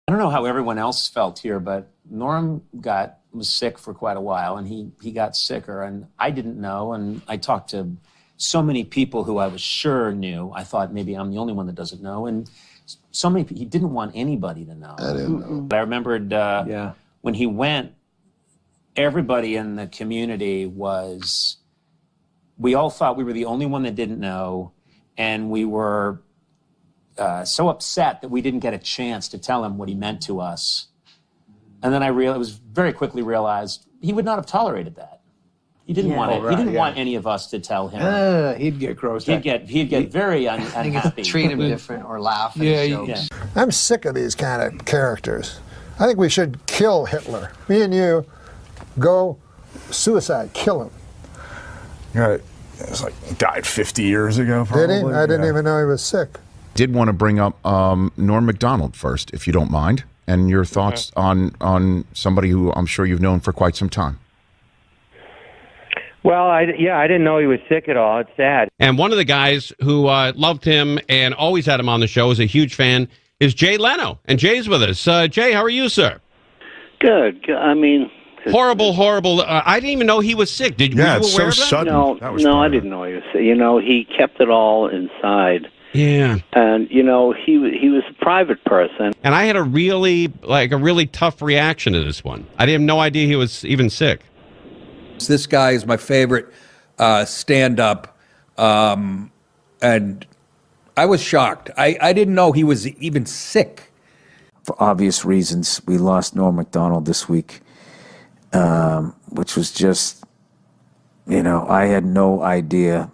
I don't know how everyone else felt here, but Norm was sick for quite a while, and he got sicker, and I didn't know, and I talked to so many people who I was sure knew. I thought maybe I'm the only one that doesn't know, and so many people, he didn't want anybody to know. I didn't know. I remembered when he went, everybody in the community we all thought we were the only one that didn't know, and we were so upset that we didn't get a chance to tell him what he meant to us. And then I very quickly realized he would not have tolerated that. He didn't want it. He didn't want any of us to tell him. He'd get gross. He'd get very unhappy. Treat him different or laugh at his jokes. I'm sick of these kind of characters. I think we should kill Hitler. Me and you go suicide, kill him. Right. It was like he died 50 years ago, probably. Did he? I didn't even know he was sick. Did want to bring up Norm MacDonald first, if you don't mind, and your thoughts on somebody who I'm sure you've known for quite some time. Well, I didn't know he was sick at all. It's sad. And one of the guys who loved him and always had him on the show, is a huge fan, is Jay Leno. And Jay's with us. Jay, how are you, sir? Good. I mean... Horrible. I didn't even know he was sick. Were you aware it's so of that? sudden. No, I didn't know he was sick. You know, he kept it all inside. Yeah. And, you know, he was a private person. And I had a really tough reaction to this one. I didn't have no idea he was even sick. This guy is my favorite stand-up, and I was shocked. I didn't know he was even sick. For obvious reasons, we lost Norm MacDonald this week, which was just, I had no idea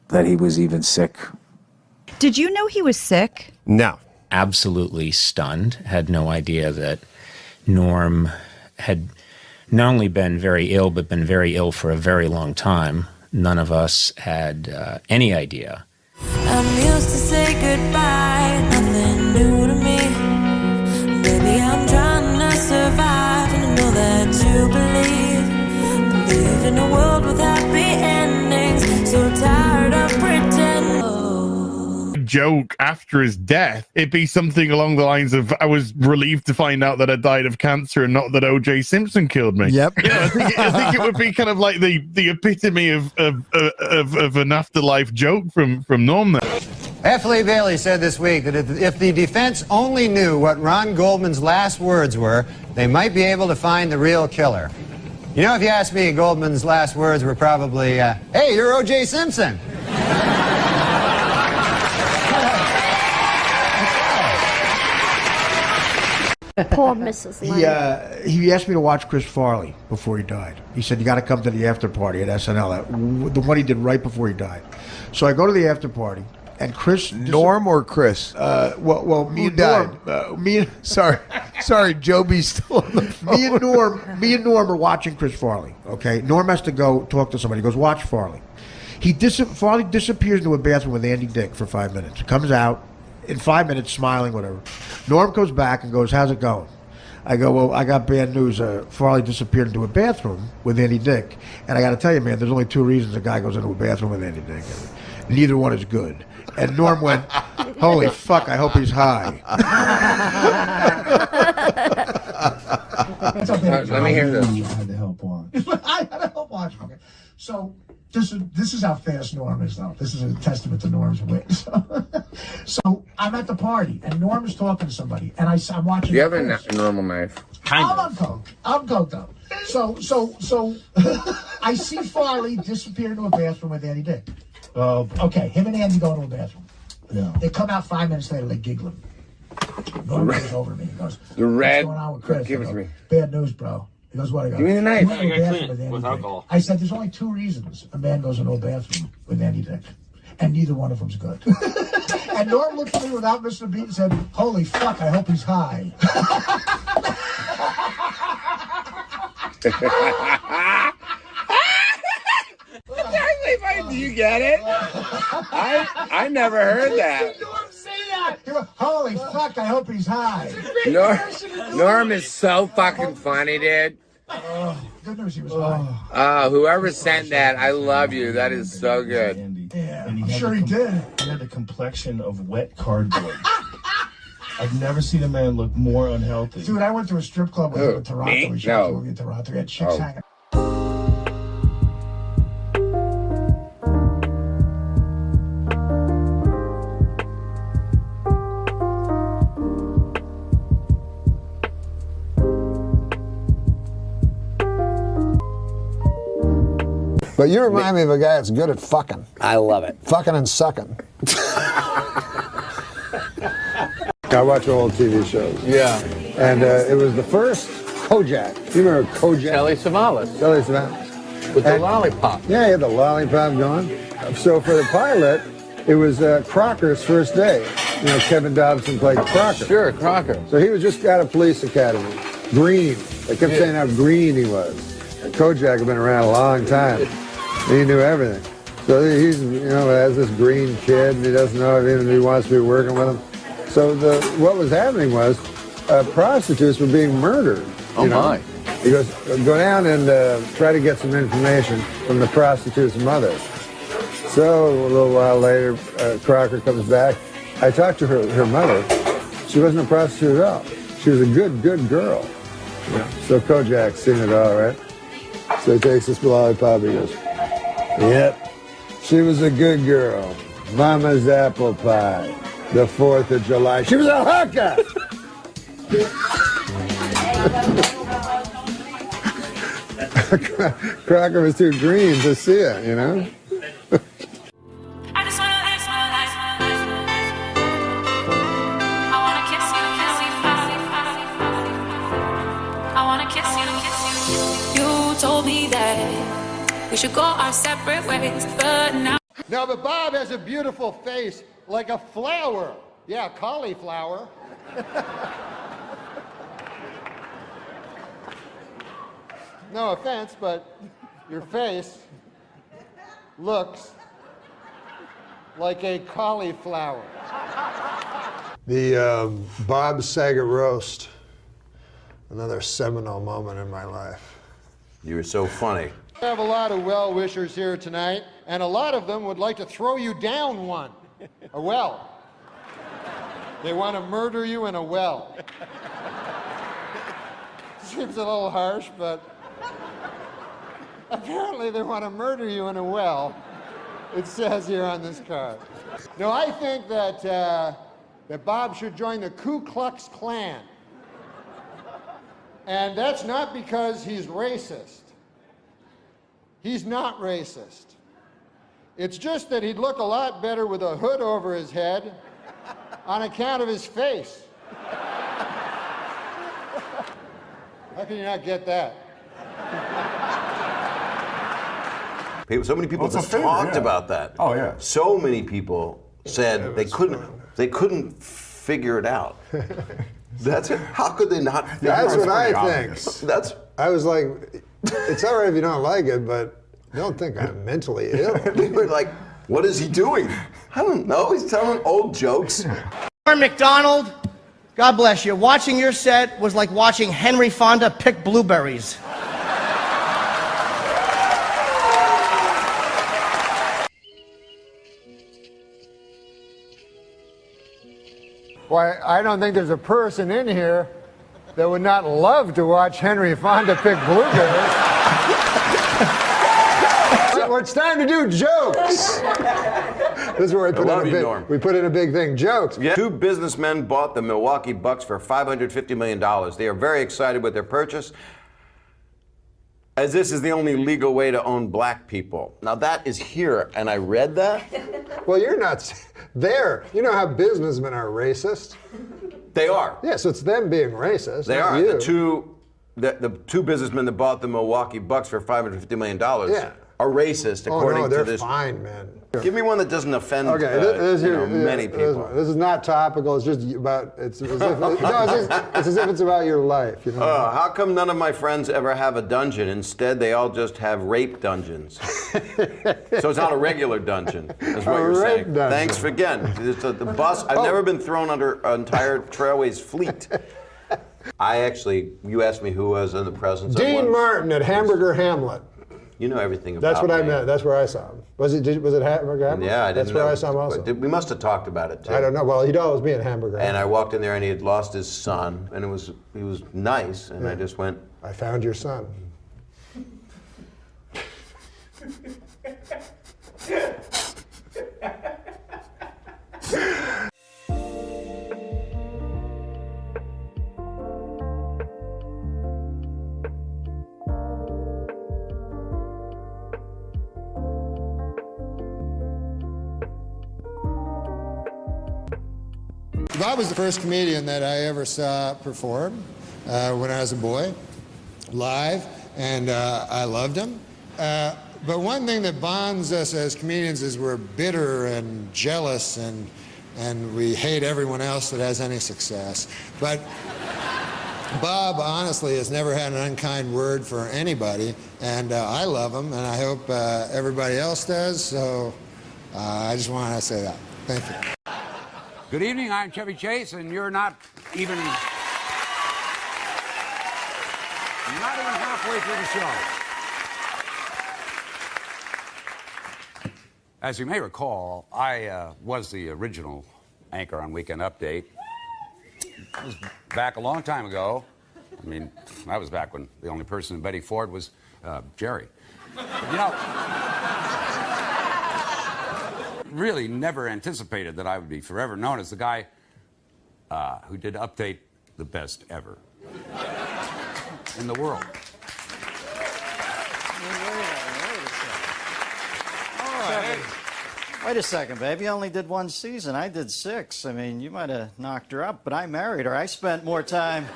that he was even sick. Did you know he was sick? No. Absolutely stunned. Had no idea that Norm had not only been very ill, but been very ill for a very long time. None of us had any idea. I'm used to say goodbye, nothing new to me. Baby, I'm trying to survive, and I know that you believe in a world with happy endings. So tired of pretending. Joke after his death, it'd be something along the lines of, I was relieved to find out that I died of cancer and not that O.J. Simpson killed me. Yep. I think it would be kind of like the epitome of an afterlife joke from Norm there. F. Lee Bailey said this week that if the defense only knew what Ron Goldman's last words were, they might be able to find the real killer. You know, if you ask me, Goldman's last words were probably, hey, you're O.J. Simpson. Poor Mrs. Lane. He asked me to watch Chris Farley before he died. He said, you got to come to the after party at SNL, the one he did right before he died. So I go to the after party, and Chris... Norm or Chris? Well, me and Norm... Sorry, Joby's still on the phone. Me and Norm are watching Chris Farley, okay? Norm has to go talk to somebody. He goes, watch Farley. Farley disappears into a bathroom with Andy Dick for 5 minutes. Comes out in 5 minutes, smiling, whatever. Norm goes back and goes, how's it going? I go, well, I got bad news. Farley disappeared into a bathroom with Andy Dick. And I got to tell you, man, there's only 2 reasons a guy goes into a bathroom with Andy Dick. Neither one is good. And Norm went, holy fuck, I hope he's high. Let me hear this. I had to help watch. I had to help watch. Okay. So this is how fast Norm is, though. This is a testament to Norm's wit. So I'm at the party, and Norm is talking to somebody, and I'm watching. Do you have a normal knife? I'm on coke. I'm coked up. So I see Farley disappear into a bathroom with Andy Dick. Okay, him and Andy go into a bathroom. Yeah. They come out 5 minutes later, they giggling. Norm goes over to me. He goes, The red. what's going on with Chris? Give it to me. Bad news, bro. He goes, what? I go, Give me the knife. He went to a bathroom with Andy Dick. I said, there's only 2 reasons a man goes into a bathroom with Andy Dick. And neither one of them's good. And Norm looked at me without missing a beat and said, holy fuck, I hope he's high. Do you get it? I never heard that. Holy fuck, I hope he's high. Norm is so fucking funny, dude. Good news he was high. Whoever sent that, I love you. That is so good. Yeah, I'm sure he did. He had the complexion of wet cardboard. I've never seen a man look more unhealthy. Dude, I went to a strip club with him in Toronto. Me? We shot a No. movie in Toronto. We had chicks hanging. But you remind me of a guy that's good at fucking. I love it. Fucking and sucking. I watch old TV shows. Yeah. And it was the first Kojak. You remember Kojak? Telly Savalas. Telly Savalas. With the lollipop. Yeah, he had the lollipop going. So for the pilot, it was Crocker's first day. You know, Kevin Dobson played Crocker. Sure, Crocker. So he was just out of police academy. Green. They kept saying how green he was. Kojak had been around a long time. He knew everything. So he's, you know, has this green kid, and he doesn't know if he wants to be working with him. So what was happening was prostitutes were being murdered. Oh, my. He goes, go down and try to get some information from the prostitute's mother. So a little while later, Crocker comes back. I talked to her mother. She wasn't a prostitute at all. She was a good girl. Yeah. So Kojak's seen it all, right? So he takes this lollipop, he goes, yep, she was a good girl. Mama's apple pie. The 4th of July. She was a hooker! Crocker was too green to see it, you know? You told me that we should go our separate ways, but now. No, but Bob has a beautiful face, like a flower. Yeah, cauliflower. No offense, but your face looks like a cauliflower. The Bob Saget roast, another seminal moment in my life. You were so funny. I have a lot of well-wishers here tonight, and a lot of them would like to throw you down one. A well. They want to murder you in a well. Seems a little harsh, but apparently they want to murder you in a well. It says here on this card. No, I think that that Bob should join the Ku Klux Klan. And that's not because he's racist. He's not racist. It's just that he'd look a lot better with a hood over his head on account of his face. How can you not get that? So many people Well, it's a just favor, talked yeah. about that. Oh, yeah. So many people said they couldn't figure it out. That's it. How could they not figure That's it out? what I think. I was like, it's all right if you don't like it, but don't think I'm mentally ill. They were like, what is he doing? I don't know. He's telling old jokes. NORM MACDONALD, God bless you. Watching your set was like watching Henry Fonda pick blueberries. Why, I don't think there's a person in here that would not love to watch Henry Fonda pick blueberries. So it's time to do jokes. This is where we put in a big thing, jokes. Yeah. Two businessmen bought the Milwaukee Bucks for $550 million. They are very excited with their purchase, as this is the only legal way to own black people. Now that is here, and I read that. Well, you're not there. You know how businessmen are racist? They are. Yeah, so it's them being racist. They not are. You. The two businessmen that bought the Milwaukee Bucks for $550 million are racist, according they're to this. Fine, man. Give me one that doesn't offend many people. This is not topical. It's just about. It's as if it's as if it's about your life. You know. How come none of my friends ever have a dungeon? Instead, they all just have rape dungeons. So it's not a regular dungeon, is what you're saying. Dungeon. Thanks for again. The bus. I've never been thrown under an entire Trailways fleet. You asked me who was in the presence of Dean one. Martin at Hamburger Hamlet. You know everything about That's what I me. meant. That's where I saw him. Was it Hamburger Hammer? Yeah, I didn't That's where know. I saw him also. We must have talked about it too. I don't know. Well, he'd always be in Hamburger And Hammer. I walked in there and he had lost his son, and he was nice, and I just went, I found your son. Bob was the first comedian that I ever saw perform when I was a boy, live, and I loved him. But one thing that bonds us as comedians is we're bitter and jealous, and we hate everyone else that has any success. But Bob, honestly, has never had an unkind word for anybody, and I love him, and I hope everybody else does, so I just wanted to say that. Thank you. Good evening, I'm Chevy Chase, and you're not even halfway through the show. As you may recall, I was the original anchor on Weekend Update. It was back a long time ago. I mean, I was back when the only person in Betty Ford was Jerry. You know, really never anticipated that I would be forever known as the guy who did Update the best ever in the world. Wait a second, babe. You only did one season. I did 6. I mean, you might have knocked her up, but I married her. I spent more time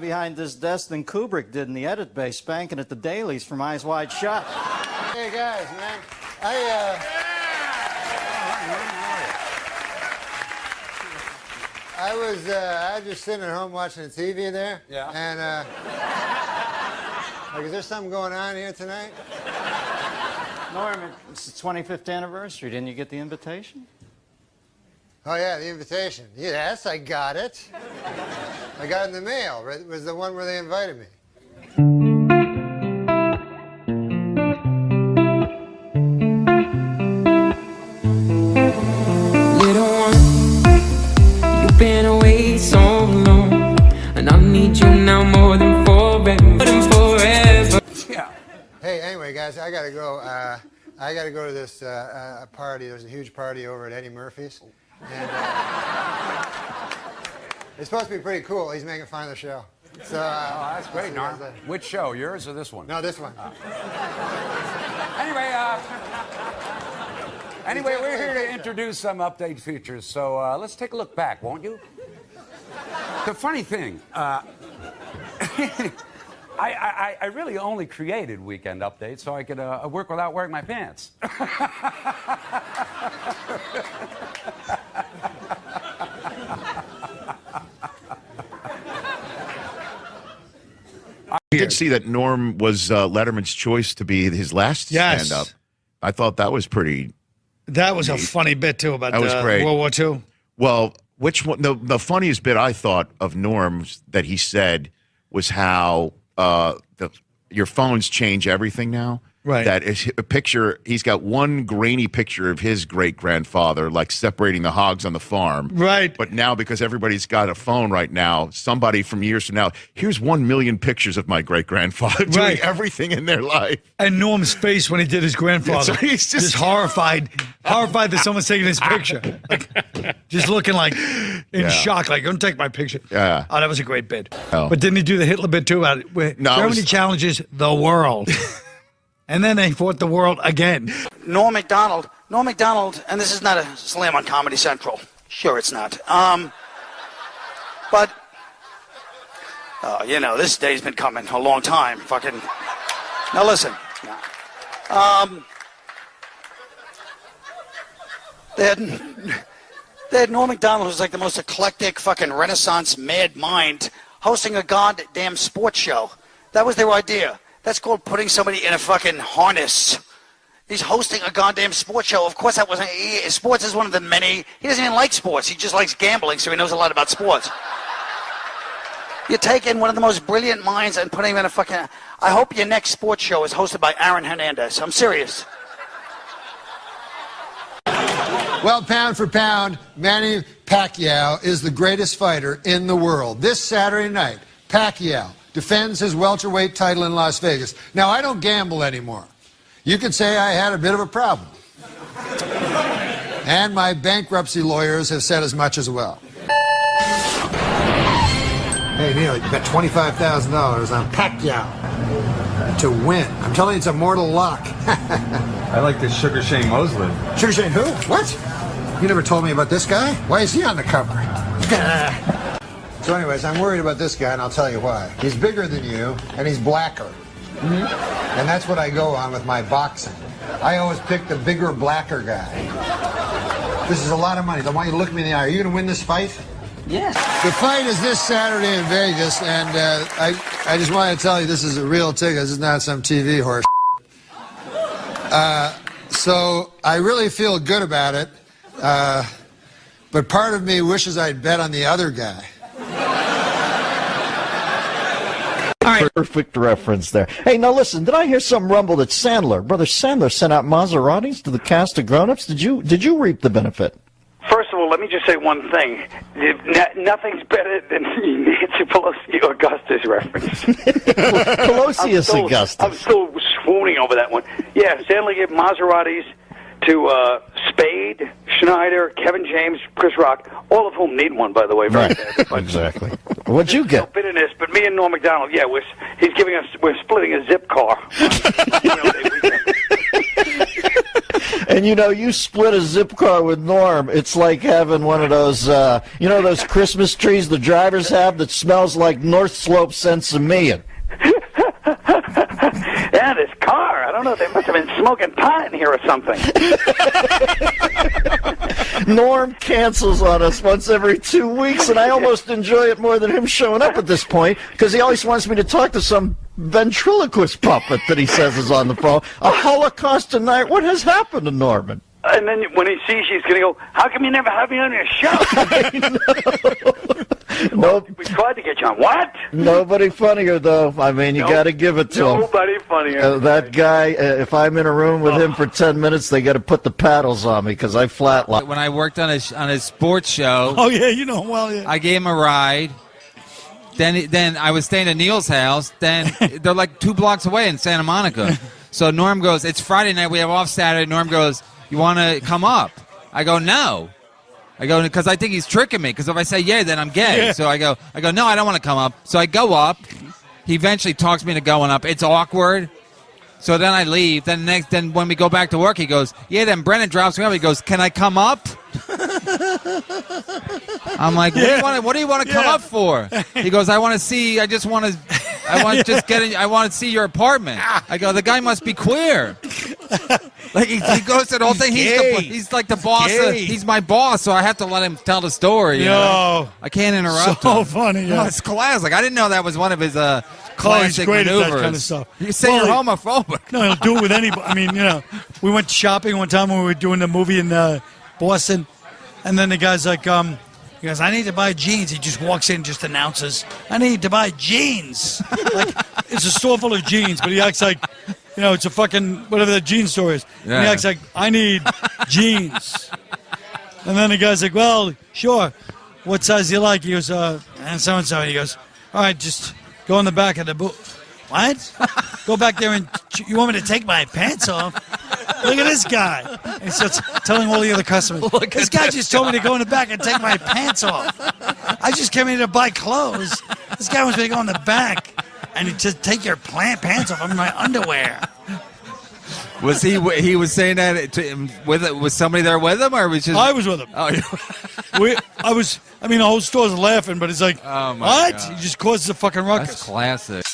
behind this desk than Kubrick did in the edit bay, spanking at the dailies from Eyes Wide Shut. Hey guys, man, I was just sitting at home watching the TV there. Yeah. And like, is there something going on here tonight? Norm, it's the 25th anniversary. Didn't you get the invitation? Oh yeah, the invitation. Yes, I got it. I got it in the mail. Right? It was the one where they invited me. Been away so long, and I need you now more than forever. Yeah. Hey, anyway, guys, I gotta go. I gotta go to this party. There's a huge party over at Eddie Murphy's, and it's supposed to be pretty cool. He's making fun of the show. So, oh, that's great, Norm. Which show, yours or this one? No, this one. Anyway, we're here to introduce some update features, so let's take a look back, won't you? The funny thing, I really only created Weekend Update so I could work without wearing my pants. I did see that Norm was Letterman's choice to be his last stand-up. I thought that was pretty... That was a funny bit, too, about that was great. World War II. Well, which one? The funniest bit I thought of Norm's that he said was how your phones change everything now. Right. That is a picture. He's got one grainy picture of his great-grandfather, like separating the hogs on the farm. Right. But now, because everybody's got a phone right now, somebody from years from now, here's 1 million pictures of my great-grandfather doing everything in their life. And Norm's face when he did his grandfather. Yeah, so he's just horrified that someone's taking his picture. Like, just looking like in shock, like, don't take my picture. Yeah. Oh, that was a great bit. Oh. But didn't he do the Hitler bit, too? About Germany challenges the world. And then they fought the world again. Norm MacDonald, and this is not a slam on Comedy Central. Sure it's not. But, you know, this day's been coming a long time. Fucking, now listen. They had Norm MacDonald, who's like the most eclectic fucking Renaissance mad mind, hosting a goddamn sports show. That was their idea. That's called putting somebody in a fucking harness. He's hosting a goddamn sports show. Of course that wasn't... Sports is one of the many... He doesn't even like sports. He just likes gambling, so he knows a lot about sports. You're taking one of the most brilliant minds and putting him in a fucking... I hope your next sports show is hosted by Aaron Hernandez. I'm serious. Well, pound for pound, Manny Pacquiao is the greatest fighter in the world. This Saturday night, Pacquiao defends his welterweight title in Las Vegas. Now, I don't gamble anymore. You could say I had a bit of a problem. And my bankruptcy lawyers have said as much as well. Hey, Neil, you bet $25,000 on Pacquiao to win. I'm telling you, it's a mortal lock. I like this Sugar Shane Mosley. Sugar Shane who? What? You never told me about this guy? Why is he on the cover? So anyways, I'm worried about this guy, and I'll tell you why. He's bigger than you, and he's blacker. And that's what I go on with my boxing. I always pick the bigger, blacker guy. This is a lot of money. I want you to look me in the eye. Are you going to win this fight? Yes. The fight is this Saturday in Vegas, and I just want to tell you this is a real ticket. This is not some TV horse. So I really feel good about it, but part of me wishes I'd bet on the other guy. Perfect reference there. Hey, now listen, did I hear some rumble that Brother Sandler sent out Maseratis to the cast of Grown Ups? Did you reap the benefit? First of all, let me just say one thing. Nothing's better than Nancy Pelosi Augustus reference. Pelosi Augustus. I'm still swooning over that one. Yeah, Stanley gave Maseratis to Spade, Schneider, Kevin James, Chris Rock, all of whom need one, by the way. Very bad. Exactly. What'd you get? No bitterness, but me and Norm MacDonald, yeah, we're splitting a zip car. And you split a zip car with Norm. It's like having one of those, those Christmas trees the drivers have that smells like North Slope Sensimilla. Yeah, this car. I don't know. They must have been smoking pot in here or something. Norm cancels on us once every 2 weeks, and I almost enjoy it more than him showing up at this point because he always wants me to talk to some ventriloquist puppet that he says is on the phone. A Holocaust tonight. What has happened to Norman? And then when he sees you, he's going to go, how come you never have me on your show? Nope. We tried to get you on. What? Nobody funnier, though. I mean, you got to give it to him. Nobody funnier. That guy, if I'm in a room with him for 10 minutes, they got to put the paddles on me because I flatline. When I worked on his sports show. Oh, yeah, you know him well, yeah. I gave him a ride. Then I was staying at Neil's house. Then they're like 2 blocks away in Santa Monica. So Norm goes, it's Friday night. We have off Saturday. Norm goes, you want to come up? I go, no. I go, because I think he's tricking me. Because if I say yeah, then I'm gay. Yeah. So I go, no, I don't want to come up. So I go up. He eventually talks me into going up. It's awkward. So then I leave. Then when we go back to work, he goes, yeah. Then Brennan drops me up. He goes, can I come up? I'm like, what do you want to come up for? He goes, I want to see. I want to see your apartment. I go, the guy must be queer. Like he goes to the whole thing. He's like the boss. He's my boss, so I have to let him tell the story. You know? I can't interrupt him. So funny. Yeah. Oh, No, it's classic. I didn't know that was one of his classic he's great maneuvers. at that kind of stuff. You say you're homophobic. No, he'll do it with anybody. I mean, we went shopping one time when we were doing the movie in Boston, and then the guy's like, he goes, I need to buy jeans. He just walks in and just announces, I need to buy jeans. Like, it's a store full of jeans, but he acts like, it's a fucking, whatever the jeans store is. Yeah. And he acts like, I need jeans. And then the guy's like, well, sure. What size do you like? He goes, and so-and-so. And he goes, all right, just go in the back of the boot. What? Go back there and you want me to take my pants off? Look at this guy. And he starts telling all the other customers, this guy just told me to go in the back and take my pants off. I just came in to buy clothes. This guy wants me to go in the back and just take your pants off. I'm in my underwear. Was he was saying that to him was somebody there with him, or was just? I was with him. Oh, the whole store's laughing, but it's like, oh my what? God. He just causes a fucking ruckus. That's classic.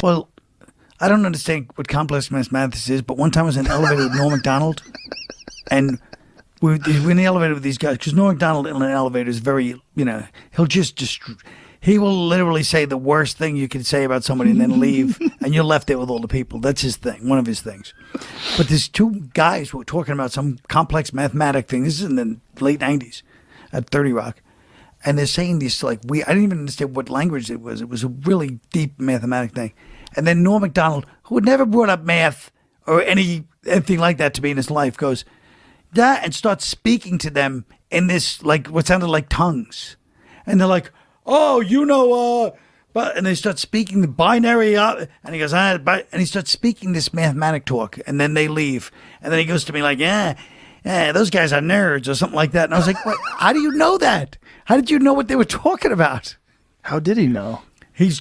Well, I don't understand what complex mathematics is, but one time I was in an elevator with Norm MacDonald, and we're in the elevator with these guys, because Norm MacDonald in an elevator is very, he'll just He will literally say the worst thing you can say about somebody and then leave, and you're left there with all the people. That's his thing, one of his things. But there's two guys who were talking about some complex mathematic thing. This is in the late 90s at 30 Rock. And they're saying this, like, I didn't even understand what language it was. It was a really deep mathematic thing. And then Norm MacDonald, who had never brought up math or anything like that to me in his life, goes, yeah, and starts speaking to them in this, like, what sounded like tongues. And they're like, oh, but, and they start speaking the binary, and he goes, and he starts speaking this mathematic talk, and then they leave. And then he goes to me like, yeah, those guys are nerds or something like that. And I was like, what? How do you know that? How did you know what they were talking about? How did he know? He's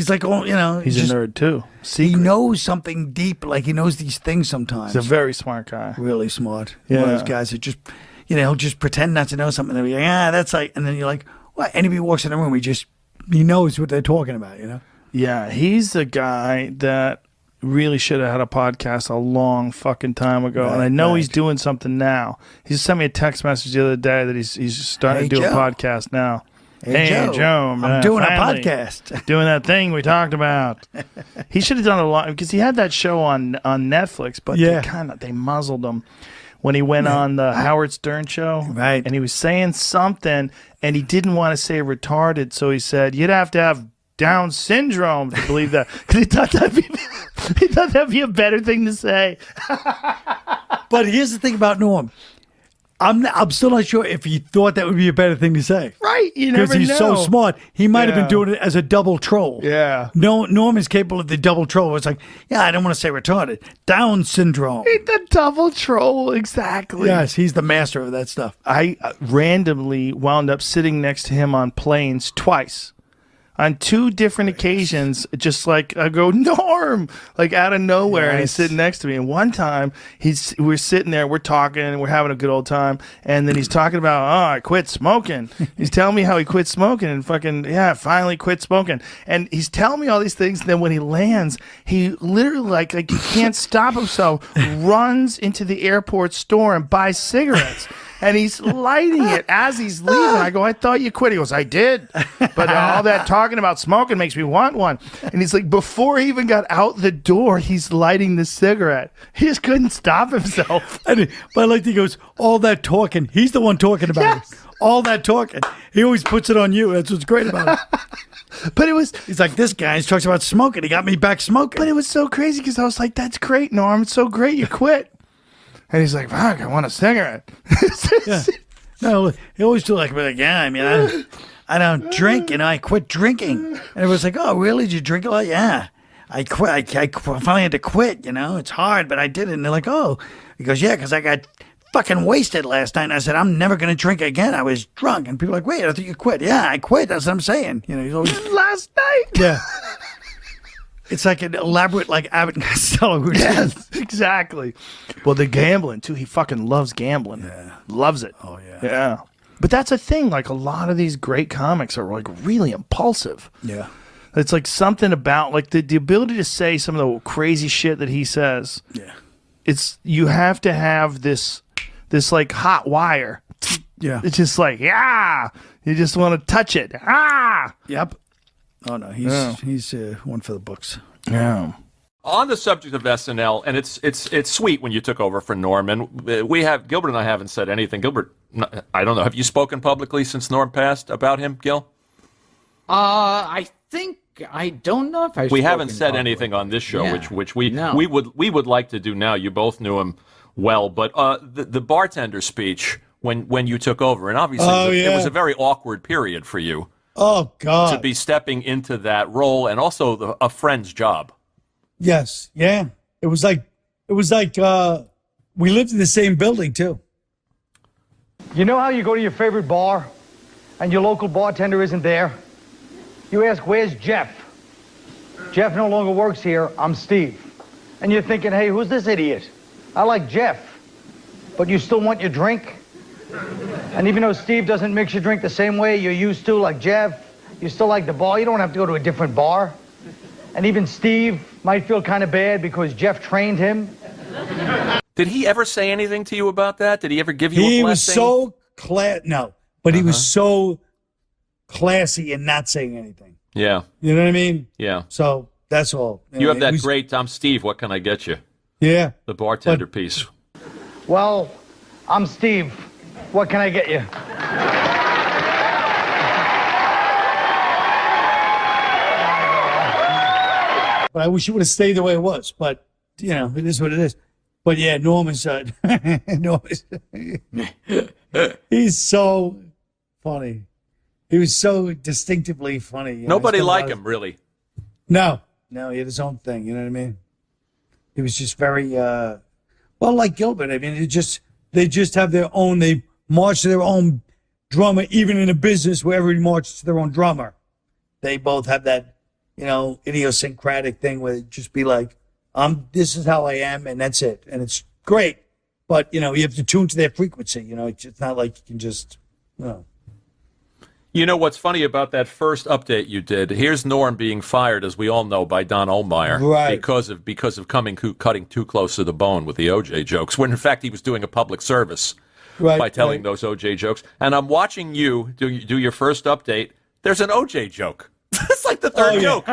like, oh, He's a nerd too. He knows something deep, like he knows these things sometimes. He's a very smart guy. Really smart. Yeah. One of those guys that just, he'll just pretend not to know something. And he'll be like, that's like, and then you're like, what? Anybody walks in the room, he knows what they're talking about, Yeah, he's a guy that really should have had a podcast a long fucking time ago. Right, and I know right. he's doing something now. He sent me a text message the other day that he's starting to do a podcast now. Hey, Joe, man, I'm doing finally a podcast. Doing that thing we talked about. He should have done a lot because he had that show on Netflix, but they muzzled him when he went on the Howard Stern show. Right. And he was saying something, and he didn't want to say retarded, so he said, you'd have to have Down syndrome to believe that. Because he thought that'd be a better thing to say. But here's the thing about Norm. I'm still not sure if he thought that would be a better thing to say. Right, you never know. Because he's so smart. He might have been doing it as a double troll. Yeah. No, Norm is capable of the double troll. It's like, I don't want to say retarded. Down syndrome. The double troll, exactly. Yes, he's the master of that stuff. I randomly wound up sitting next to him on planes twice. On two different occasions, just like I go, Norm, like out of nowhere, and he's sitting next to me. And one time, we're sitting there, we're talking, and we're having a good old time. And then he's talking about, I quit smoking. He's telling me how he quit smoking and finally quit smoking. And he's telling me all these things. And then when he lands, he literally like he can't stop himself, runs into the airport store and buys cigarettes. And he's lighting it as he's leaving. I go, I thought you quit. He goes, I did. But all that talking about smoking makes me want one. And he's like, before he even got out the door, he's lighting the cigarette. He just couldn't stop himself. But I like that he goes, all that talking. He's the one talking about it. All that talking. He always puts it on you. That's what's great about it. But he's like, this guy talks about smoking. He got me back smoking. But it was so crazy because I was like, that's great, Norm. It's so great you quit. And he's like, fuck, I want a cigarette. No, he always do like, I mean, I don't drink, I quit drinking. And it was like, oh, really? Did you drink a lot? Yeah. I quit. I finally had to quit, It's hard, but I did it. And they're like, oh. He goes, yeah, because I got fucking wasted last night. And I said, I'm never going to drink again. I was drunk. And people are like, wait, I thought you quit. Yeah, I quit. That's what I'm saying. He's always... Last night? Yeah. It's like an elaborate, like Abbott and Costello routine. Yes, exactly. Well, the gambling, too. He fucking loves gambling. Yeah. Loves it. Oh, yeah. Yeah. But that's a thing. Like, a lot of these great comics are, like, really impulsive. Yeah. It's, like, something about, like, the ability to say some of the crazy shit that he says. Yeah. You have to have this, like, hot wire. Yeah. It's just like, you just want to touch it. Yep. Oh no, he's one for the books. Yeah. On the subject of SNL, and it's sweet when you took over for Norm, and Gilbert and I haven't said anything. Gilbert, I don't know. Have you spoken publicly since Norm passed about him, Gil? I don't know if I've. We haven't said anything on this show, which we would like to do now. You both knew him well, but the bartender speech when you took over, and obviously it was a very awkward period for you. Oh God! To be stepping into that role and also a friend's job. Yes, yeah. It was like we lived in the same building too. You know how you go to your favorite bar, and your local bartender isn't there? You ask, "Where's Jeff?" Jeff no longer works here. I'm Steve, and you're thinking, "Hey, who's this idiot? I like Jeff," but you still want your drink. And even though Steve doesn't mix your drink the same way you're used to, like Jeff, you still like the bar. You don't have to go to a different bar. And even Steve might feel kind of bad because Jeff trained him. Did he ever say anything to you about that? Did he ever give you a blessing? He was so no, but he was so classy and not saying anything. Yeah. You know what I mean? Yeah. So that's all. You have that great I'm Steve, what can I get you? Yeah. The bartender piece. Well, I'm Steve. What can I get you? But I wish it would have stayed the way it was. But, you know, it is what it is. But yeah, Norm is, he's so funny. He was so distinctively funny. You know? Nobody like him, really. No, he had his own thing. You know what I mean? He was just very, well, like Gilbert. I mean, they just have their own, they march to their own drummer, even in a business where everybody marches to their own drummer. They both have that, you know, idiosyncratic thing where it just be like, this is how I am, and that's it. And it's great. But, you know, you have to tune to their frequency. You know, it's not like you can just, you know. You know what's funny about that first update you did? Here's Norm being fired, as we all know, by Don Ohlmeyer, right? Because of cutting too close to the bone with the OJ jokes. When in fact he was doing a public service by telling those OJ jokes. And I'm watching you do your first update. There's an OJ joke. It's like the third joke.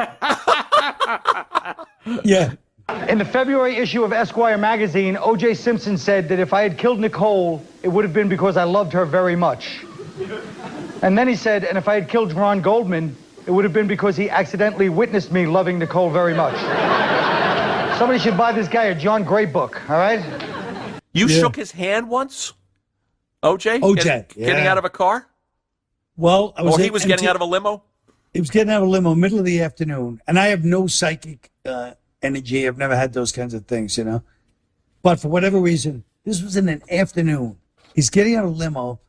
Yeah. In the February issue of Esquire magazine, O.J. Simpson said that if I had killed Nicole, it would have been because I loved her very much. And then he said, and if I had killed Ron Goldman, it would have been because he accidentally witnessed me loving Nicole very much. Somebody should buy this guy a John Gray book, all right? You shook his hand once? OJ? Getting out of a car? Well, he was getting out of a limo? He was getting out of a limo middle of the afternoon. And I have no psychic energy. I've never had those kinds of things, you know. But for whatever reason, this was in an afternoon. He's getting out of a limo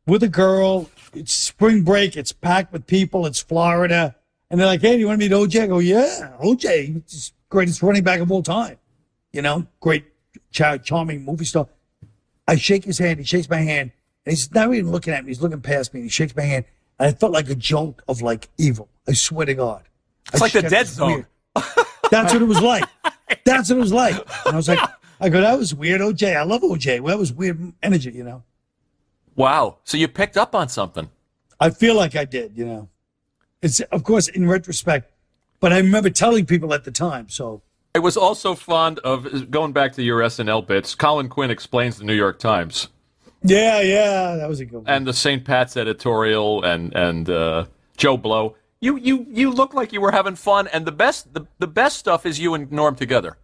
with a girl. It's spring break. It's packed with people. It's Florida. And they're like, hey, do you want to meet OJ? I go, yeah, OJ. He's greatest running back of all time. You know, great, charming movie star. I shake his hand. He shakes my hand. And he's not even looking at me. He's looking past me. And he shakes my hand. And I felt like a jolt of, like, evil. I swear to God. It's like the Dead Zone. That's what it was like. That's what it was like. And I was like, I go, that was weird, OJ. I love OJ. Well, that was weird energy, you know. Wow. So you picked up on something. I feel like I did, you know. It's, of course, in retrospect, but I remember telling people at the time, so. I was also fond of, going back to your SNL bits, Colin Quinn Explains the New York Times. Yeah, that was a good one. And the St. Pat's editorial and Joe Blow. You look like you were having fun, and the best stuff is you and Norm together.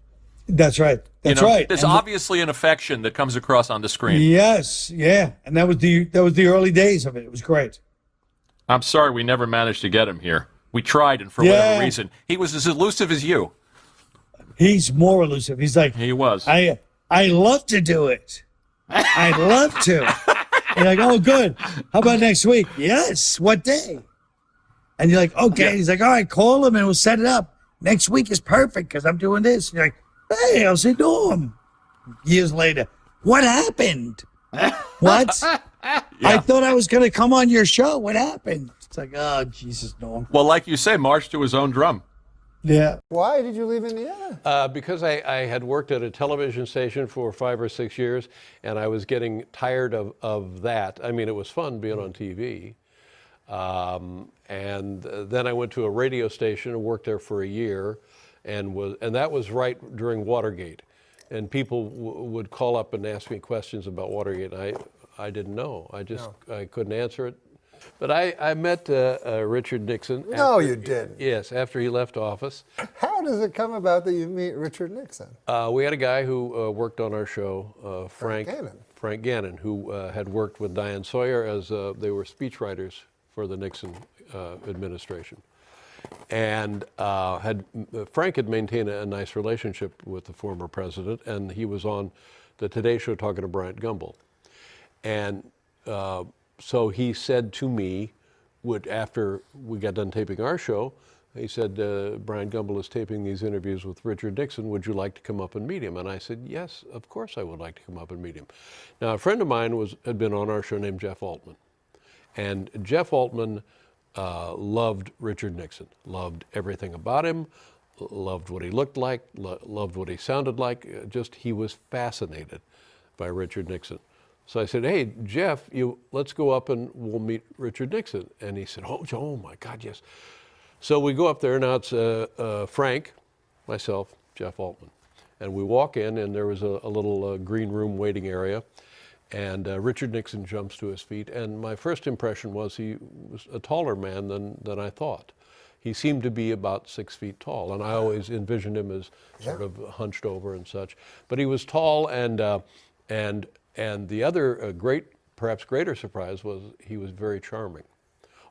That's right. That's you know, right. There's and obviously an affection that comes across on the screen. Yes, yeah. And that was the early days of it. It was great. I'm sorry we never managed to get him here. We tried, and for whatever reason, he was as elusive as you. He's more elusive. He's like, he was. I love to do it. I'd love to. You're like, oh, good. How about next week? Yes. What day? And you're like, okay. Yeah. He's like, all right, call him and we'll set it up. Next week is perfect because I'm doing this. And you're like, hey, I'll say Norm. Years later, what happened? What? I thought I was going to come on your show. What happened? It's like, oh, Jesus, Norm. Well, like you say, march to his own drum. Yeah. Why did you leave Indiana? Because I had worked at a television station for 5 or 6 years, and I was getting tired of that. I mean, it was fun being on TV. And then I went to a radio station and worked there for a year, and that was right during Watergate. And people would call up and ask me questions about Watergate, and I didn't know. I couldn't answer it. But I met Richard Nixon. No, you didn't. Yes, after he left office. How does it come about that you meet Richard Nixon? We had a guy who worked on our show, Frank Gannon, who had worked with Diane Sawyer as they were speechwriters for the Nixon administration. And Frank had maintained a nice relationship with the former president, and he was on the Today Show talking to Bryant Gumbel. And so he said to me, after we got done taping our show, he said, Brian Gumbel is taping these interviews with Richard Nixon. Would you like to come up and meet him? And I said, yes, of course I would like to come up and meet him. Now, a friend of mine had been on our show named Jeff Altman. And Jeff Altman loved Richard Nixon, loved everything about him, loved what he looked like, loved what he sounded like. He was fascinated by Richard Nixon. So I said, hey, Jeff, let's go up and we'll meet Richard Nixon. And he said, oh my God, yes. So we go up there. Now it's Frank, myself, Jeff Altman. And we walk in, and there was a little green room waiting area. And Richard Nixon jumps to his feet. And my first impression was he was a taller man than I thought. He seemed to be about 6 feet tall. And I always envisioned him as sort of hunched over and such. But he was tall, and the other perhaps greater surprise was he was very charming.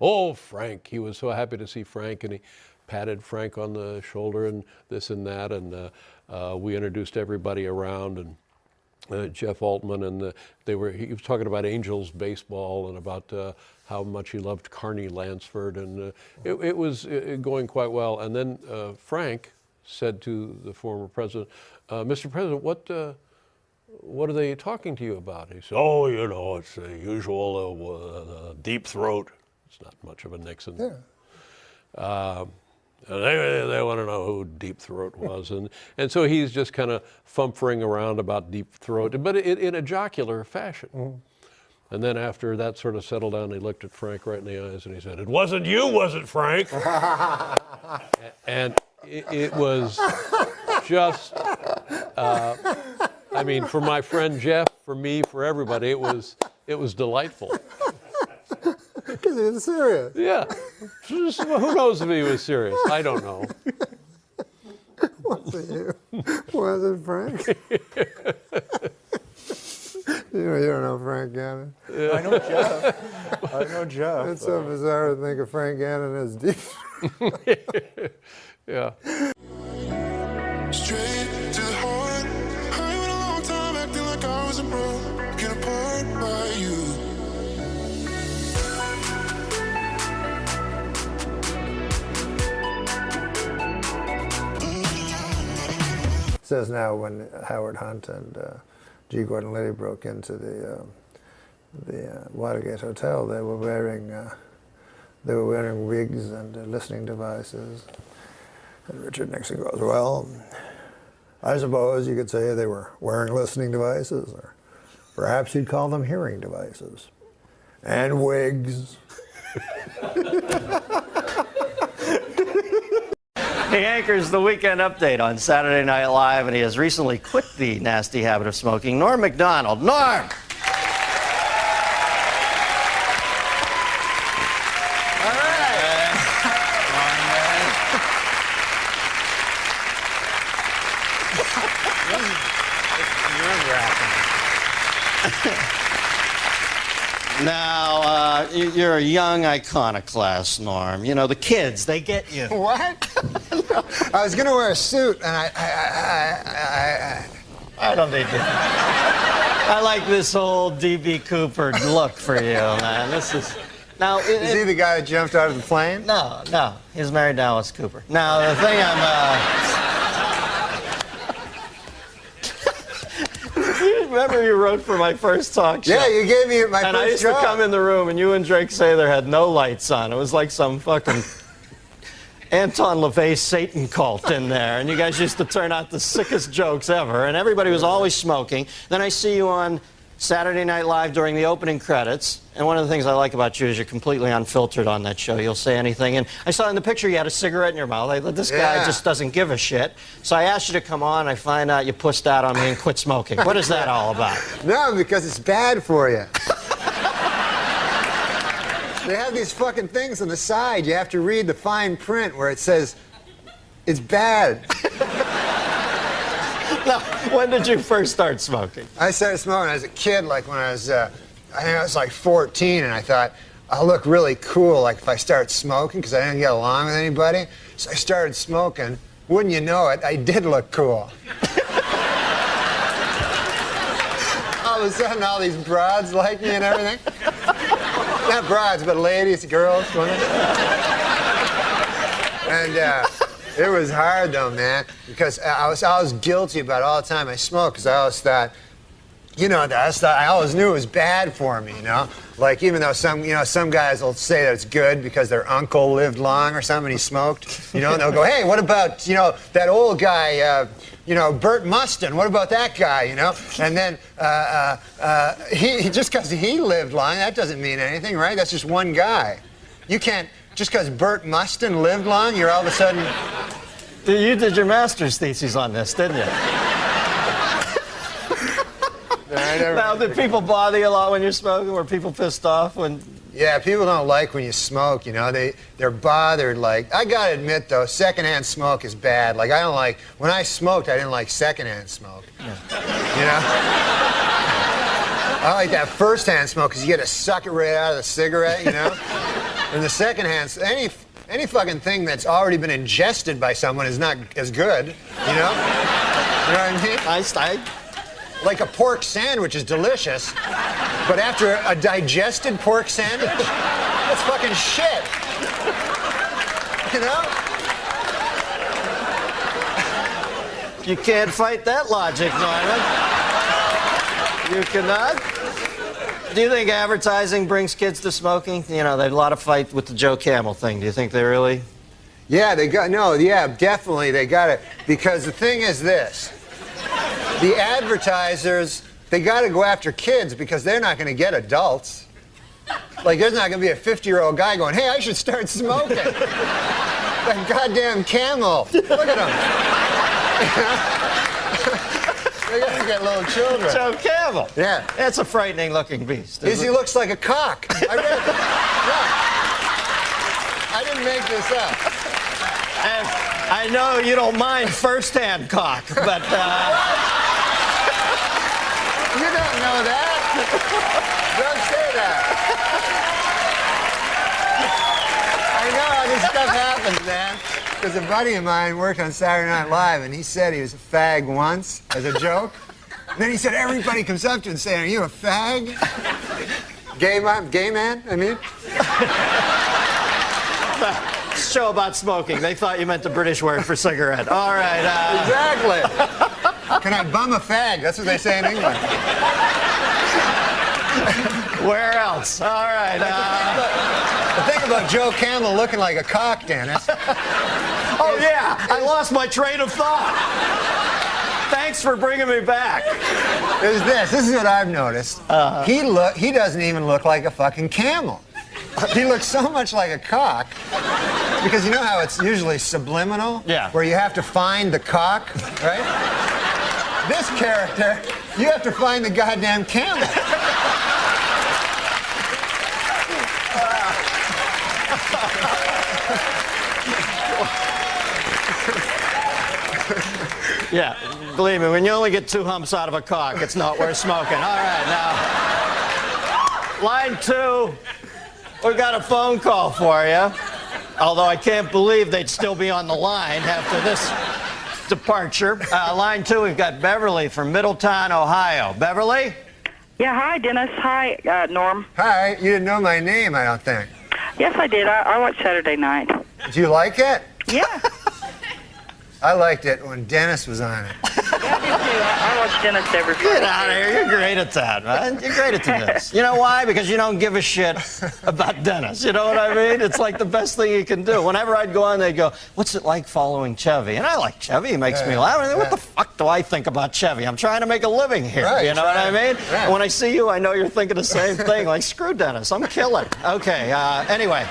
Oh, Frank, he was so happy to see Frank, and he patted Frank on the shoulder and this and that, and we introduced everybody around, and Jeff Altman, and he was talking about Angels baseball and about how much he loved Carney Lansford, and it was going quite well. And then Frank said to the former president, Mr. President, what are they talking to you about? He said, oh, it's the usual deep throat. It's not much of a Nixon. Yeah. They want to know who Deep Throat was. And so he's just kind of fumphering around about Deep Throat, but in a jocular fashion. Mm-hmm. And then after that sort of settled down, he looked at Frank right in the eyes and he said, it wasn't you, was it, Frank? And it was just, I mean, for my friend Jeff, for me, for everybody, it was delightful. Because he was serious. Yeah. Who knows if he was serious? I don't know. Was it you? Was it Frank? You don't know Frank Gannon. Yeah. I know Jeff. It's so bizarre to think of Frank Gannon as deep. Yeah. Straight to the heart. I went a long time acting like I wasn't broken apart by you. Says now when Howard Hunt and G. Gordon Liddy broke into the Watergate Hotel, they were wearing wigs and listening devices. And Richard Nixon goes, well, I suppose you could say they were wearing listening devices, or perhaps you'd call them hearing devices. And wigs. He anchors the Weekend Update on Saturday Night Live, and he has recently quit the nasty habit of smoking. Norm MacDonald. Norm! Now, you're a young iconoclast, Norm. You know, the kids, they get you. What? I was going to wear a suit, and I don't need to. I like this old D.B. Cooper look for you, man. This is... Now, is he the guy that jumped out of the plane? No. He's married to Alice Cooper. Now, the thing remember you wrote for my first talk show? Yeah, you gave me my first And I used to come in the room, and you and Drake Sather had no lights on. It was like some fucking Anton LaVey Satan cult in there. And you guys used to turn out the sickest jokes ever. And everybody was always smoking. Then I see you on Saturday Night Live during the opening credits. And one of the things I like about you is you're completely unfiltered on that show. You'll say anything. And I saw in the picture you had a cigarette in your mouth. This guy just doesn't give a shit. So I asked you to come on. I find out you pussed out on me and quit smoking. What is that all about? No, because it's bad for you. They have these fucking things on the side. You have to read the fine print where it says, it's bad. Now, when did you first start smoking? I started smoking when I was a kid, like when I was, I think I was like 14, and I thought, I'll look really cool like if I start smoking, because I didn't get along with anybody. So I started smoking. Wouldn't you know it, I did look cool. All of a sudden, all these broads like me and everything. Not broads, but ladies, girls, women. And it was hard though, man, because I was guilty about all the time I smoked, because I always thought, You know, I always knew it was bad for me, you know? Like, even though some guys will say that it's good because their uncle lived long or something and he smoked, you know, and they'll go, hey, what about, you know, that old guy, you know, Burt Mustin, what about that guy, you know? And then he just because he lived long, that doesn't mean anything, right? That's just one guy. You can't, just because Burt Mustin lived long, you're all of a sudden... You did your master's thesis on this, didn't you? Now, did people bother you a lot when you're smoking? Were people pissed off when... Yeah, people don't like when you smoke, you know. They're bothered. Like, I gotta admit, though, secondhand smoke is bad. Like, I don't like... When I smoked, I didn't like secondhand smoke. Yeah. You know? I like that first-hand smoke because you get to suck it right out of the cigarette, you know? And the secondhand... Any fucking thing that's already been ingested by someone is not as good, you know? You know what I mean? Like a pork sandwich is delicious, but after a digested pork sandwich, that's fucking shit. You know? You can't fight that logic, Norman. You cannot? Do you think advertising brings kids to smoking? You know, there's a lot of fight with the Joe Camel thing. Do you think they really? Yeah, definitely they got it. Because the thing is this. The advertisers, they got to go after kids because they're not going to get adults. Like, there's not going to be a 50-year-old guy going, hey, I should start smoking. That goddamn Camel. Look at him. They got to get little children. Joe Camel. Yeah. That's a frightening-looking beast. He looks like a cock. I didn't make this up. And I know you don't mind first-hand cock, but... You don't know that. Don't say that. I know how this stuff happens, man. Because a buddy of mine worked on Saturday Night Live, and he said he was a fag once as a joke. And then he said everybody comes up to him and saying, "Are you a fag?" Gay man? I mean. Show about smoking. They thought you meant the British word for cigarette. All right. Exactly. Can I bum a fag? That's what they say in England. Where else? All right. The thing about Joe Camel looking like a cock, Dennis. Oh, yeah. I lost my train of thought. Thanks for bringing me back. This is what I've noticed. He doesn't even look like a fucking camel. He looks so much like a cock. Because you know how it's usually subliminal? Yeah. Where you have to find the cock, right? This character, you have to find the goddamn camel. Yeah, believe me, when you only get 2 humps out of a cock, it's not worth smoking. All right, now, line 2, we got a phone call for you. Although I can't believe they'd still be on the line after this departure. Line 2, we've got Beverly from Middletown, Ohio. Beverly? Yeah, hi, Dennis. Hi, Norm. Hi, you didn't know my name, I don't think. Yes, I did. I watched Saturday Night. Do you like it? Yeah. I liked it when Dennis was on it. I watch Dennis every Friday. Get out of here. You're great at that, man. You're great at this. You know why? Because you don't give a shit about Dennis. You know what I mean? It's like the best thing you can do. Whenever I'd go on, they'd go, what's it like following Chevy? And I like Chevy. He makes me laugh. What the fuck do I think about Chevy? I'm trying to make a living here. Right, you know what I mean? Yeah. And when I see you, I know you're thinking the same thing. Like, screw Dennis. I'm killing. Okay. Anyway,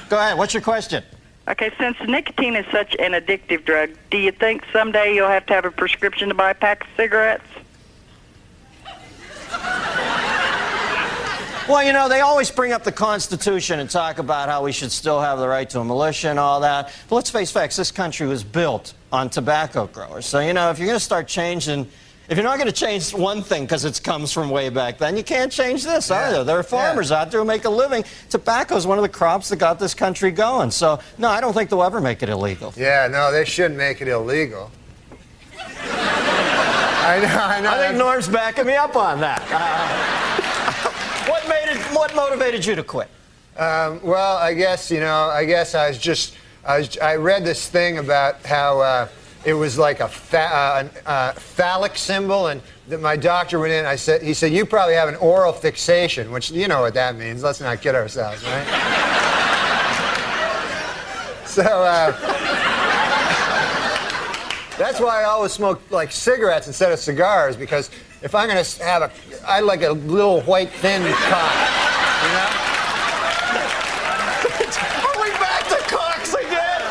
go ahead. What's your question? Okay, since nicotine is such an addictive drug, do you think someday you'll have to have a prescription to buy a pack of cigarettes? Well, you know, they always bring up the Constitution and talk about how we should still have the right to a militia and all that. But let's face facts, this country was built on tobacco growers. So, you know, if you're going to start changing... If you're not going to change one thing because it comes from way back then, you can't change this either. There are farmers out there who make a living. Tobacco is one of the crops that got this country going. So, no, I don't think they'll ever make it illegal. Yeah, no, they shouldn't make it illegal. I know. I think Norm's backing me up on that. What motivated you to quit? Well, I guess I read this thing about how it was like a phallic symbol, and my doctor went in. He said, you probably have an oral fixation, which you know what that means. Let's not kid ourselves, right? So that's why I always smoke like cigarettes instead of cigars, because if I'm gonna have I like a little white thin cock, you know? Are we back to cocks again?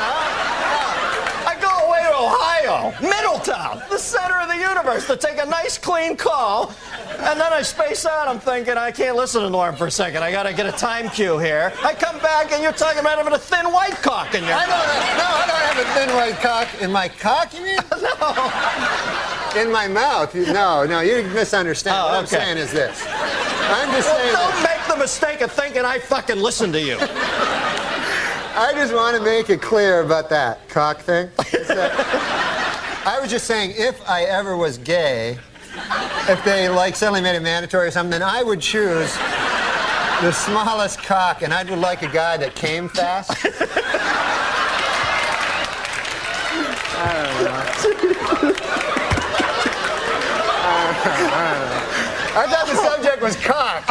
I go away to Ohio, Middletown, the center of the universe, to take a nice clean call, and then I space out. I'm thinking, I can't listen to Norm for a second. I gotta get a time cue here. I come back and you're talking about having a thin white cock in your I don't have a thin white cock. In my cock, you mean? No. In my mouth. No, you misunderstand. Oh, what I'm okay. saying is this. I'm just saying don't make the mistake of thinking I fucking listen to you. I just want to make it clear about that cock thing. I was just saying, if I ever was gay, if they like suddenly made it mandatory or something, then I would choose the smallest cock, and I would like a guy that came fast. I don't know. I thought the subject was cock.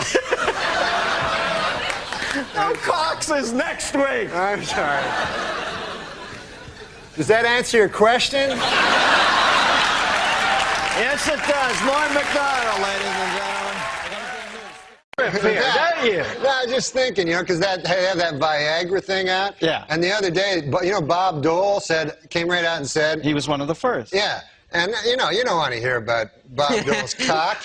No, cocks is next week. I'm sorry. Does that answer your question? Yes, it does. Norm MacDonald, ladies and gentlemen. No, just thinking, because they have that Viagra thing out. Yeah. And the other day, Bob Dole came right out and said he was one of the first. Yeah. And you don't want to hear about Bob Dole's cock,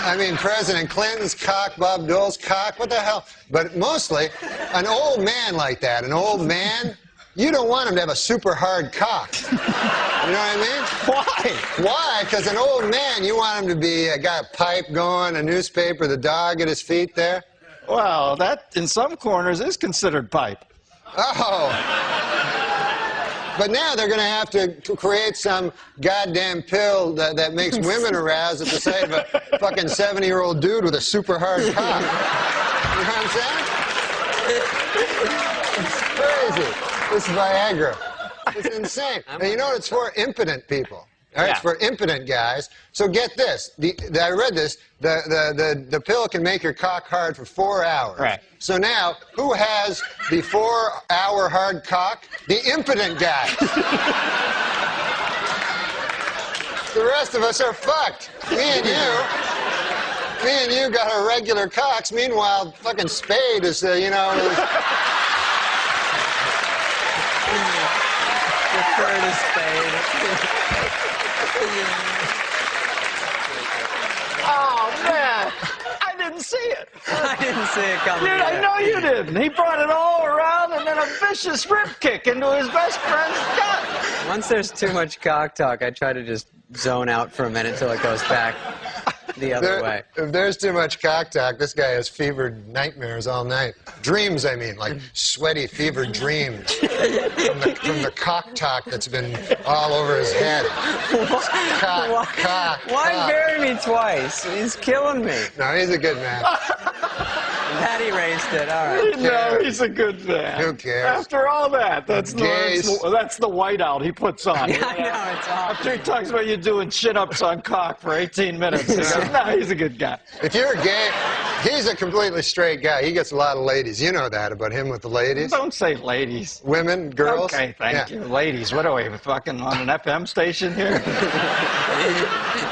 I mean, President Clinton's cock, Bob Dole's cock, what the hell? But mostly, an old man like that, you don't want him to have a super hard cock. You know what I mean? Why? Why? Because an old man, you want him to be got a pipe going, a newspaper, the dog at his feet there. Well, that in some corners is considered pipe. Oh. But now they're going to have to create some goddamn pill that makes women aroused at the sight of a fucking 70-year-old dude with a super hard cock. You know what I'm saying? It's crazy. This Viagra. It's insane. And you know what it's for? Impotent people. All right, It's for impotent guys. So get this. I read this. The pill can make your cock hard for 4 hours. Right. So now, who has the 4-hour hard cock? The impotent guy. The rest of us are fucked. Me and you got our regular cocks. Meanwhile, fucking Spade is, Oh, man. I didn't see it. I didn't see it coming. Dude, I know you didn't. He brought it all around and then a vicious rip kick into his best friend's gut. Once there's too much cock talk, I try to just zone out for a minute till it goes back the other way. If there's too much cock talk, this guy has fevered nightmares all night. Dreams, I mean, like sweaty, fevered dreams from the cock talk that's been all over his head. Why bury me twice? He's killing me. No, he's a good man. That erased it. All right. No, he's a good man. Who cares? After all that, that's the whiteout he puts on. Yeah, I know, it's awful. After he talks about you doing chin-ups on cock for 18 minutes. No, he's a good guy. If you're gay, he's a completely straight guy. He gets a lot of ladies. You know that about him with the ladies. Don't say ladies. Women, girls. Okay, thank you. Ladies, what are we, fucking on an FM station here?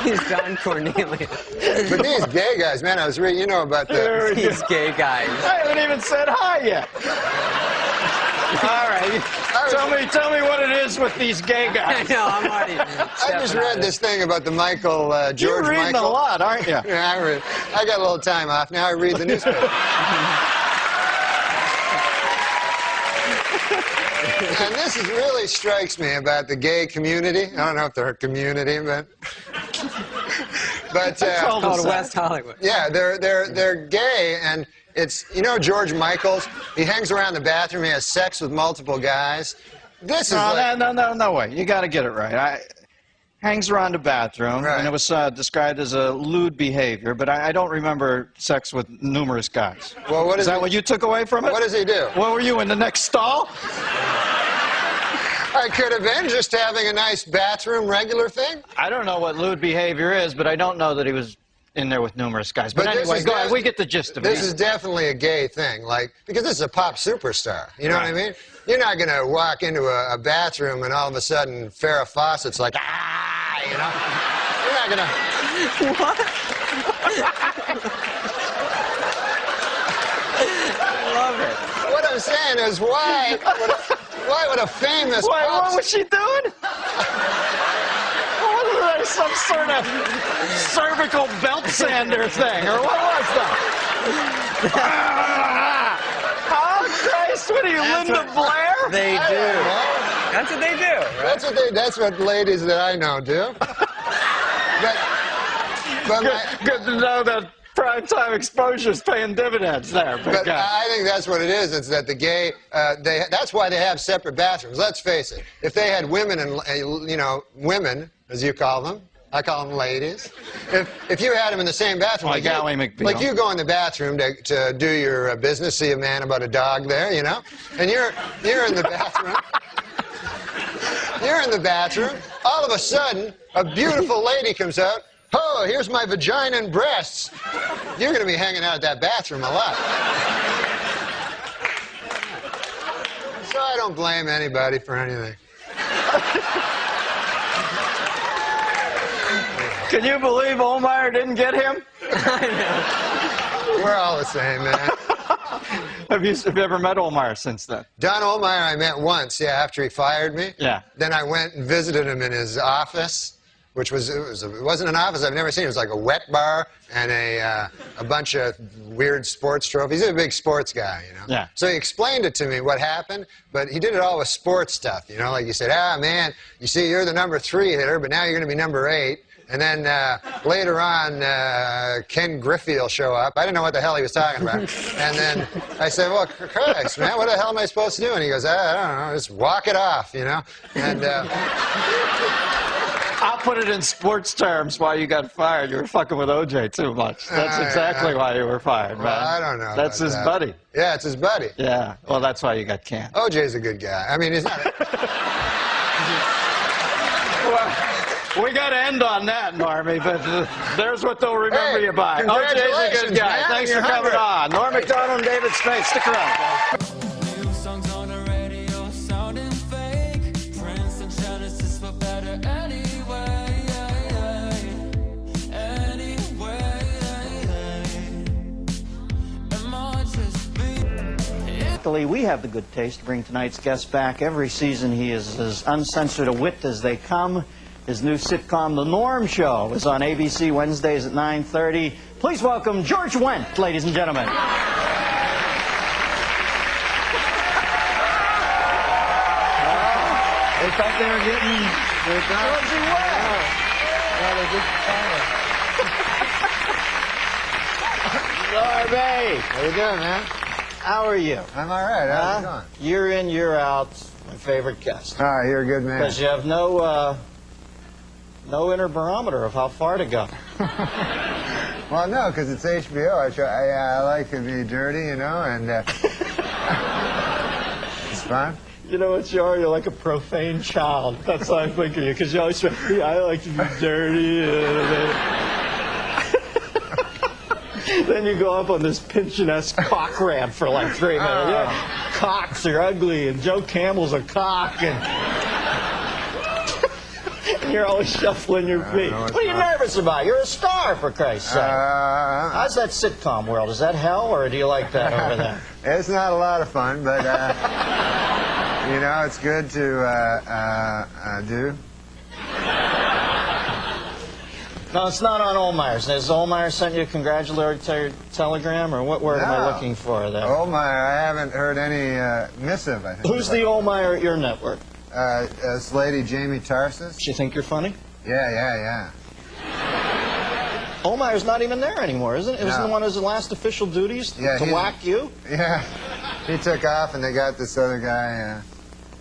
He's Don Cornelius. But these gay guys, man, I was reading, about the... These gay guys. I haven't even said hi yet. All right. Tell me what it is with these gay guys. I know, I'm already... I just read this thing about the George You're reading Michael. a lot, aren't you? Yeah, I got a little time off. Now I read the newspaper. And this really strikes me about the gay community. I don't know if they're a community, but called West Hollywood. Yeah, they're gay, and it's George Michaels. He hangs around the bathroom. He has sex with multiple guys. This is no way. You got to get it right. Hangs around the bathroom, right. And it was described as a lewd behavior, but I don't remember sex with numerous guys. Well, is that what you took away from it? What does he do? What were you, in the next stall? I could have been just having a nice bathroom regular thing. I don't know what lewd behavior is, but I don't know that he was in there with numerous guys. But anyway, go ahead. We get the gist of it. This is definitely a gay thing, like, because this is a pop superstar. You know what I mean? You're not going to walk into a bathroom and all of a sudden Farrah Fawcett's like, ah, you know? You're not going to... What? I love it. What I'm saying is, why would a famous... What was she doing? What was that? Some sort of cervical belt sander thing, or what was that? Oh, Christ, what are you, Linda Blair? They do. That's what they do. Right? That's what ladies that I know do. But good to know that primetime exposure is paying dividends there. But I think that's what it is. It's that the gay, that's why they have separate bathrooms. Let's face it. If they had women and, you know, women, as you call them, I call them ladies. If you had them in the same bathroom, like you go in the bathroom to do your business, see a man about a dog there, you know, and you're in the bathroom. You're in the bathroom. All of a sudden, a beautiful lady comes out. Oh, here's my vagina and breasts. You're going to be hanging out at that bathroom a lot. So I don't blame anybody for anything. Can you believe Olmeyer didn't get him? We're all the same, man. Have you ever met Olmeyer since then? Don Olmeyer I met once, yeah, after he fired me. Yeah. Then I went and visited him in his office, which it wasn't an office I've never seen. It was like a wet bar and a bunch of weird sports trophies. He's a big sports guy, you know. Yeah. So he explained it to me what happened, but he did it all with sports stuff, you know. Like he said, man, you see, you're the number 3 hitter, but now you're going to be number 8. And then later on, Ken Griffey will show up. I didn't know what the hell he was talking about. And then I said, well, Christ, man, what the hell am I supposed to do? And he goes, I don't know, just walk it off, you know. And I'll put it in sports terms why you got fired. You were fucking with OJ too much. That's exactly why you were fired, man. Well, I don't know. That's his buddy. Yeah, it's his buddy. Yeah, well, that's why you got canned. OJ's a good guy. I mean, he's not... We got to end on that, Normie, but there's what they'll remember you by. OJ's a good guy. Man. Thanks for coming on. Norm MacDonald and David Spade. Stick around. New songs on the radio sounding fake. Prince and Genesis were better anyway. Luckily, we have the good taste to bring tonight's guest back. Every season, he is as uncensored a wit as they come. His new sitcom, The Norm Show, is on ABC Wednesdays at 9:30. Please welcome George Wendt, ladies and gentlemen. They thought they were getting... Georgie Wendt! Norby! How you doing, man? How are you? I'm all right. How's it going? Year in, year out, my favorite guest. Ah, you're a good man. Because you have no inner barometer of how far to go. Well, no, because it's HBO. I like to be dirty, you know, and it's fun. You know what you are? You're like a profane child. That's how I think of you, because you always say, I like to be dirty. Then you go up on this Pynchon-esque cock rant for like 3 minutes. Yeah, cocks are ugly, and Joe Campbell's a cock, and you're always shuffling your feet. What are you nervous about? You're a star, for Christ's sake. How's that sitcom world? Is that hell, or do you like that over there? It's not a lot of fun, but, you know, it's good to do. No, it's not on Olmeyer's. Has Olmeyer sent you a congratulatory telegram, or what word am I looking for there? Olmeyer, I haven't heard any missive, I think. Who's the Olmeyer at your network? This lady, Jamie Tarsis. She think you're funny? Yeah. Olmeyer's not even there anymore, isn't it? Isn't one of his last official duties to whack you? Yeah. He took off, and they got this other guy,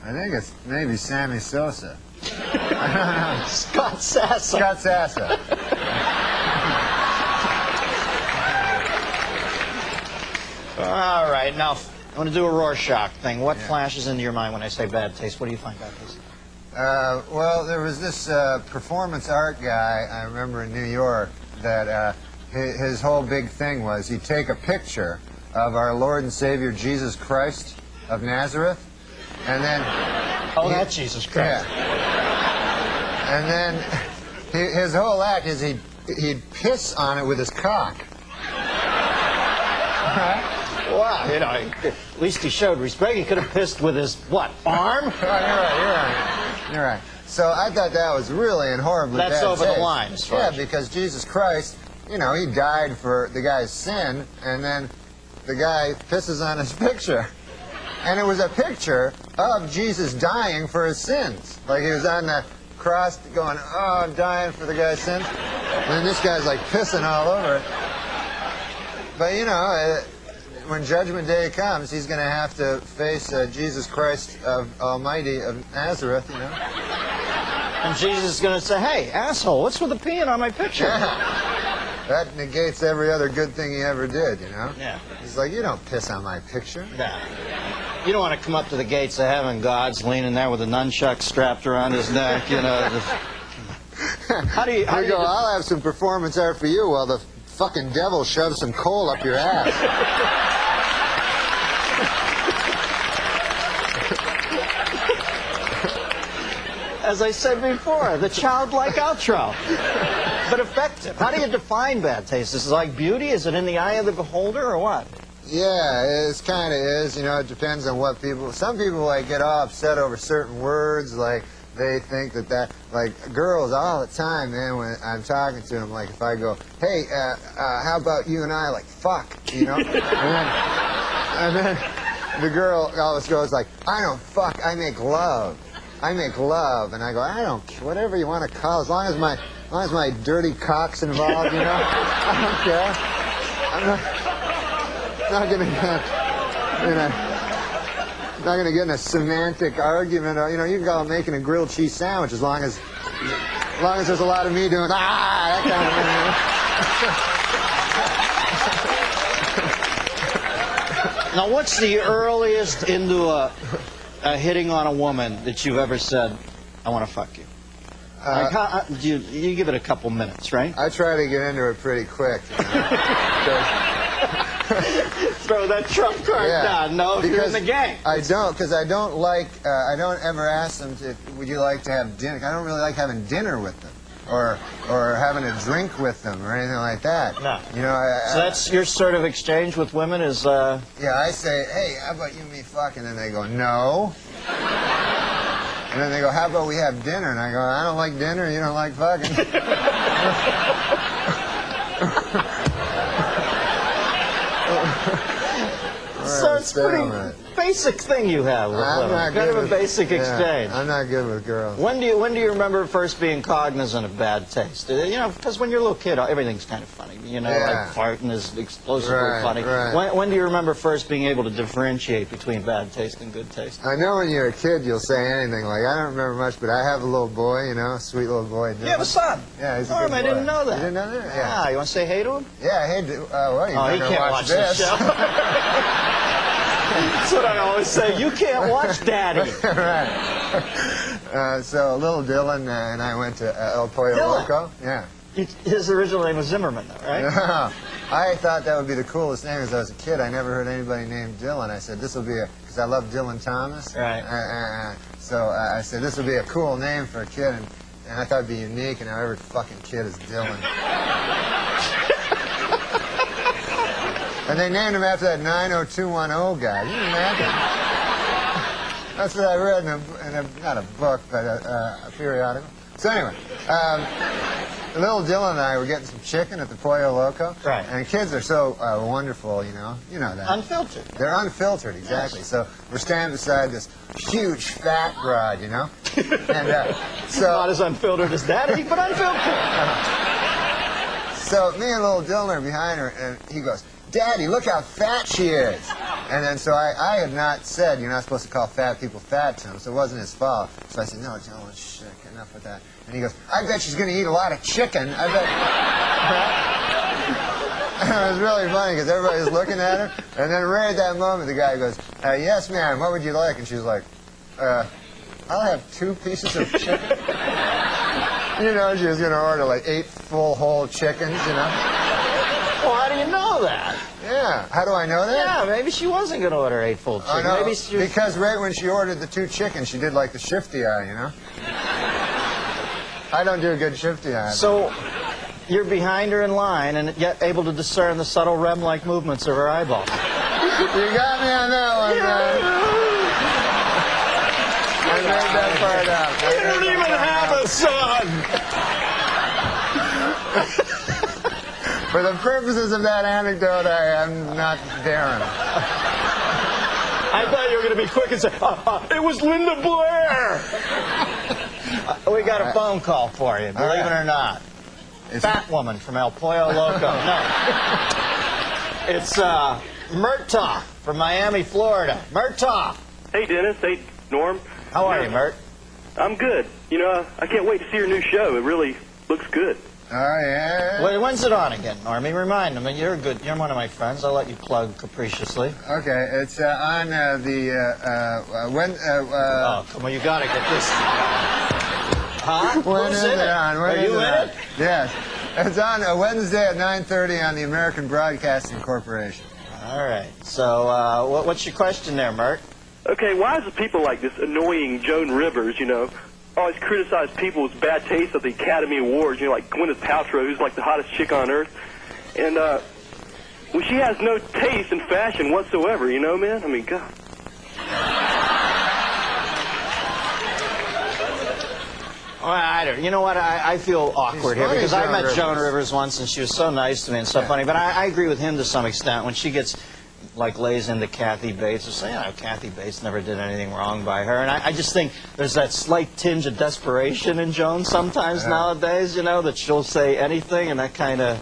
I think it's maybe Sammy Sosa. Scott Sassa. Scott Sassa. All right, now, I want to do a Rorschach thing. What flashes into your mind when I say bad taste? What do you find bad taste? Well, there was this performance art guy, I remember in New York, that his whole big thing was he'd take a picture of our Lord and Savior Jesus Christ of Nazareth, and then... Oh, that's Jesus Christ. Yeah. And then his whole act is he'd piss on it with his cock. Wow, you know, at least he showed respect. He could have pissed with his, what, arm? Oh, you're right. So I thought that was really and horribly bad That's over taste. the line, as far as... because Jesus Christ, you know, he died for the guy's sin, and then the guy pisses on his picture. And it was a picture of Jesus dying for his sins. Like he was on the cross going, oh, I'm dying for the guy's sins. And then this guy's like pissing all over it. But, you know, when Judgment Day comes, he's going to have to face Jesus Christ of Almighty of Nazareth, you know. And Jesus is going to say, hey, asshole, what's with the peeing on my picture? Yeah. That negates every other good thing he ever did, you know. Yeah. He's like, you don't piss on my picture. Yeah. You don't want to come up to the gates of heaven, God's leaning there with a nunchuck strapped around his neck, you know. How do you go, I'll have some performance art for you while the fucking devil shoves some coal up your ass. As I said before, the childlike outro. But effective. How do you define bad taste? Is it like beauty? Is it in the eye of the beholder or what? Yeah, it kind of is. You know, it depends on what people... Some people, like, get all upset over certain words, like... They think that, like, girls all the time, man, when I'm talking to them, like, if I go, hey, how about you and I, like, fuck, you know? and then the girl always goes, like, I don't fuck, I make love. I make love. And I go, I don't care, whatever you want to call, as long as my dirty cock's involved, you know? I don't care. I'm not going to get, you know... Not going to get in a semantic argument. You know, you can call it making a grilled cheese sandwich as long as there's a lot of me doing that kind of thing. Now, what's the earliest into a hitting on a woman that you've ever said, I want to fuck you? You give it a couple minutes, right? I try to get into it pretty quick. You know? Throw that trump card down. No, if you're in the game. I don't ever ask them would you like to have dinner? I don't really like having dinner with them or having a drink with them or anything like that. No. You know, so that's your sort of exchange with women is... Yeah, I say, hey, how about you and me fuck? And then they go, no. And then they go, how about we have dinner? And I go, I don't like dinner, you don't like fucking. So it's a pretty basic thing you have with women. Kind of a basic exchange. I'm not good with girls. When do you remember first being cognizant of bad taste? You know, because when you're a little kid, everything's kind of funny. You know, like farting is explosively funny. Right. When do you remember first being able to differentiate between bad taste and good taste? I know when you're a kid, you'll say anything. Like, I don't remember much, but I have a little boy, you know, a sweet little boy. You have a son? Yeah, he's a Norm, good boy. I didn't know that. You didn't know that? Yeah. Ah, you want to say hey to him? Yeah, hey, well, you he can't watch this show. That's what I always say. You can't watch Daddy. Right. So little Dylan and I went to El Pollo Loco. Yeah. His original name was Zimmerman, though, right? No. I thought that would be the coolest name as I was a kid. I never heard anybody named Dylan. I said, this will be because I love Dylan Thomas. Right. So I said, this will be a cool name for a kid. And I thought it'd be unique, and now every fucking kid is Dylan. And they named him after that 90210 guy. Can you imagine? That's what I read in not a book, but a periodical. So anyway, little Dylan and I were getting some chicken at the Pollo Loco. Right. And kids are so wonderful, you know. You know that. Unfiltered. They're unfiltered, exactly. Yes. So we're standing beside this huge fat broad, you know. And so not as unfiltered as Daddy, but unfiltered. So me and little Dylan are behind her, and he goes, Daddy, look how fat she is. And then so I had not said, you're not supposed to call fat people fat to him, so it wasn't his fault. So I said, no, Dylan, shit, enough with that. And he goes, I bet she's going to eat a lot of chicken. I bet. It was really funny because everybody was looking at her, and then right at that moment, the guy goes, "Yes, ma'am. What would you like?" And she was like, "I'll have 2 pieces of chicken." You know, she was going to order like 8 full whole chickens. You know. Well, how do you know that? Yeah. How do I know that? Yeah, maybe she wasn't going to order 8 full chickens. Oh, no, maybe she was... because right when she ordered the 2 chickens, she did like the shifty eye. You know. I don't do a good shifty eye. So. You're behind her in line and yet able to discern the subtle REM-like movements of her eyeballs. You got me on that one, man. I made that part up. You don't even have a son! For the purposes of that anecdote, I am not Darren. I thought you were going to be quick and say, it was Linda Blair! We got a phone call for you, believe it or not. Fat woman from El Pollo Loco. No. It's Murtaugh from Miami, Florida. Murtaugh. Hey, Dennis. Hey, Norm. How are you, Mert? I'm good. You know, I can't wait to see your new show. It really looks good. Oh, yeah. Wait, when's it on again, Normie? Remind me. You're one of my friends. I'll let you plug capriciously. Okay, it's on oh, come on, you gotta get this. Huh? When is it on? Are you in it? Yes. It's on Wednesday at 9:30 on the American Broadcasting Corporation. All right. So, what's your question there, Mert? Okay, why is it people like this annoying Joan Rivers, you know, always criticize people's bad taste at the Academy Awards, you know, like Gwyneth Paltrow, who's like the hottest chick on earth. And, well, she has no taste in fashion whatsoever, you know, man? I mean, God. Well, I don't. You know what? I feel awkward here because I met Joan Rivers once and she was so nice to me and so funny. But I agree with him to some extent when she gets like lays into Kathy Bates or say, you know, Kathy Bates never did anything wrong by her. And I just think there's that slight tinge of desperation in Joan sometimes nowadays. You know, that she'll say anything and that kind of.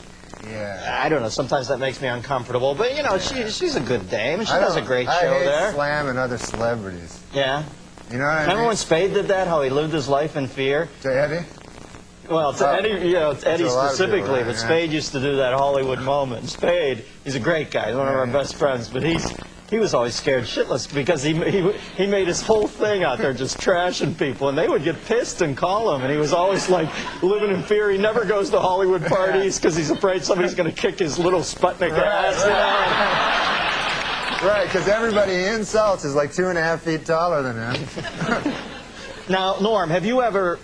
Yeah. I don't know. Sometimes that makes me uncomfortable. But you know, she's a good dame and she does a great show there. I hate slamming other celebrities. Yeah. You know what I mean? Remember when Spade did that? How he lived his life in fear? To Eddie? Well, to Eddie, you know, to Eddie specifically, people, right? but Spade used to do that Hollywood moment. Spade, he's a great guy, he's one of our best friends, but he was always scared shitless because he made his whole thing out there just trashing people, and they would get pissed and call him, and he was always like living in fear. He never goes to Hollywood parties because he's afraid somebody's going to kick his little Sputnik ass. You know? Right, because everybody he insults is like 2.5 feet taller than him. Now, Norm, have you ever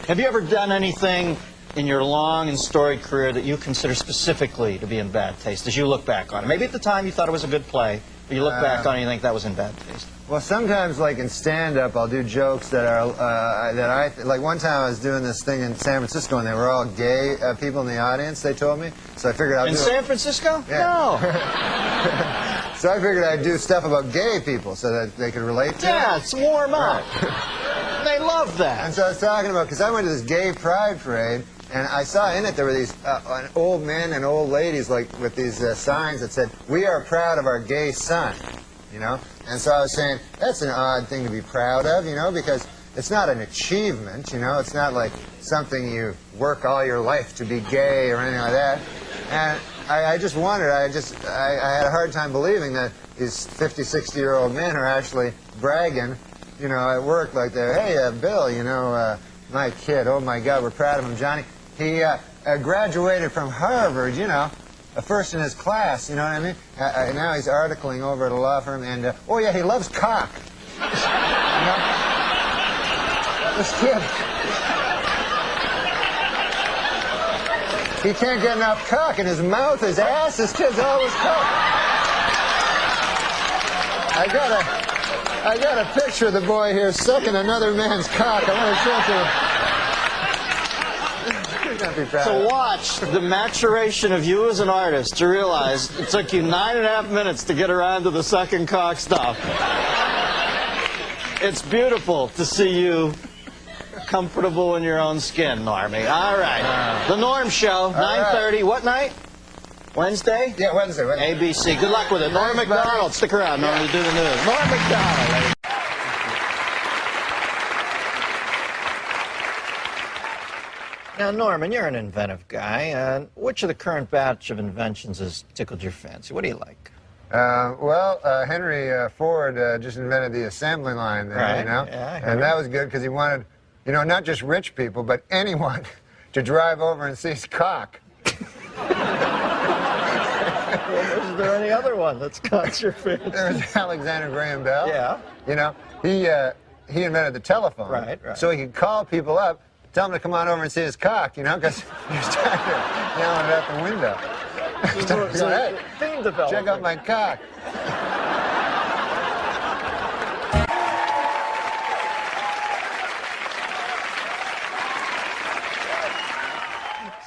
done anything in your long and storied career that you consider specifically to be in bad taste as you look back on it? Maybe at the time you thought it was a good play, but you look back on it and you think that was in bad taste. Well, sometimes, like in stand-up, I'll do jokes that are like one time I was doing this thing in San Francisco, and they were all gay people in the audience. They told me, so I figured I'd do San Francisco? Yeah. No. So I figured I'd do stuff about gay people so that they could relate to it. Yeah, it's warm up. They love that. And so I was talking about, because I went to this gay pride parade, and I saw in it there were these old men and old ladies like with these signs that said, "We are proud of our gay son," you know? And so I was saying, that's an odd thing to be proud of, you know, because it's not an achievement, you know? It's not like something you work all your life to be gay or anything like that. And I just wondered, I had a hard time believing that these 50, 60-year-old men are actually bragging, you know, at work like they're, "Hey, Bill, you know, my kid, oh my God, we're proud of him, Johnny. He graduated from Harvard, you know, first in his class, you know what I mean? And now he's articling over at a law firm, and, oh yeah, he loves cock." You know? This kid, he can't get enough cock in his mouth, his ass, his kid's always cock. I got a picture of the boy here sucking another man's cock. I want to show it to you. So watch the maturation of you as an artist to realize it took you 9.5 minutes to get around to the sucking cock stuff. It's beautiful to see you comfortable in your own skin, Normie. All right. The Norm Show, 9:30. What night? Wednesday? Yeah, Wednesday. ABC. Good luck with it. Norm MacDonald. Stick around. Norm will do the news. Norm MacDonald, ladies. Now, Norman, you're an inventive guy. Which of the current batch of inventions has tickled your fancy? What do you like? Henry Ford just invented the assembly line there, Right, you know? yeah, I heard and that it. was good because he wanted, you know, not just rich people, but anyone to drive over and see his cock. Well, is there any other one that's caught your fancy? There's Alexander Graham Bell. Yeah. You know, he invented the telephone. Right. So he could call people up, tell them to come on over and see his cock, you know, because he was tired of yelling it out the window. So, Hey, theme development. check out my cock.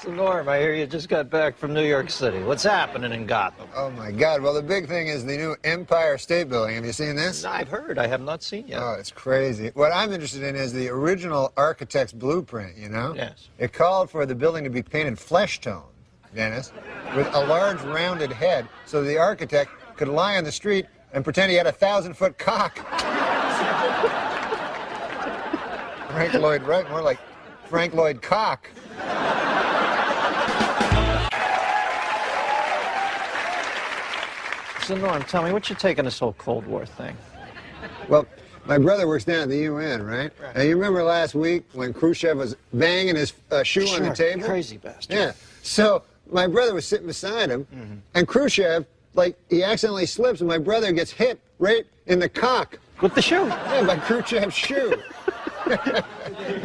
So, Norm, I hear you just got back from New York City. What's happening in Gotham? Oh, my God. Well, the big thing is the new Empire State Building. Have you seen this? I've heard. I have not seen yet. Oh, it's crazy. What I'm interested in is the original architect's blueprint, you know? Yes. It called for the building to be painted flesh tone, Dennis, with a large rounded head so the architect could lie on the street and pretend he had a 1,000-foot cock. Frank Lloyd Wright, more like Frank Lloyd Cock. So, Norm, tell me, what's your take on this whole Cold War thing? Well, my brother works down at the UN, right? And you remember last week when Khrushchev was banging his shoe on the table? Crazy bastard. Yeah. So my brother was sitting beside him, and Khrushchev, like, he accidentally slips, and my brother gets hit right in the cock. With the shoe? Yeah, by Khrushchev's shoe.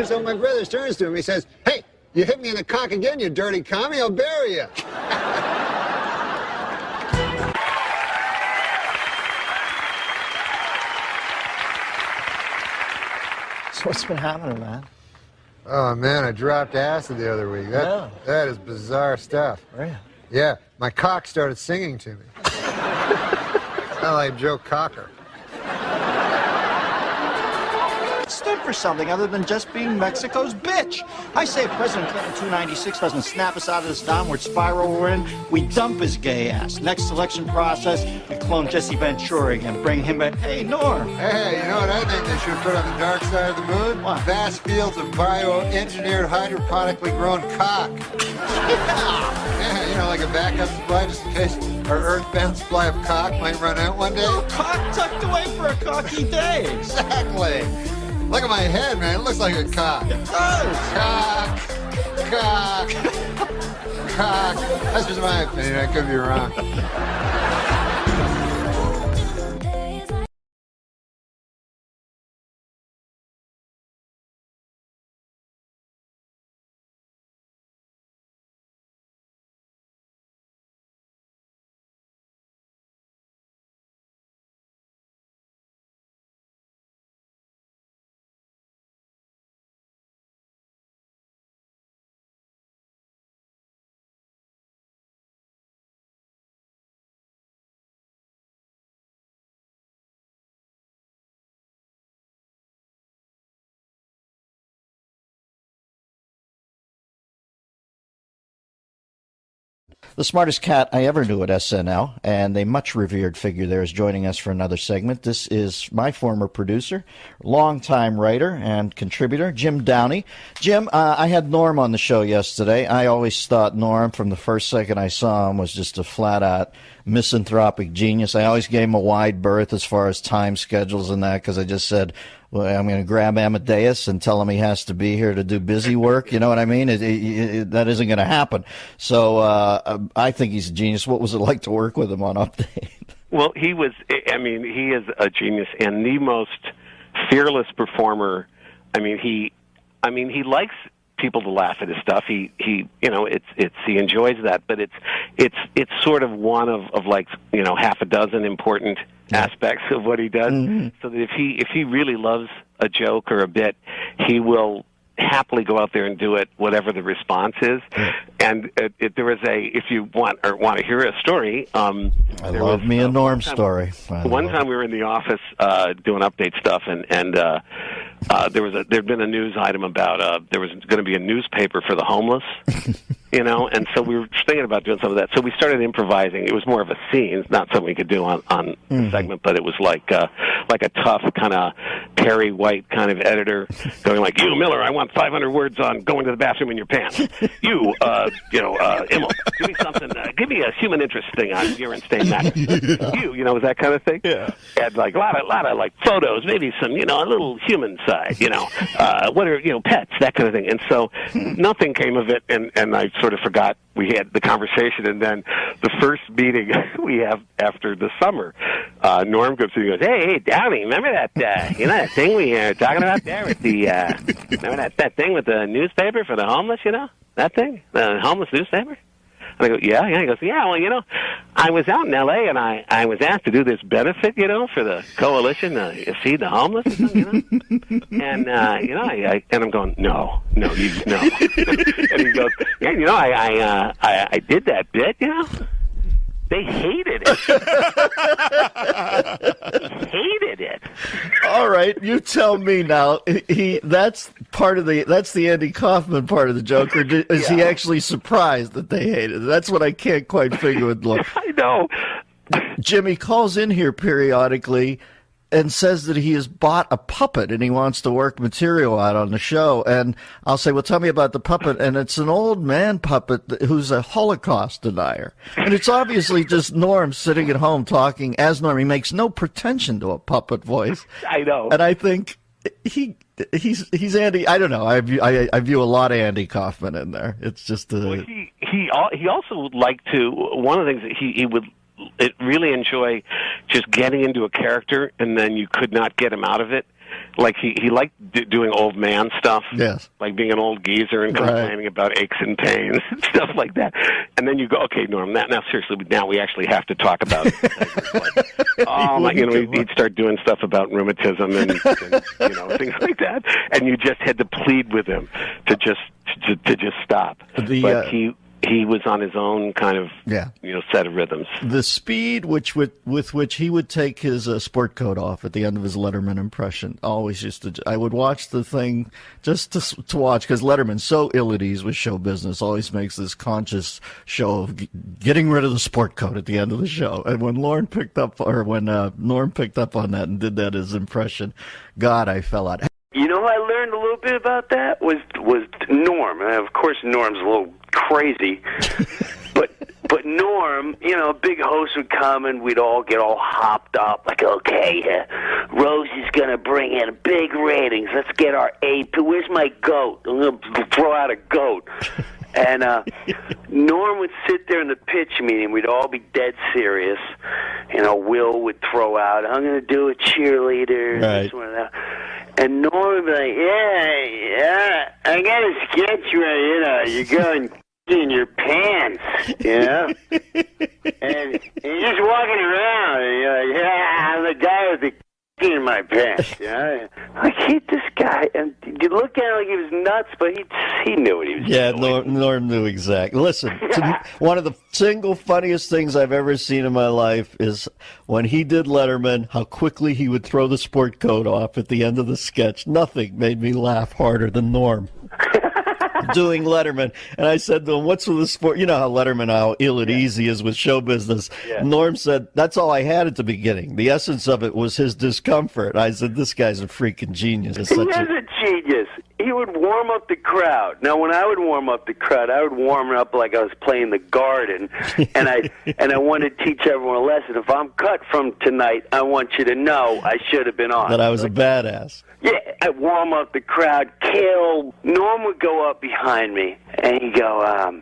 So my brother turns to him, he says, "Hey, you hit me in the cock again, you dirty commie, I'll bury you." So what's been happening, man? Oh, man, I dropped acid the other week. That is bizarre stuff. Really? Yeah, my cock started singing to me. I like Joe Cocker. Stood for something other than just being Mexico's bitch. I say if President Clinton 296 doesn't snap us out of this downward spiral we're in, we dump his gay ass. Next election process, we clone Jesse Ventura again, bring him back. Hey, Norm. Hey, you know what I think they should put on the dark side of the moon? What? Vast fields of bioengineered hydroponically grown cock. Yeah, you know, like a backup supply just in case our earthbound supply of cock might run out one day. Cock tucked away for a cocky day. Exactly. Look at my head, man. It looks like a cock. It does. Cock. Cock. Cock. That's just my opinion. I could be wrong. The smartest cat I ever knew at SNL, and a much revered figure there, is joining us for another segment. This is my former producer, longtime writer and contributor, Jim Downey. Jim, I had Norm on the show yesterday. I always thought Norm, from the first second I saw him, was just a flat-out misanthropic genius. I always gave him a wide berth as far as time schedules and that, because I just said, well, I'm going to grab Amadeus and tell him he has to be here to do busy work. You know what I mean? That isn't going to happen. So I think he's a genius. What was it like to work with him on Update? Well, he was, I mean, he is a genius and the most fearless performer. I mean, he likes people to laugh at his stuff. He you know, he enjoys that, but it's sort of one of like, you know, half a dozen important aspects of what he does. Mm-hmm. So that if he really loves a joke or a bit, he will happily go out there and do it, whatever the response is. And there was if you want to hear a story, I love me a Norm story. One time we were in the office doing Update stuff, and there'd been a news item about there was going to be a newspaper for the homeless you know, and so we were thinking about doing some of that. So we started improvising. It was more of a scene, not something we could do on the segment, but it was like a tough kind of Perry White kind of editor going like, "You, Miller, I want 500 words on going to the bathroom in your pants. You, Immel, give me something. Give me a human interest thing on urine stain matter. You know, that kind of thing. Yeah. And like a lot of like photos, maybe some, you know, a little human side, you know, what are, you know, pets, that kind of thing. And so nothing came of it, and I sort of forgot we had the conversation. And then the first meeting we have after the summer, Norm comes in and goes, "Hey, Downey, remember that, you know, that thing we were talking about there with the, remember that thing with the newspaper for the homeless, you know, that thing, the homeless newspaper?" And I go, yeah. He goes, yeah, well, you know, I was out in L.A. and I was asked to do this benefit, you know, for the coalition to feed the homeless, or something, you know. And, you know, and I'm going, no. And he goes, yeah, you know, I did that bit, you know. They hated it. Hated it. All right, you tell me now. That's the Andy Kaufman part of the joke, or is he actually surprised that they hated it? That's what I can't quite figure with Lord. I know. Jimmy calls in here periodically and says that he has bought a puppet and he wants to work material out on the show. And I'll say, well, tell me about the puppet. And it's an old man puppet who's a Holocaust denier. And it's obviously just Norm sitting at home talking as Norm. He makes no pretension to a puppet voice. I know. And I think he's Andy. I don't know. I view a lot of Andy Kaufman in there. It's just he also would like to, one of the things that he would really enjoy just getting into a character, and then you could not get him out of it. Like he liked doing old man stuff. Yes. Like being an old geezer and complaining about aches and pains and stuff like that. And then you go, okay, Norm, now seriously, now we actually have to talk about it. He'd start doing stuff about rheumatism and you know, things like that. And you just had to plead with him to just stop. But he was on his own kind of, you know, set of rhythms. The speed with which he would take his sport coat off at the end of his Letterman impression always I would watch the thing just to watch, because Letterman's so ill at ease with show business, always makes this conscious show of getting rid of the sport coat at the end of the show. And when Norm picked up on that and did that as impression, God, I fell out. You know, I learned a little bit about that was Norm. And of course, Norm's a little crazy, but Norm, you know, a big host would come and we'd all get all hopped up, like, okay, Rosie's gonna bring in big ratings. Let's get our AP. Where's my goat? I'm gonna throw out a goat. And Norm would sit there in the pitch meeting. We'd all be dead serious. You know, Will would throw out, I'm going to do a cheerleader. Right. This one and that. And Norm would be like, yeah, I got a sketch right, you know, you're going in your pants, you know? And you're just walking around, and you're like, yeah, I'm the guy with the in my pants, you know? I hate this guy. And you look at him like he was nuts, but he knew what he was doing. Yeah, Norm knew exactly. Listen, one of the single funniest things I've ever seen in my life is when he did Letterman, how quickly he would throw the sport coat off at the end of the sketch. Nothing made me laugh harder than Norm doing Letterman. And I said to him, what's with the sport? You know how Letterman, how ill at ease he is with show business. Yeah. Norm said, that's all I had at the beginning. The essence of it was his discomfort. I said, this guy's a freaking genius. He is a genius. He would warm up the crowd. Now, when I would warm up the crowd, I would warm it up like I was playing the Garden, and I wanted to teach everyone a lesson. If I'm cut from tonight, I want you to know I should have been on. That I was a badass. Yeah, I'd warm up the crowd. Norm would go up behind me, and he'd go,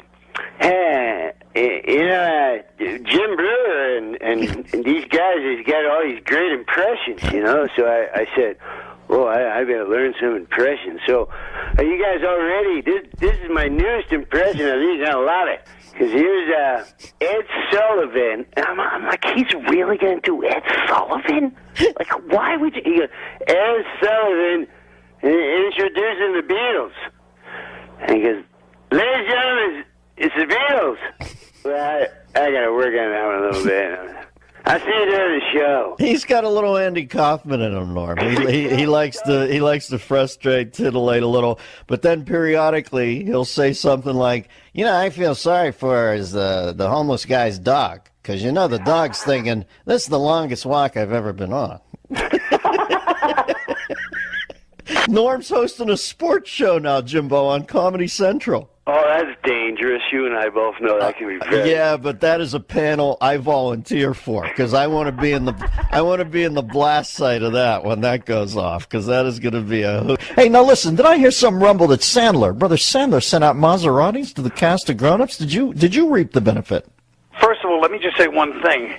hey, you know, Jim Brewer and these guys, he's got all these great impressions, you know. So I said, well, I better learn some impressions. So, are you guys all ready? This is my newest impression of these. I love it. Because here's Ed Sullivan. And I'm like, he's really going to do Ed Sullivan? Like, why would you? He goes, Ed Sullivan introducing the Beatles. And he goes, ladies and gentlemen, it's the Beatles. Well, I got to work on that one a little bit. I'll see you during the show. He's got a little Andy Kaufman in him, Norm. He likes to frustrate, titillate a little, but then periodically he'll say something like, I feel sorry for the homeless guy's dog, because the dog's thinking, this is the longest walk I've ever been on. Norm's hosting a sports show now, Jimbo, on Comedy Central. Oh, that's dangerous. You and I both know that can be very. Yeah, but that is a panel I volunteer for because I want to be in the blast site of that when that goes off because that is going to be a. Hey, now listen, did I hear some rumble that Brother Sandler sent out Maseratis to the cast of Grown Ups? Did you reap the benefit? First of all, let me just say one thing.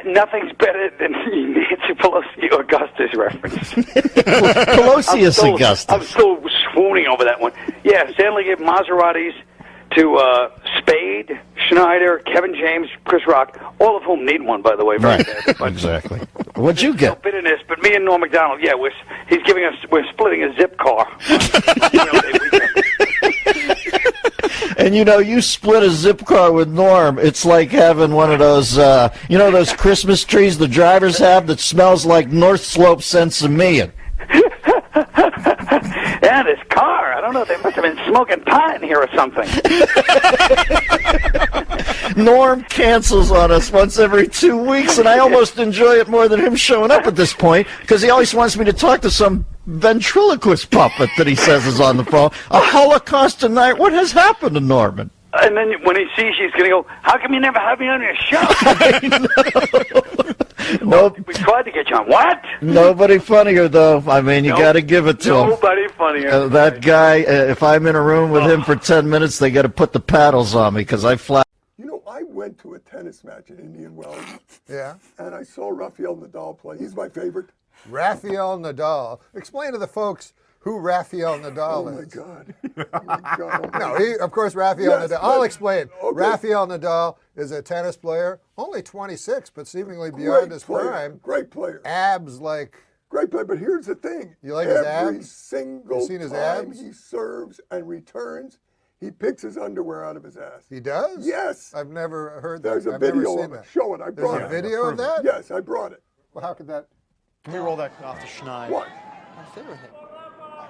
Nothing's better than Nancy Pelosi Augustus reference. Pelosi Augustus. I'm still swooning over that one. Yeah, Stanley gave Maseratis to Spade, Schneider, Kevin James, Chris Rock, all of whom need one, by the way. Very bad. But exactly. What'd you get? No bitterness, but me and Norm MacDonald, yeah, we're splitting a zip car. And you split a zip car with Norm. It's like having one of those, those Christmas trees the drivers have that smells like North Slope Sensimilla. Yeah, this car. I don't know. They must have been smoking pot in here or something. Norm cancels on us once every 2 weeks, and I almost enjoy it more than him showing up at this point because he always wants me to talk to some ventriloquist puppet that he says is on the phone. A Holocaust tonight. What has happened to Norman? And then when he sees she's going to go, how come you never have me on your show? Nope. We tried to get you on. What? Nobody funnier, though. I mean, you got to give it to him. Nobody funnier. That guy, if I'm in a room with him for 10 minutes, they got to put the paddles on me because I flat. I went to a tennis match in Indian Wells. Yeah. And I saw Rafael Nadal play. He's my favorite. Rafael Nadal. Explain to the folks who Rafael Nadal is. Oh, my God. No, of course, Rafael Nadal. I'll explain. Okay. Rafael Nadal is a tennis player, only 26, but seemingly beyond his prime. Great player. Abs like... Great player, but here's the thing. You like his abs? Every single You seen his time abs? he serves and returns, he picks his underwear out of his ass. He does? Yes. I've never heard There's that. a I've never video seen of it. that. Show it. I brought it. There's a video of that? Yes, I brought it. Well, how could that... Can we roll that off the schneid? What?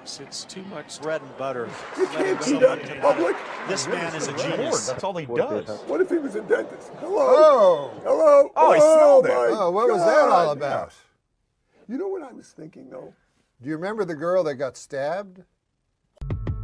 It's too much bread and butter. You can't do that in public. This man is a genius. That's all he does. What if he was a dentist? Hello? Oh! Hello? Oh, he smelled it. Oh, what was that all about? You know what I was thinking, though? Do you remember the girl that got stabbed?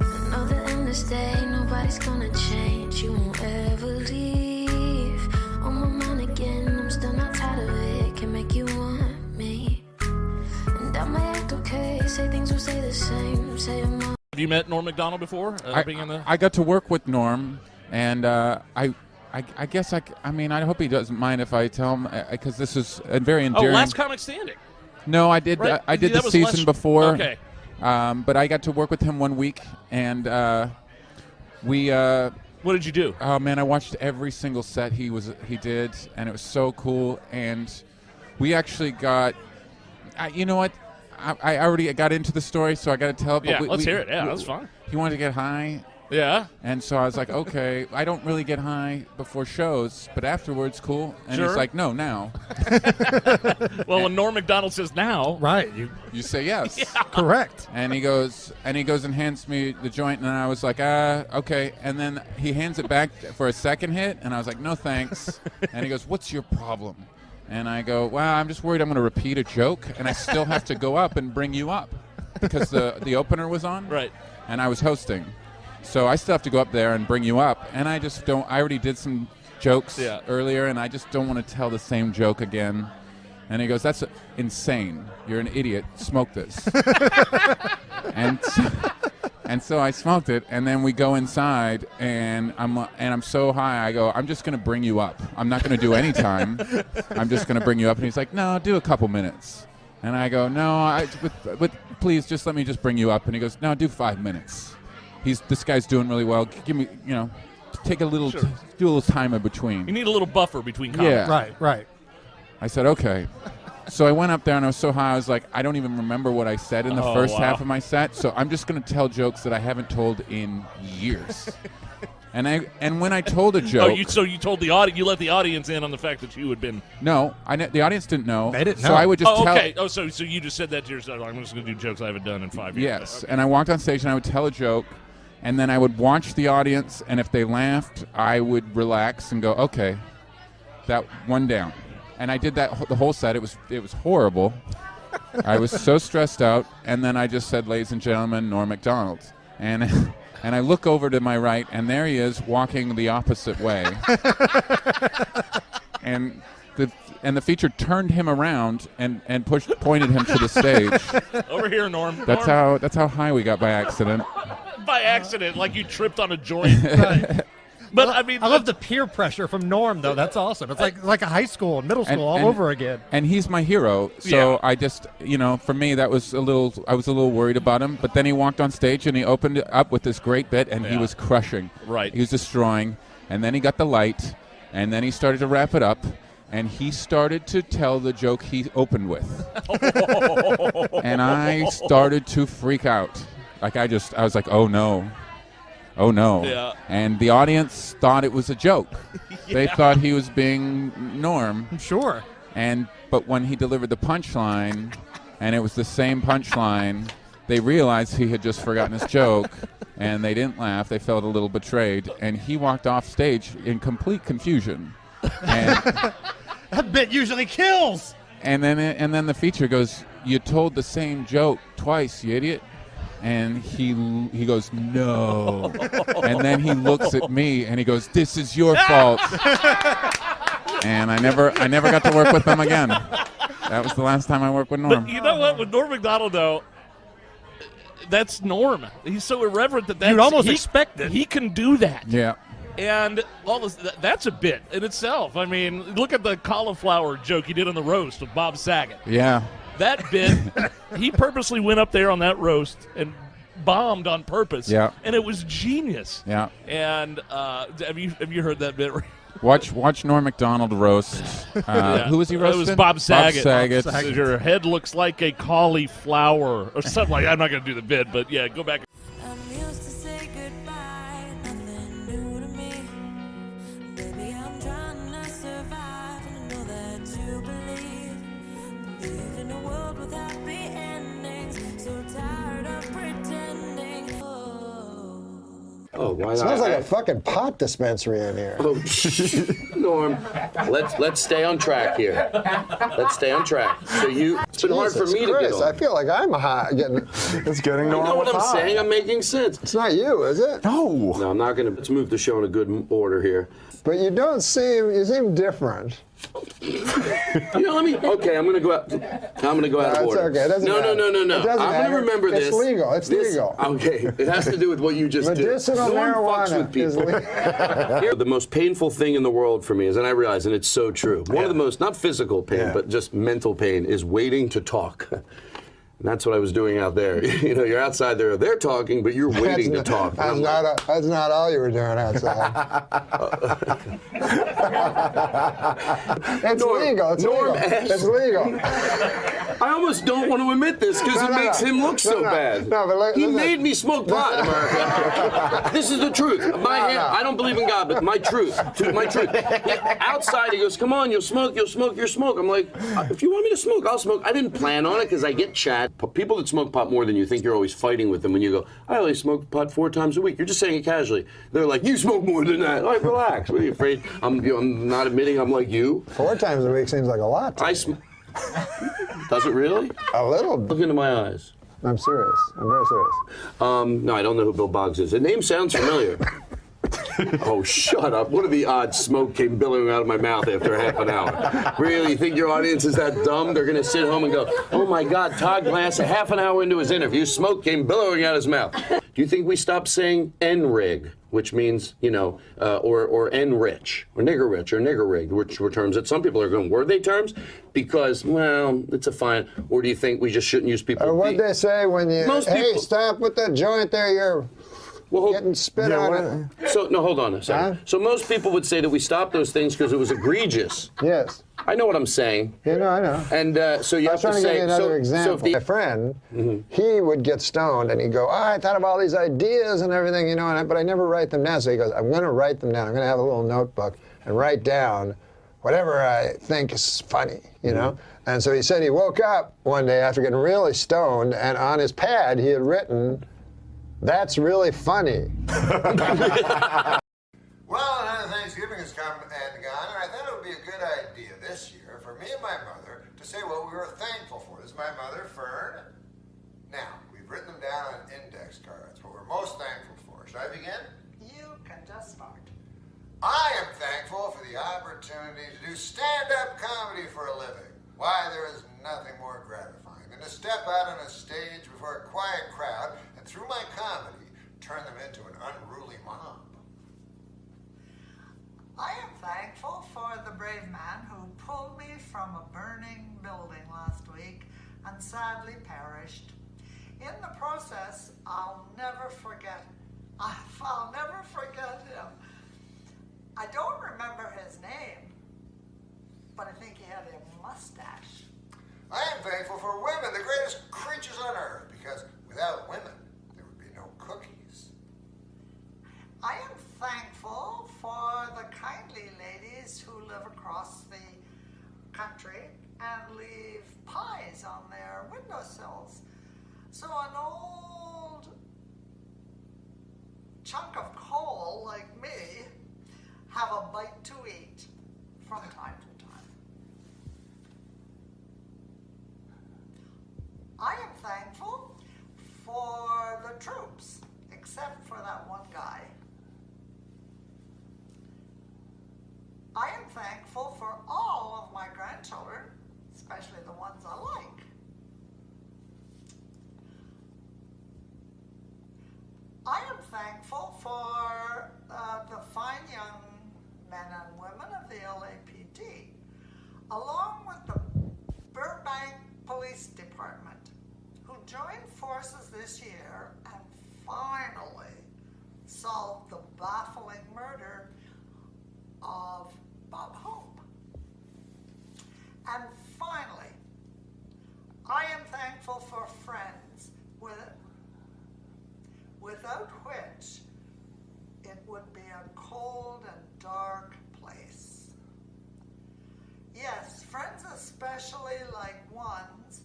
Know the end is day, nobody's gonna change. You won't ever leave. On my mind again, I'm still not tired of it. Can make you want me. And I might act okay, say things will stay the same. Say I'm not. Have you met Norm MacDonald before? I got to work with Norm, and I guess I mean I hope he doesn't mind if I tell him because this is a very endearing. Oh, Last Comic Standing. No, I did. Right? I did That the was season before. Okay. But I got to work with him 1 week, and we. What did you do? Oh man, I watched every single set he did, and it was so cool. And we actually got. You know what? I already got into the story, so I got to tell it. Yeah, let's hear it. Yeah, that's fine. He wanted to get high. Yeah. And so I was like, okay, I don't really get high before shows, but afterwards, cool. And Sure. he's like, no, now. Well, when Norm MacDonald says now, right, you say yes. Yeah. Correct. And he goes and hands me the joint, and I was like, okay. And then he hands it back for a second hit, and I was like, no thanks. And he goes, what's your problem? And I go, well, I'm just worried I'm going to repeat a joke, and I still have to go up and bring you up because the opener was on. Right. And I was hosting. So I still have to go up there and bring you up, and I just don't. I already did some jokes earlier, and I just don't want to tell the same joke again. And he goes, "That's insane. You're an idiot. Smoke this." and so I smoked it, and then we go inside, and I'm so high. I go, "I'm just going to bring you up. I'm not going to do any time. I'm just going to bring you up." And he's like, "No, do a couple minutes." And I go, "No, please, just let me just bring you up." And he goes, "No, do 5 minutes." This guy's doing really well. Give me, take a little, do a little time in between. you need a little buffer between comics. Yeah. Right. I said, okay. So I went up there, and I was so high, I was like, I don't even remember what I said in the first half of my set, so I'm just going to tell jokes that I haven't told in years. And when I told a joke, so you told the audience, you let the audience in on the fact that you had been. No, the audience didn't know. They didn't So know. I would just tell. Okay. Oh, so you just said that to yourself. I'm just going to do jokes I haven't done in 5 years. Yes, Okay. and I walked on stage and I would tell a joke, and then I would watch the audience, and if they laughed, I would relax and go, okay, that one down. And I did that the whole set. It was horrible. I was so stressed out, and then I just said, ladies and gentlemen, Norm MacDonald. And I look over to my right, and there he is walking the opposite way. and the feature turned him around and pointed him to the stage. Over here, Norm. That's how high we got by accident. By accident, like you tripped on a joint. But I mean, I love the peer pressure from Norm, though. That's awesome. It's like a high school and middle school all over again. And he's my hero, so I just, for me, I was a little worried about him. But then he walked on stage and he opened it up with this great bit, and he was crushing. Right. He was destroying, and then he got the light, and then he started to wrap it up, and he started to tell the joke he opened with. And I started to freak out. I was like, oh no. Oh no. Yeah. And the audience thought it was a joke. They thought he was being Norm. Sure. But when he delivered the punchline, and it was the same punchline, they realized he had just forgotten his joke, and they didn't laugh. They felt a little betrayed, and he walked off stage in complete confusion. And that bit usually kills. And then the feature goes, "You told the same joke twice, you idiot." And he goes, "No." And then he looks at me and he goes, "This is your fault." And I never got to work with him again. That was the last time I worked with Norm. But you know what? With Norm MacDonald, though, that's Norm. He's so irreverent that you'd almost expect it. He can do that. Yeah. And all this, that's a bit in itself. I mean, look at the cauliflower joke he did on the roast of Bob Saget. Yeah. That bit, he purposely went up there on that roast and bombed on purpose. Yeah. And it was genius. Yeah. And have you heard that bit? Watch Norm MacDonald roast. Who was he roasting? It was Bob Saget. Bob Saget. Your head looks like a cauliflower or something like that. I'm not going to do the bit, but yeah, go back. Oh, why It not? smells like a fucking pot dispensary in here. Oh, Norm, let's stay on track here. Let's stay on track. So it's been hard for me to get on. I feel like I'm It's getting You know what I'm saying? I'm making sense. It's not you, is it? No. No, I'm not going to. Let's move the show in a good order here. But you seem different. Okay, I'm going to go out. I'm going to go out of It's order. okay. It doesn't matter. No. It doesn't I'm going to matter. remember this. It's legal. It's legal. Okay, it has to do with what you just Medicinal did. Norm fucks marijuana with people. is legal. The most painful thing in the world for me is, and I realize, and it's so true, one of the most, not physical pain, but just mental pain, is waiting to talk. And that's what I was doing out there. You're outside there. They're talking, but you're waiting to talk. That's not all you were doing outside. It's legal. It's legal. It's legal. I almost don't want to admit this because it makes him look so bad. He made me smoke pot, America. This is the truth. I don't believe in God, but my truth. My truth. Outside, he goes, "Come on, you'll smoke. I'm like, if you want me to smoke, I'll smoke. I didn't plan on it because I get chat. People that smoke pot more than you think, you're always fighting with them when you go, "I only smoke pot 4 times a week." You're just saying it casually. They're like, "You smoke more than that." Like, relax. What are you afraid? I'm not admitting I'm like you. 4 times a week seems like a lot to me. Does it really? A little. Look into my eyes. I'm serious. I'm very serious. No, I don't know who Bill Boggs is. The name sounds familiar. Oh, shut up. What are the odds smoke came billowing out of my mouth after half an hour? Really? You think your audience is that dumb? They're going to sit home and go, "Oh, my God, Todd Glass, a half an hour into his interview, smoke came billowing out of his mouth." Do you think we stopped saying N-rig, which means, or N-rich, or nigger-rich, or nigger-rig, which were terms that some people are going, were they terms? Because, well, it's a fine. Or do you think we just shouldn't use people? Or what'd they say when you, stop with that joint there, you're getting spit on it. So, no, hold on a second. So most people would say that we stopped those things because it was egregious. Yes. I know what I'm saying. You know, I know. And so you I have was to trying to say. give you another so example. My friend, he would get stoned and he'd go, "Oh, I thought of all these ideas and everything, you know, but I never write them down." So he goes, "I'm going to write them down. I'm going to have a little notebook and write down whatever I think is funny, you know." And so he said he woke up one day after getting really stoned, and on his pad he had written, "That's really funny." Well, another Thanksgiving has come and gone, and I thought it would be a good idea this year for me and my mother to say what we were thankful for. This is my mother, Fern. Now, we've written them down on index cards, what we're most thankful for. Should I begin? You can just start. I am thankful for the opportunity to do stand-up comedy for a living. Why, there is nothing more gratifying than to step out on a stage before a quiet crowd and through my comedy, turn them into an unruly mob. I am thankful for the brave man who pulled me from a burning building last week and sadly perished. In the process, I'll never forget him. I don't remember his name, but I think he had a mustache. I am thankful for women, the greatest creatures on earth, because without women, there would be no cookies. I am thankful for the kindly ladies who live across the country and leave pies on their windowsills. So an old chunk of coal like me have a bite to eat from time to time. I am thankful for the troops, except for that one guy. I am thankful for all of my grandchildren, especially the ones I like. I am thankful for the fine young men and women of the LAPD, along with the Burbank Police Department, who joined forces this year and finally solved the baffling murder of Bob Hope. And finally, I am thankful for friends without which it would be a cold and dark place. Yes, friends especially like ones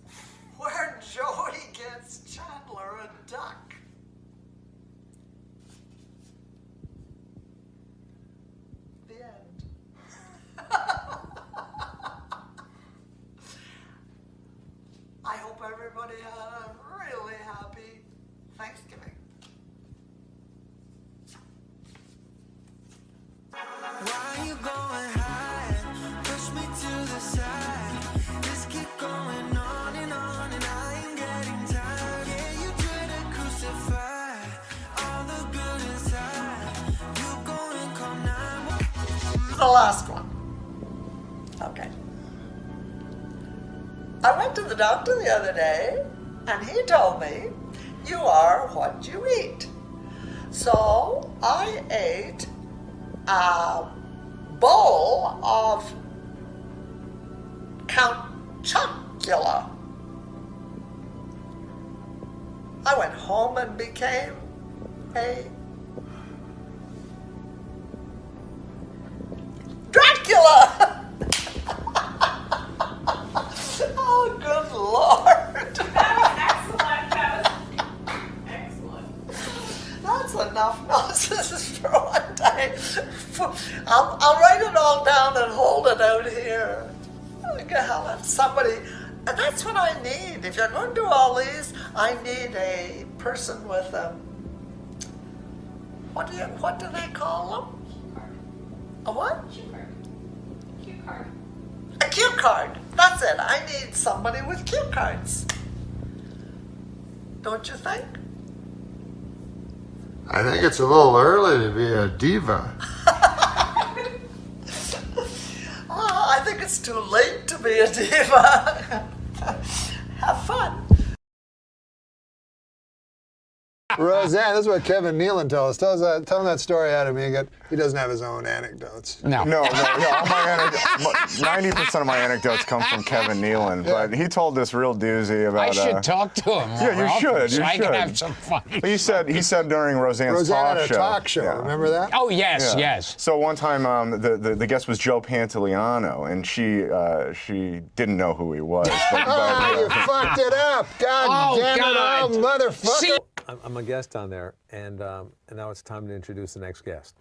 where Joey gets Chandler a duck. The end. I hope everybody had a really happy Thanksgiving. Why you going high? Push me to the side. Just keep going on and I ain't getting tired. Yeah, you try to crucify all the good inside. You going come now. The last one. Okay. I went to the doctor the other day and he told me you are what you eat. So I ate a bowl of Count Chocula. I went home and became a Dracula! Oh, good Lord! Excellent. That's enough nonsense for one day. I'll write it all down and hold it out here. I'll have somebody. And that's what I need. If you're going to do all these, I need a person with what do they call them? A what? Cue card. A cue card. That's it. I need somebody with cue cards. Don't you think? I think it's a little early to be a diva. I think it's too late to be a diva. Have fun. Roseanne, this is what Kevin Nealon told us. Tell him that story out of me again. He doesn't have his own anecdotes. No. All my 90% of my anecdotes come from Kevin Nealon, but he told this real doozy about. I should talk to him. Yeah, you should. So I can have some fun. He said during Roseanne's Roseanne had a talk show. Remember that? Oh yes, yes. So one time, the guest was Joe Pantoliano, and she didn't know who he was. You fucked it up! God damn it, oh motherfucker! See? I'm a guest on there, and now it's time to introduce the next guest.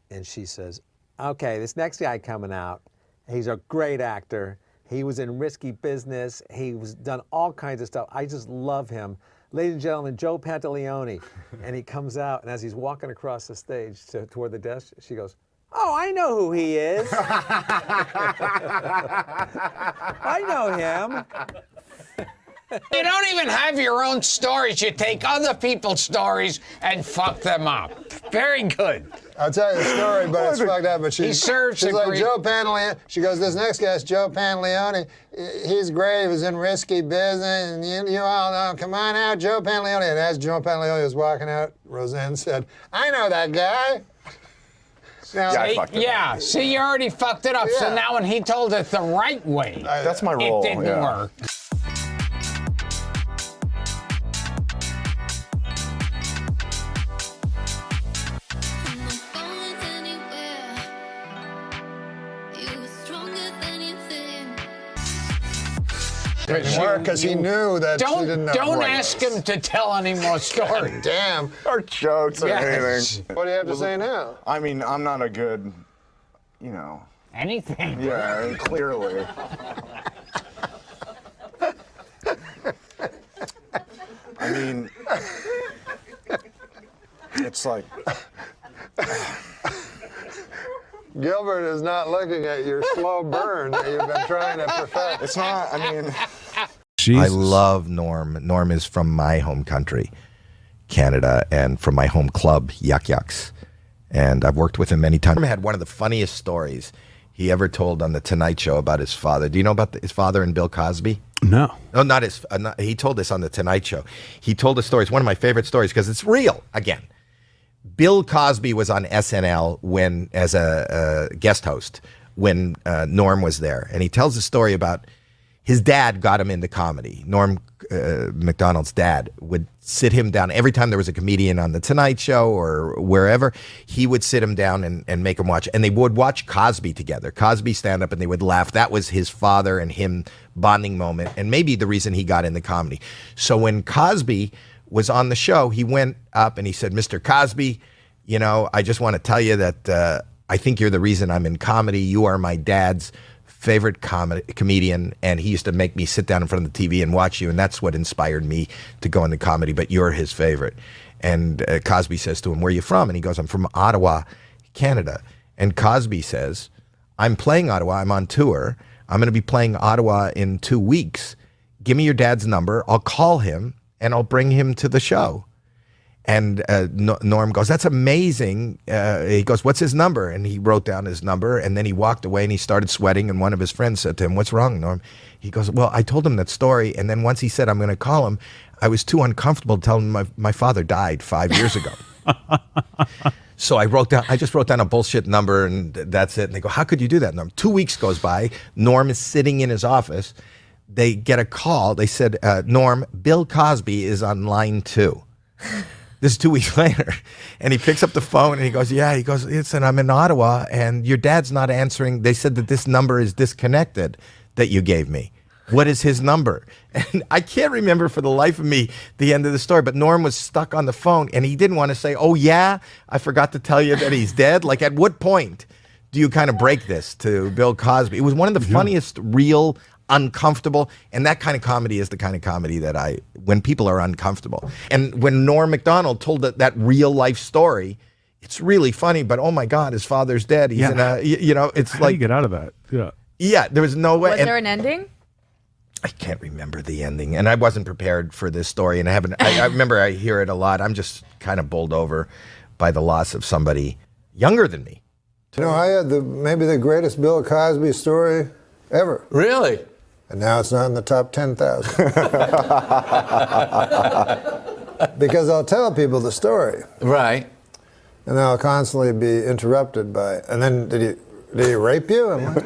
And she says, okay, this next guy coming out, he's a great actor. He was in Risky Business. He was done all kinds of stuff. I just love him. Ladies and gentlemen, Joe Pantoliano. And he comes out, and as he's walking across the stage toward the desk, she goes, oh, I know who he is. I know him. You don't even have your own stories. You take other people's stories and fuck them up. Very good. I'll tell you the story, but it's fucked up. But she's like Joe Pantoliano. She goes, this next guy's Joe Pantoliano. He's great. He was in Risky Business, and you all know. Come on out, Joe Pantoliano. And as Joe Pantoliano was walking out, Roseanne said, I know that guy. Now, see, you already fucked it up. Yeah. So now when he told it the right way, that's my role. It didn't work. Didn't work because he knew that she didn't know. Don't ask him to tell any more stories. Damn. Or jokes or anything. What do you have to say now? I mean, I'm not a good, Anything. Yeah, clearly. I mean, it's like... Gilbert is not looking at your slow burn that you've been trying to perfect. It's not, I mean... I love Norm. Norm is from my home country, Canada, and from my home club, Yuck Yucks. And I've worked with him many times. Norm had one of the funniest stories he ever told on The Tonight Show about his father. Do you know about his father and Bill Cosby? No. No, not his. He told this on The Tonight Show. He told a story. It's one of my favorite stories because it's real, again. Bill Cosby was on SNL as a guest host when Norm was there. And he tells a story about his dad got him into comedy. Norm MacDonald's dad would sit him down. Every time there was a comedian on The Tonight Show or wherever, he would sit him down and make him watch. And they would watch Cosby together. Cosby stand up and they would laugh. That was his father and him bonding moment and maybe the reason he got into comedy. So when Cosby was on the show, he went up and he said, Mr. Cosby, I just want to tell you that I think you're the reason I'm in comedy. You are my dad's favorite comedian, and he used to make me sit down in front of the TV and watch you, and that's what inspired me to go into comedy, but you're his favorite. And Cosby says to him, where are you from? And he goes, I'm from Ottawa, Canada. And Cosby says, I'm playing Ottawa. I'm on tour. I'm going to be playing Ottawa in 2 weeks. Give me your dad's number. I'll call him, and I'll bring him to the show. And Norm goes, that's amazing. He goes, what's his number? And he wrote down his number, and then he walked away and he started sweating. And one of his friends said to him, what's wrong, Norm? He goes, well, I told him that story. And then once he said, I'm going to call him, I was too uncomfortable to tell him my father died 5 years ago. So I just wrote down a bullshit number and that's it. And they go, how could you do that, Norm? 2 weeks goes by. Norm is sitting in his office. They get a call. They said, Norm, Bill Cosby is on line 2. This is 2 weeks later, and he picks up the phone and he goes, listen, I'm in Ottawa and your dad's not answering. They said that this number is disconnected that you gave me. What is his number? And I can't remember for the life of me the end of the story, but Norm was stuck on the phone and he didn't want to say, oh yeah, I forgot to tell you that he's dead. Like at what point do you kind of break this to Bill Cosby? It was one of the funniest real uncomfortable, and that kind of comedy is the kind of comedy that when people are uncomfortable. And when Norm MacDonald told that real life story, it's really funny, but oh my God, his father's dead. He's in a, it's How like. do you get out of that? Yeah. Yeah, there was no way. Was there an ending? I can't remember the ending, and I wasn't prepared for this story, and I remember I hear it a lot. I'm just kind of bowled over by the loss of somebody younger than me. I had maybe the greatest Bill Cosby story ever. Really? And now it's not in the top 10,000. because I'll tell people the story. Right. And then I'll constantly be interrupted by, and then did he rape you? I'm like,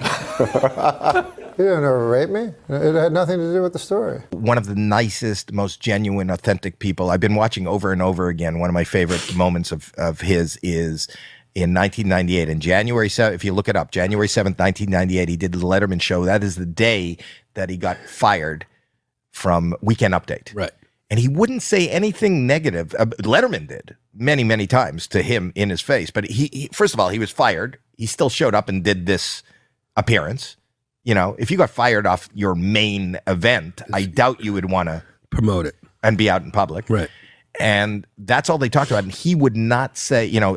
he didn't ever rape me. It had nothing to do with the story. One of the nicest, most genuine, authentic people I've been watching over and over again. One of my favorite moments of his is in 1998. In January 7th, if you look it up, January 7th, 1998, he did the Letterman show. That is the day that he got fired from Weekend Update. Right. And he wouldn't say anything negative. Letterman did many, many times to him in his face. But he first of all, he was fired. He still showed up and did this appearance. You know, if you got fired off your main event, I doubt you would want to promote it and be out in public. Right. And that's all they talked about. And he would not say, you know,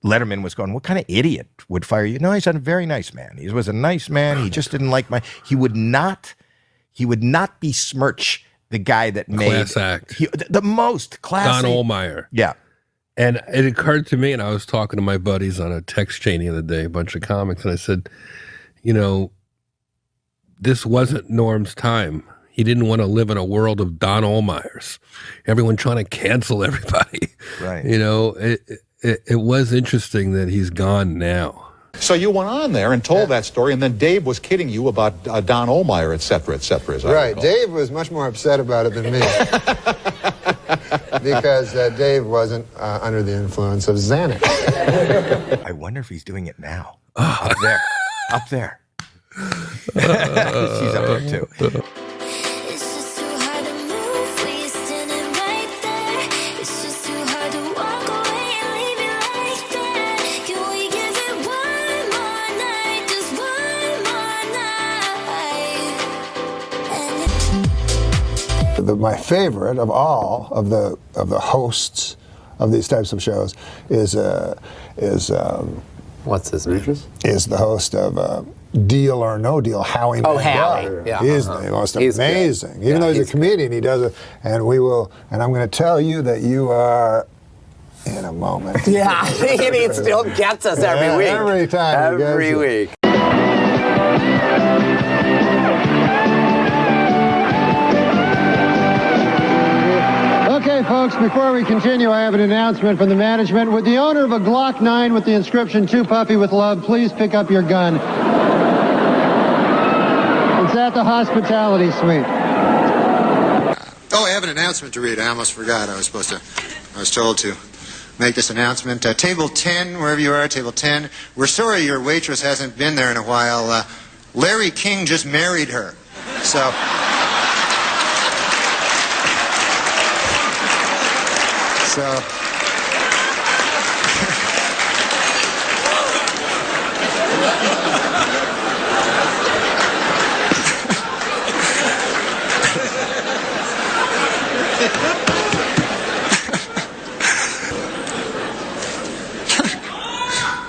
Letterman was going, what kind of idiot would fire you? No, he's a very nice man. He was a nice man. He just didn't like he would not besmirch the guy that made Class act. The most classy. Don Ohlmeyer. Yeah. And it occurred to me, and I was talking to my buddies on a text chain the other day, a bunch of comics, and I said, you know, this wasn't Norm's time. He didn't want to live in a world of Don Ohlmeyers. Everyone trying to cancel everybody. Right. You know, it was interesting that he's gone now. So you went on there and told that story, and then Dave was kidding you about Don Ohlmeyer, et cetera, as I Right. recall. Dave was much more upset about it than me. Because Dave wasn't under the influence of Xanax. I wonder if he's doing it now. Up there. Up there. She's up there too. My favorite of all of the hosts of these types of shows is what's his name? Is the host of Deal or No Deal, Howie. Oh, Mandel. Howie. Yeah. He's the most He's amazing. good. Even though he's he's a comedian, he does it, and I'm going to tell you that you are in a moment. Yeah, he still gets us every week. Every time. Every week. Okay, folks, before we continue, I have an announcement from the management. Would the owner of a Glock 9 with the inscription, "Too Puffy with Love," please pick up your gun? It's at the hospitality suite. Oh, I have an announcement to read. I almost forgot. I was told to make this announcement. Table 10, wherever you are, table 10. We're sorry your waitress hasn't been there in a while. Larry King just married her. So...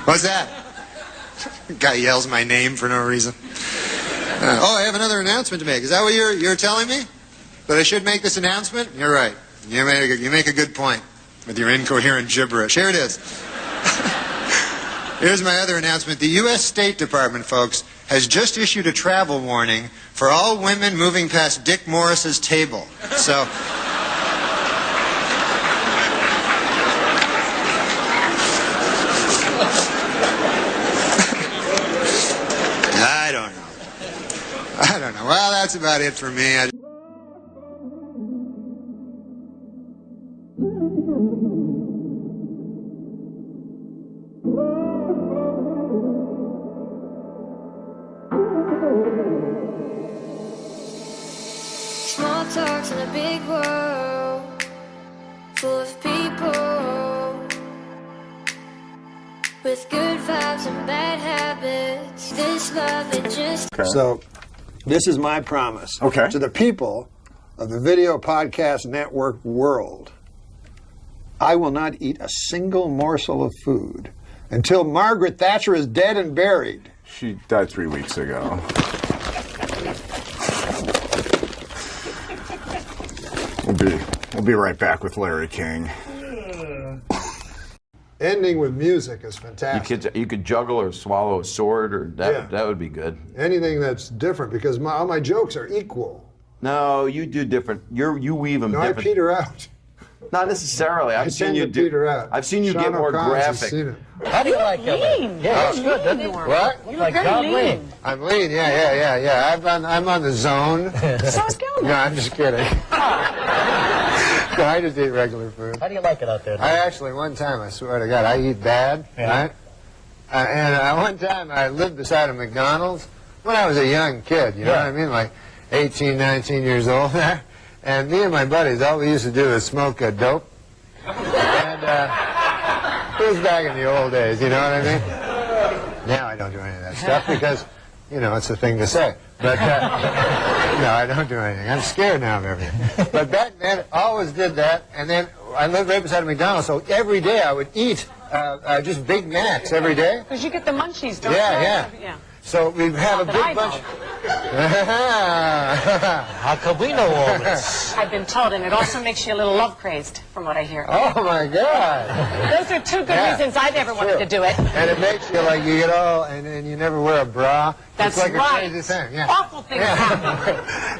What's that? Guy yells my name for no reason. I have another announcement to make. Is that what you're telling me? That I should make this announcement? You're right. You make a good point with your incoherent gibberish. Here it is. Here's my other announcement. The U.S. State Department, folks, has just issued a travel warning for all women moving past Dick Morris's table. So... I don't know. Well, that's about it for me. Small talks in a big world, full of people with good vibes and bad habits. This love, it just... So, this is my promise to the people of the Video Podcast Network world. I will not eat a single morsel of food until Margaret Thatcher is dead and buried. She died 3 weeks ago. We'll be right back with Larry King. Ending with music is fantastic. You could juggle or swallow a sword, or that would be good. Anything that's different, because all my jokes are equal. No, you do different. You weave them No, I different. peter out. Not necessarily. I've seen you do. Peter out. I've seen you Sean get more O'Connell's has graphic. seen it. How do you like it? Lean. Yeah, it's good, doesn't it? What? You look very lean. I'm lean. Yeah. I'm on the zone. So is Gilmore. No, I'm just kidding. No, I just eat regular food. How do you like it out there? I actually, one time, I swear to God, I eat bad, right? And one time I lived beside a McDonald's when I was a young kid, you know what I mean? Like 18, 19 years old there. And me and my buddies, all we used to do is smoke a dope. And it was back in the old days, you know what I mean? Now I don't do any of that stuff because, you know, it's the thing to say. But, no, I don't do anything. I'm scared now of everything. But back then, I always did that. And then I lived right beside a McDonald's, so every day I would eat just Big Macs every day. Because you get the munchies, don't you? Yeah. So we'd have a big bunch. How come we know all this? I've been told, and it also makes you a little love crazed, from what I hear. Oh my God! Those are two good reasons I never wanted to do it. And it makes you like you get all, and you never wear a bra. That's it's like right. a crazy thing. Yeah. Awful things happen.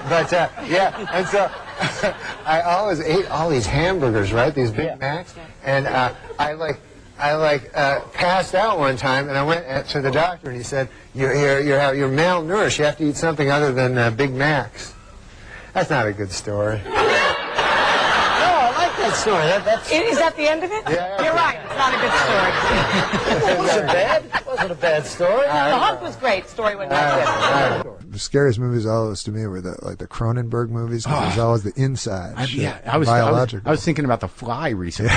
But and so I always ate all these hamburgers, right? These Big Macs, and I passed out one time, and I went to the doctor, and he said, "You're malnourished. You have to eat something other than Big Macs." That's not a good story. No, I like that story. Is that the end of it? Yeah. You're right. It's not a good story. It wasn't bad. It wasn't a bad story. The hug was great. Story wasn't that good. The scariest movies always to me were the Cronenberg movies, because there's always the inside. I was thinking about The Fly recently.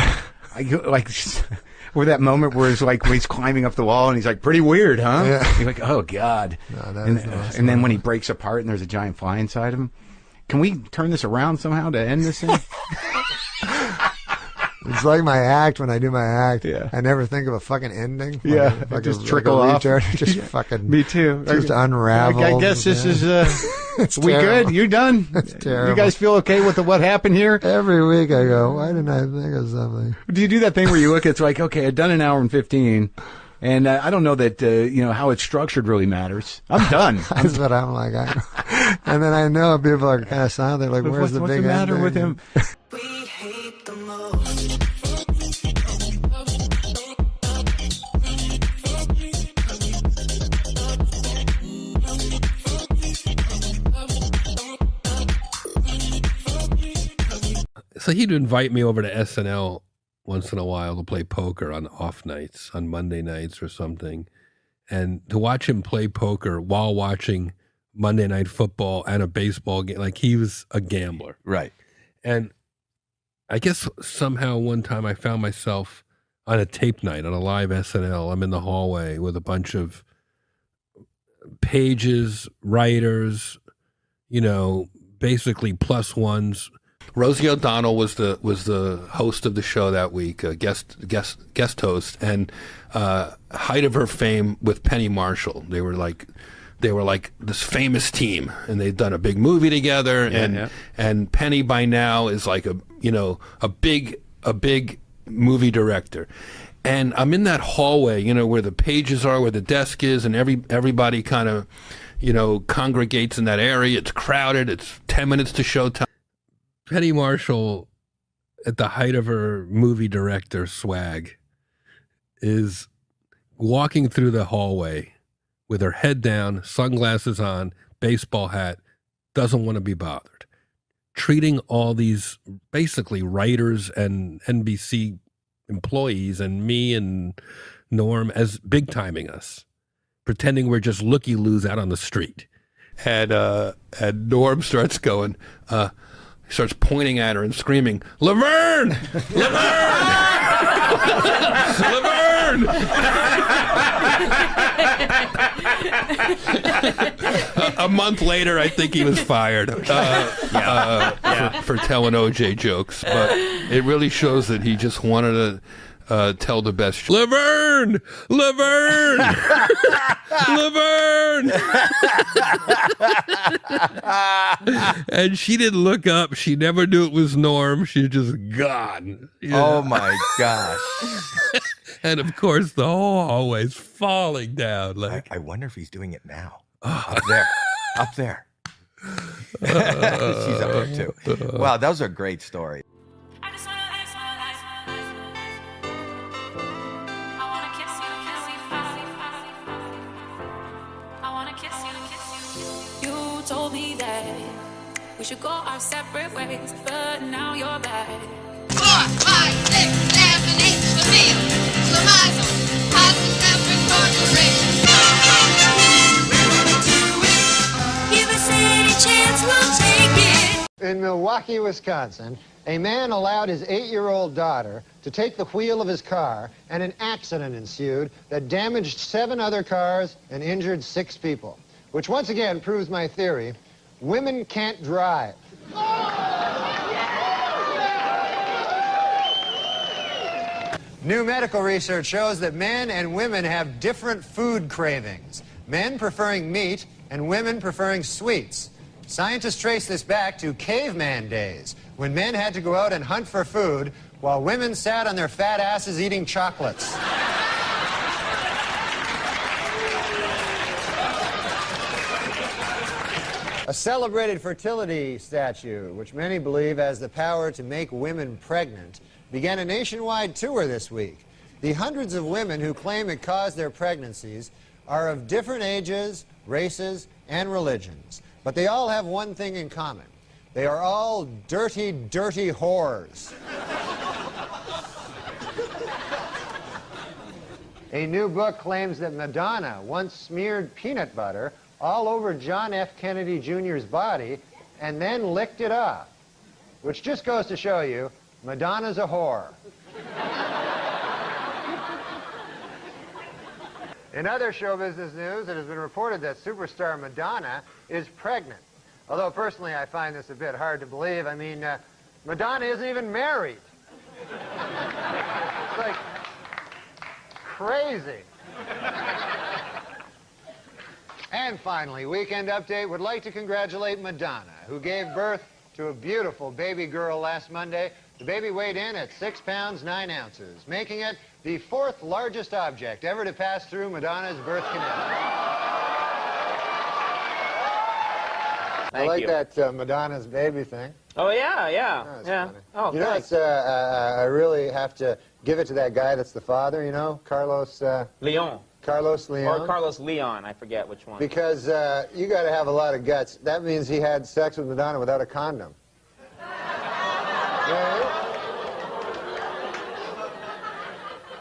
Or that moment where it's like he's climbing up the wall and he's like, pretty weird, huh? Yeah. You're like, oh God. No, and then when he breaks apart and there's a giant fly inside him. Can we turn this around somehow to end this thing? It's like my act when I do my act. Yeah. I never think of a fucking ending. It just trickle off. Just fucking. Me too. Just unravel. I guess this is. It's we terrible. good? You done? It's terrible. You guys feel okay with what happened here? Every week I go, why didn't I think of something? Do you do that thing where you look? It's like, okay, I've done an hour and 15. And I don't know that how it's structured really matters. I'm done. That's what I'm like. And then I know people are kind of silent. They're like, "Where's the what's big the matter ending?" with him? So he'd invite me over to SNL once in a while to play poker on off nights, on Monday nights or something. And to watch him play poker while watching Monday Night Football and a baseball game, like he was a gambler. Right. And I guess somehow one time I found myself on a tape night, on a live SNL. I'm in the hallway with a bunch of pages, writers, basically plus ones. Rosie O'Donnell was the host of the show that week, guest host, and height of her fame with Penny Marshall. They were like this famous team, and they'd done a big movie together. And Penny by now is like a big movie director. And I'm in that hallway, where the pages are, where the desk is, and everybody kind of congregates in that area. It's crowded. It's 10 minutes to showtime. Penny Marshall, at the height of her movie director swag, is walking through the hallway with her head down, sunglasses on, baseball hat, doesn't want to be bothered. Treating all these basically writers and NBC employees and me and Norm as big timing us, pretending we're just looky-loos out on the street. And Norm starts going, he starts pointing at her and screaming, "Laverne! Laverne! Laverne!" A month later, I think he was fired for telling OJ jokes. But it really shows that he just wanted to tell the best. Laverne! Laverne! Laverne! And she didn't look up. She never knew it was Norm. She was just gone. Oh my gosh. And of course, the whole hallway's falling down. Like, I wonder if he's doing it now. Up there. Up there. She's up there too. Wow, those are great stories. You told me that we should go our separate ways, but now you're back. 4, 5, 6, 7, 8 for me. Survival has the separate corporation. Give us any chance, we'll take it. In Milwaukee, Wisconsin, a man allowed his 8-year-old daughter to take the wheel of his car, and an accident ensued that damaged 7 other cars and injured 6 people. Which once again proves my theory, women can't drive. New medical research shows that men and women have different food cravings. Men preferring meat and women preferring sweets. Scientists trace this back to caveman days, when men had to go out and hunt for food while women sat on their fat asses eating chocolates. A celebrated fertility statue, which many believe has the power to make women pregnant, began a nationwide tour this week. The hundreds of women who claim it caused their pregnancies are of different ages, races, and religions. But they all have one thing in common. They are all dirty, dirty whores. A new book claims that Madonna once smeared peanut butter all over John F. Kennedy Jr.'s body and then licked it off, which just goes to show you Madonna's a whore. In other show business news, it has been reported that superstar Madonna is pregnant. Although personally I find this a bit hard to believe. I mean, Madonna isn't even married. It's like crazy. And finally, Weekend Update would like to congratulate Madonna, who gave birth to a beautiful baby girl last Monday. The baby weighed in at 6 pounds, 9 ounces, making it the 4th largest object ever to pass through Madonna's birth canal. I like that Madonna's baby thing. Oh, yeah. Oh, yeah. funny. Oh, you know, thanks. I really have to give it to that guy that's the father, you know, Carlos... Leon. Carlos Leon? Or Carlos Leon, I forget which one. Because you got to have a lot of guts. That means he had sex with Madonna without a condom. Yeah.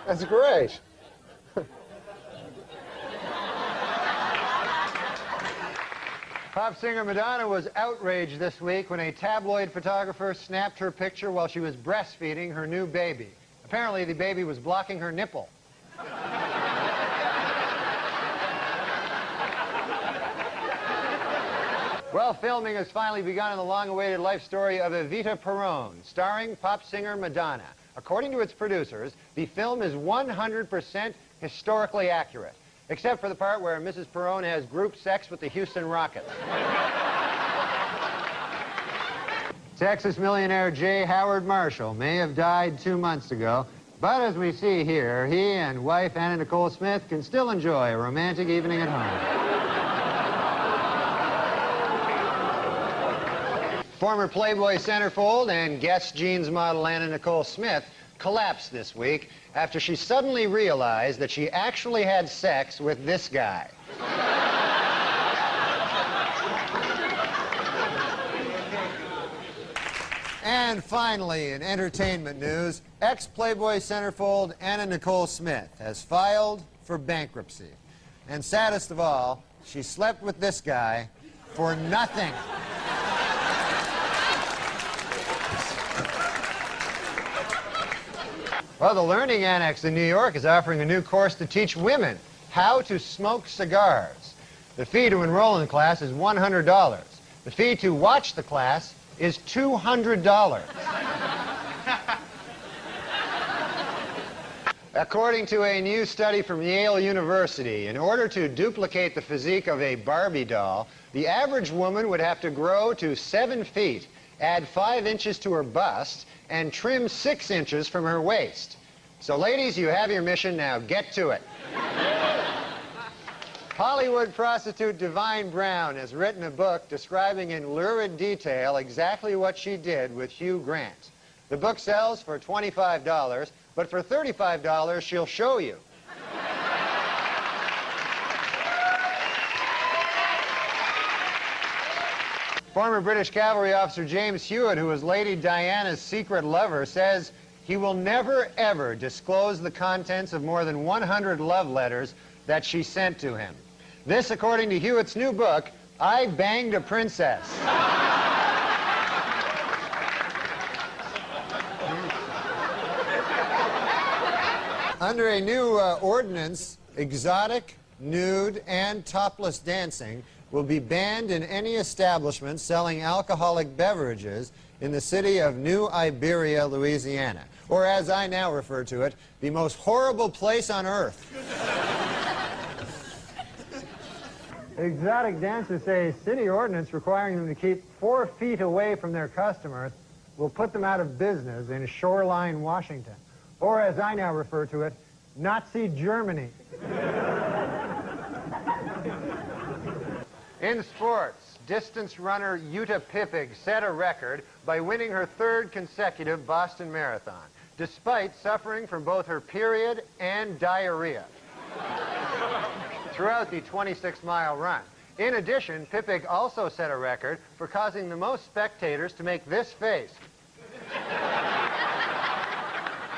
That's great. Pop singer Madonna was outraged this week when a tabloid photographer snapped her picture while she was breastfeeding her new baby. Apparently, the baby was blocking her nipple. Well, filming has finally begun in the long-awaited life story of Evita Peron, starring pop singer Madonna. According to its producers, the film is 100% historically accurate, except for the part where Mrs. Peron has group sex with the Houston Rockets. Texas millionaire J. Howard Marshall may have died 2 months ago, but as we see here, he and wife Anna Nicole Smith can still enjoy a romantic evening at home. Former Playboy centerfold and Guess jeans model Anna Nicole Smith collapsed this week after she suddenly realized that she actually had sex with this guy. And finally, in entertainment news, ex-Playboy centerfold Anna Nicole Smith has filed for bankruptcy. And saddest of all, she slept with this guy for nothing. Well, the Learning Annex in New York is offering a new course to teach women how to smoke cigars. The fee to enroll in the class is $100. The fee to watch the class is $200. According to a new study from Yale University, in order to duplicate the physique of a Barbie doll, the average woman would have to grow to 7 feet, add 5 inches to her bust, and trim 6 inches from her waist. So ladies, you have your mission, now get to it. Hollywood prostitute Divine Brown has written a book describing in lurid detail exactly what she did with Hugh Grant. The book sells for $25, but for $35, she'll show you. Former British cavalry officer James Hewitt, who was Lady Diana's secret lover, says he will never, ever disclose the contents of more than 100 love letters that she sent to him. This, according to Hewitt's new book, I Banged a Princess. Under a new ordinance, exotic, nude, and topless dancing will be banned in any establishment selling alcoholic beverages in the city of New Iberia, Louisiana, or as I now refer to it, the most horrible place on earth. Exotic dancers say city ordinance requiring them to keep 4 feet away from their customers will put them out of business in Shoreline, Washington, or as I now refer to it, Nazi Germany. In sports, distance runner Uta Pippig set a record by winning her 3rd consecutive Boston Marathon, despite suffering from both her period and diarrhea throughout the 26-mile run. In addition, Pippig also set a record for causing the most spectators to make this face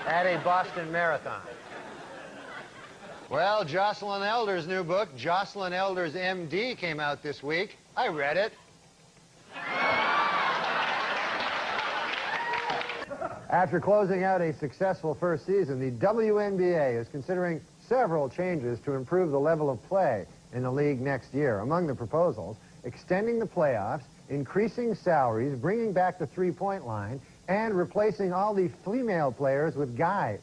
at a Boston Marathon. Well, Jocelyn Elder's new book, Jocelyn Elder's MD, came out this week. I read it. After closing out a successful first season, the WNBA is considering several changes to improve the level of play in the league next year. Among the proposals, extending the playoffs, increasing salaries, bringing back the three-point line, and replacing all the female players with guys.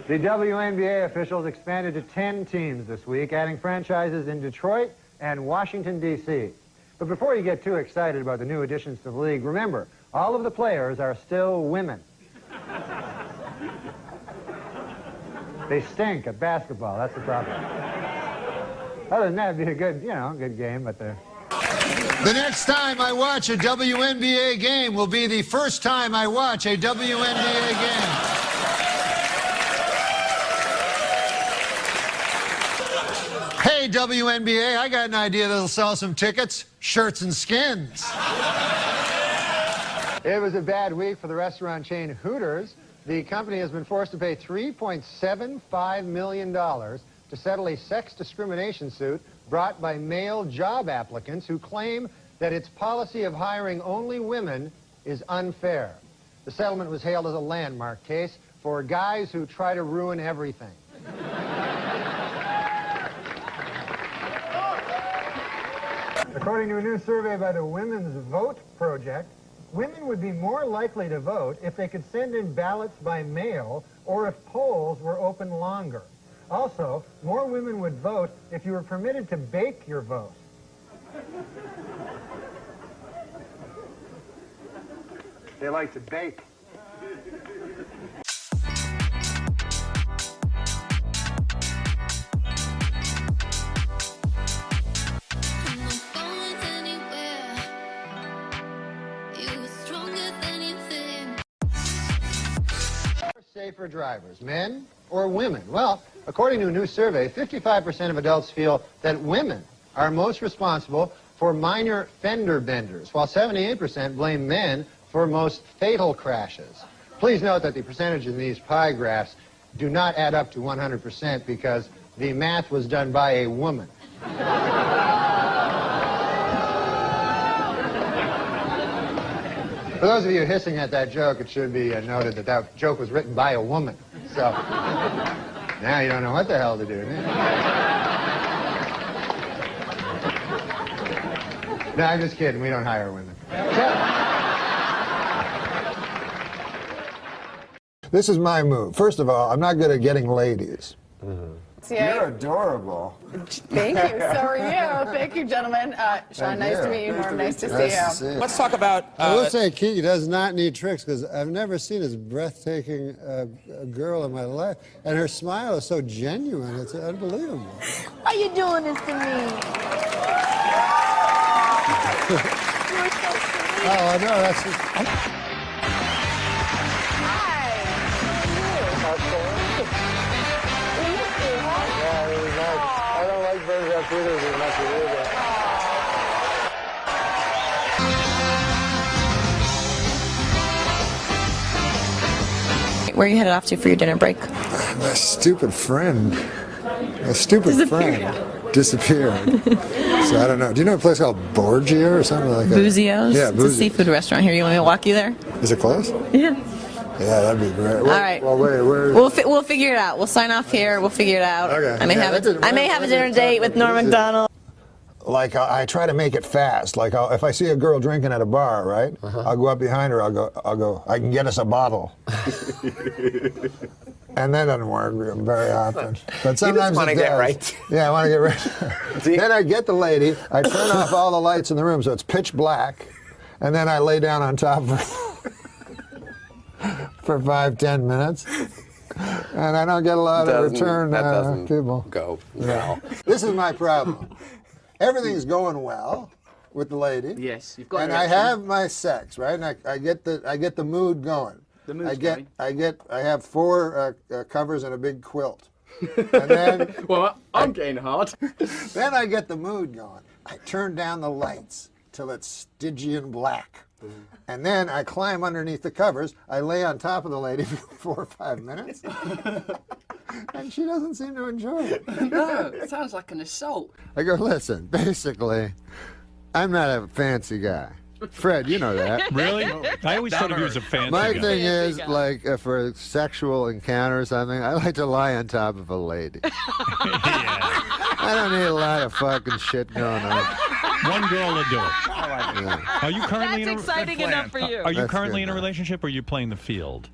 The WNBA officials expanded to 10 teams this week, adding franchises in Detroit and Washington, D.C. But before you get too excited about the new additions to the league, remember, all of the players are still women. They stink at basketball, that's the problem. Other than that, it'd be a good, good game, but they're... The next time I watch a WNBA game will be the first time I watch a WNBA game. Hey, WNBA, I got an idea that'll sell some tickets, shirts and skins. It was a bad week for the restaurant chain Hooters. The company has been forced to pay $3.75 million to settle a sex discrimination suit brought by male job applicants who claim that its policy of hiring only women is unfair. The settlement was hailed as a landmark case for guys who try to ruin everything. According to a new survey by the Women's Vote Project, women would be more likely to vote if they could send in ballots by mail or if polls were open longer. Also, more women would vote if you were permitted to bake your vote. They like to bake. Safer drivers, men or women? Well, according to a new survey, 55% of adults feel that women are most responsible for minor fender benders, while 78% blame men for most fatal crashes. Please note that the percentages in these pie graphs do not add up to 100% because the math was done by a woman. For those of you hissing at that joke, it should be noted that that joke was written by a woman. So now you don't know what the hell to do. No, I'm just kidding. We don't hire women. This is my move. First of all, I'm not good at getting ladies. You're adorable. Thank you. So are you. Thank you, gentlemen. Sean, nice to meet you. Norm, nice to see you. Let's talk about. I will say Kiki does not need tricks because I've never seen as breathtaking a girl in my life, and her smile is so genuine. It's unbelievable. Why are you doing this to me? You're so sweet. Oh, I know. That's just... I don't like birds that feathers as much as you do. Where are you headed off to for your dinner break? My stupid friend. A stupid friend disappeared. So I don't know. Do you know a place called Borgia or something like that? Buzio's? Yeah, It's a seafood restaurant here. You want me to walk you there? Is it close? Yeah. Yeah, that'd be great. All right. Well, wait, where? We'll figure it out. We'll sign off here. We'll figure it out. Okay. I may have a dinner date with Norm MacDonald. Like I try to make it fast. Like if I see a girl drinking at a bar, right? I'll go up behind her. I'll go. I can get us a bottle. And that doesn't work very often. But sometimes wanna it get does. right. Yeah, I want to get right. Then I get the lady. I turn off all the lights in the room so it's pitch black, and then I lay down on top of her for 5-10 minutes. And I don't get a lot of return people. Go. Yeah. This is my problem. Everything's going well with the lady. Yes, you've got. And I have my sex, right? And I get the mood going. The mood's going. I have 4 covers and a big quilt. And then Well, I'm getting hard. then I get the mood going. I turn down the lights till it's Stygian black. And then I climb underneath the covers. I lay on top of the lady for 4 or 5 minutes. And she doesn't seem to enjoy it. No, it sounds like an assault. I go, listen, basically, I'm not a fancy guy. Fred, you know that. Really? I always thought of you as a fancy My guy. thing is, like, for a sexual encounter or something, I like to lie on top of a lady. I don't need a lot of fucking shit going on. One girl will do it. Yeah. Are you currently That's exciting enough for you. Are you That's currently good, in a relationship, or are you playing the field?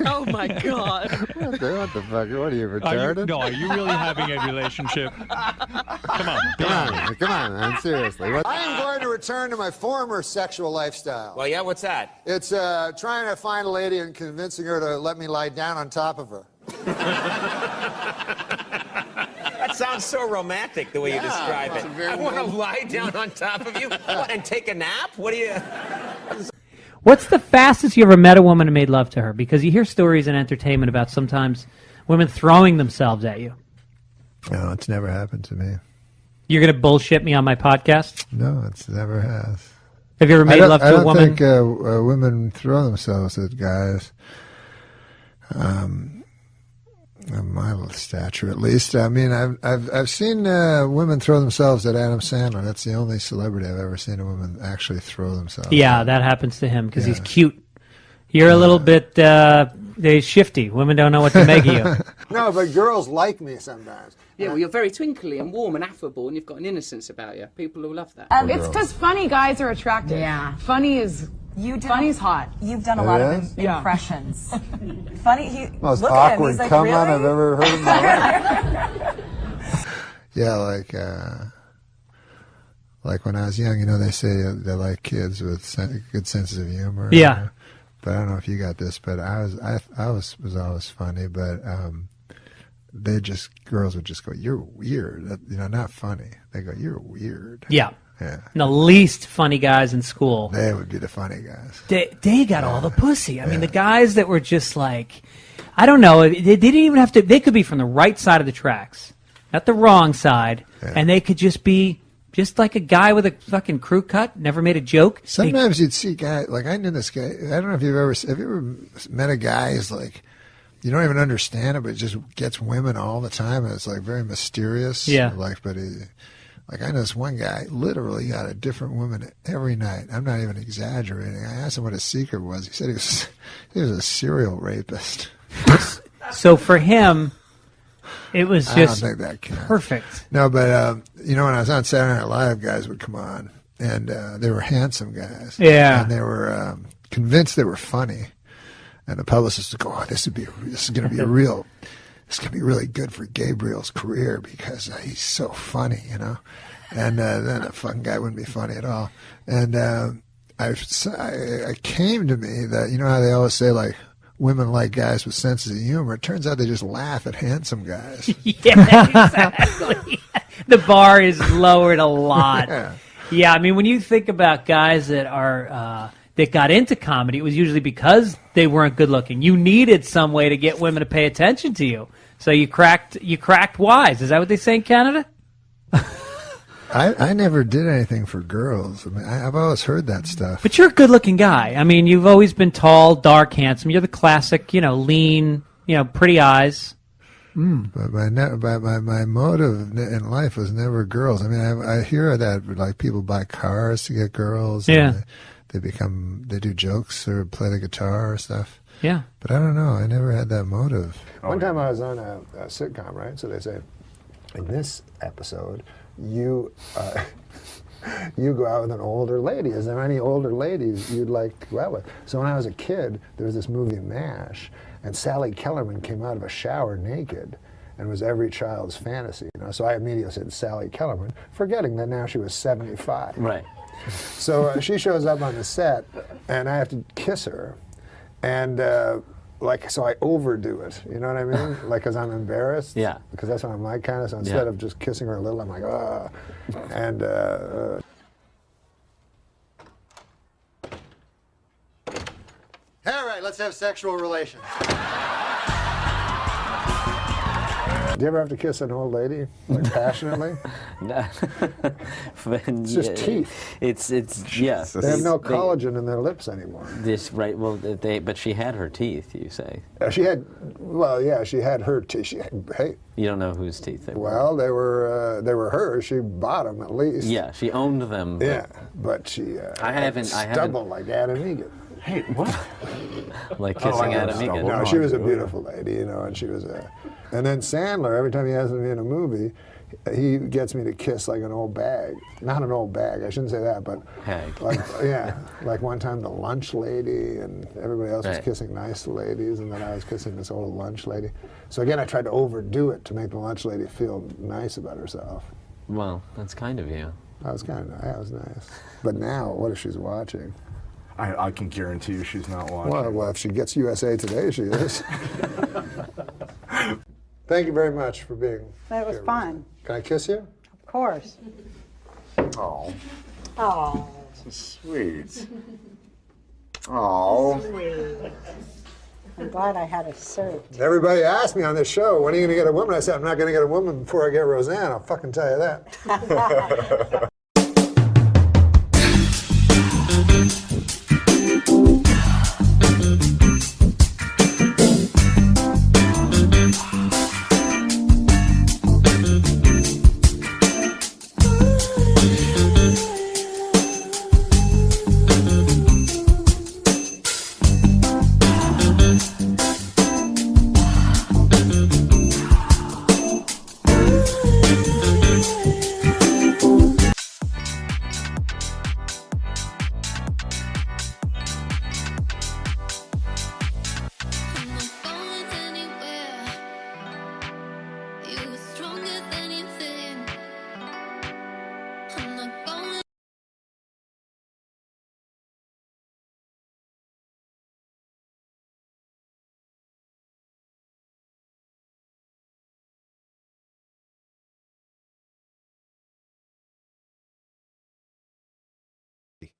Oh my God. What the fuck? What are you, Are retarded? you, no, are you really having a relationship? Come on, be honest. Come on, man, seriously. I am going to return to my former sexual lifestyle. Well, yeah, what's that? It's trying to find a lady and convincing her to let me lie down on top of her. That sounds so romantic the way you describe it. I want to lie down on top of you and take a nap. What do you? What's the fastest you ever met a woman and made love to her? Because you hear stories in entertainment about sometimes women throwing themselves at you. No, it's never happened to me. You're going to bullshit me on my podcast? No, it's never has. Have you ever made love to a woman? I don't think women throw themselves at guys. Of my stature, at least. I mean, I've seen women throw themselves at Adam Sandler. That's the only celebrity I've ever seen a woman actually throw themselves. Yeah, that happens to him because he's cute. You're a little bit shifty. Women don't know what to make of you. No, but girls like me sometimes. Yeah, well, you're very twinkly and warm and affable, and you've got an innocence about you. People will love that. It's because funny guys are attractive. Yeah. Funny's hot. You've done a lot of impressions. Funny. Most Look awkward at him. He's like, come really? on I've ever heard in my life. Yeah, like when I was young, they say they like kids with good senses of humor. Yeah. But I don't know if you got this, but I was always funny, but girls would just go, "You're weird," not funny. They go, "You're weird." Yeah. Yeah. And the least funny guys in school. They would be the funny guys. They got all the pussy. I mean, the guys that were just like, I don't know, they didn't even have to, they could be from the right side of the tracks, not the wrong side, and they could just be just like a guy with a fucking crew cut, never made a joke. Sometimes you'd see guys, like I knew this guy, I don't know if have you ever met a guy who's like, you don't even understand it, but it just gets women all the time, and it's like very mysterious. Yeah. Like I know this one guy literally got a different woman every night. I'm not even exaggerating. I asked him what his secret was. He said he was a serial rapist. So for him, it was just I don't think that counts. perfect. No, but when I was on Saturday Night Live, guys would come on, and they were handsome guys. Yeah. And they were convinced they were funny. And the publicist would go, "Oh, this is going to be a real this could be really good for Gabriel's career because he's so funny, you know. And then the fucking guy wouldn't be funny at all. And I came to me that, you know how they always say, like, women like guys with senses of humor. It turns out they just laugh at handsome guys. Yeah, exactly. The bar is lowered a lot. Yeah, I mean, when you think about guys that are that got into comedy, it was usually because they weren't good looking. You needed some way to get women to pay attention to you, so you cracked wise. Is that what they say in Canada? I never did anything for girls. I mean, I've always heard that stuff. But you're a good-looking guy. I mean, you've always been tall, dark, handsome. You're the classic, you know, lean, you know, pretty eyes. But my motive in life was never girls. I mean, I hear that, like, people buy cars to get girls. Yeah. And they do jokes or play the guitar or stuff. Yeah. But I don't know. I never had that motive. One time I was on a sitcom, right? So they say, in this episode, you go out with an older lady. Is there any older ladies you'd like to go out with? So when I was a kid, there was this movie MASH, and Sally Kellerman came out of a shower naked and was every child's fantasy. You know? So I immediately said Sally Kellerman, forgetting that now she was 75. Right. So she shows up on the set, and I have to kiss her, and so I overdo it. You know what I mean? Like, because I'm embarrassed. Yeah. Because that's what I'm like, kind of. So instead of just kissing her a little, I'm like, ah, and. All right, let's have sexual relations. Do you ever have to kiss an old lady, like, passionately? It's just teeth. It's yeah. They have no collagen in their lips anymore. Right. Well, but she had her teeth. You say. She had her teeth. Hey. You don't know whose teeth they were. Well, they were hers. She bought them at least. Yeah, she owned them. Yeah, but she. I haven't. Like Adam Egan. Hey, what? Like kissing Adam Egan. No, she was a beautiful lady, you know, and she was a. And then Sandler, every time he has me in a movie, he gets me to kiss like an old bag. Not an old bag, I shouldn't say that, but hag. Like, yeah, like one time the lunch lady, and everybody else was kissing nice ladies, and then I was kissing this old lunch lady. So again, I tried to overdo it to make the lunch lady feel nice about herself. Well, that's kind of you. That was nice. But now, what if she's watching? I can guarantee you she's not watching. Well, if she gets USA Today, she is. Thank you very much for being That was here. fun. Can I kiss you? Of course. Oh, Oh. so sweet. Oh. Sweet. I'm glad I had a cert. Everybody asked me on this show, when are you going to get a woman? I said, I'm not going to get a woman before I get Roseanne. I'll fucking tell you that.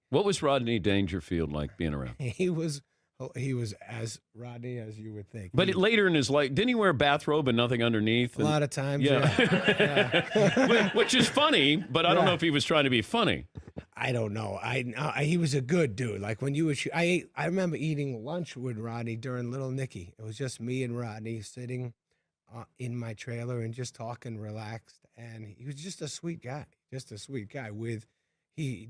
What was Rodney Dangerfield like being around? He was as Rodney as you would think. But later in his life, didn't he wear a bathrobe and nothing underneath? A lot of times, yeah. yeah. Which is funny, but I don't know if he was trying to be funny. I don't know. He was a good dude. Like when you would, I remember eating lunch with Rodney during Little Nicky. It was just me and Rodney sitting in my trailer and just talking, relaxed. And he was just a sweet guy. He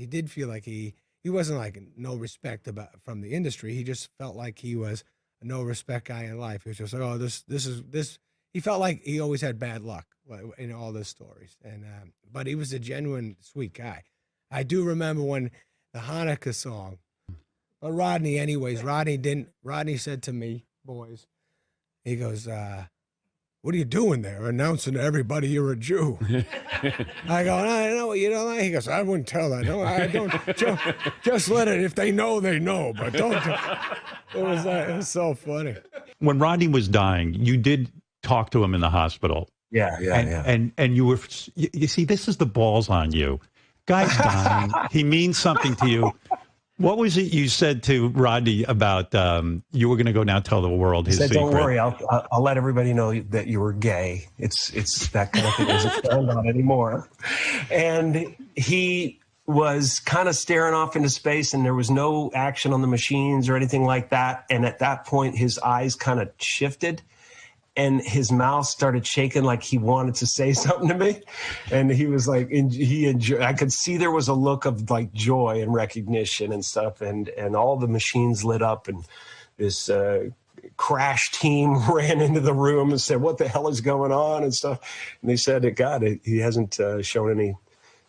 did feel like he wasn't like no respect from the industry. He just felt like he was a no respect guy in life. He was just like, oh, this. He felt like he always had bad luck in all those stories. And but he was a genuine sweet guy. I do remember when the Hanukkah song. But Rodney, anyways, Rodney said to me, boys, He goes, what are you doing there? Announcing to everybody you're a Jew. I go, I know what you don't like. He goes, I wouldn't tell that. No, I don't. Just let it. If they know, they know. But don't. It was so funny. When Rodney was dying, you did talk to him in the hospital. Yeah. And you were, you see, this is the balls on you. Guy's dying. He means something to you. What was it you said to Rodney about you were going to go now tell the world his said, secret? Don't worry, I'll let everybody know that you were gay. It's that kind of thing isn't found on anymore. And he was kind of staring off into space, and there was no action on the machines or anything like that. And at that point, his eyes kind of shifted, and his mouth started shaking like he wanted to say something to me. And he was like, he enjoyed, I could see there was a look of like joy and recognition and stuff. And all the machines lit up, and this crash team ran into the room and said, what the hell is going on and stuff. And they said, God, he hasn't shown any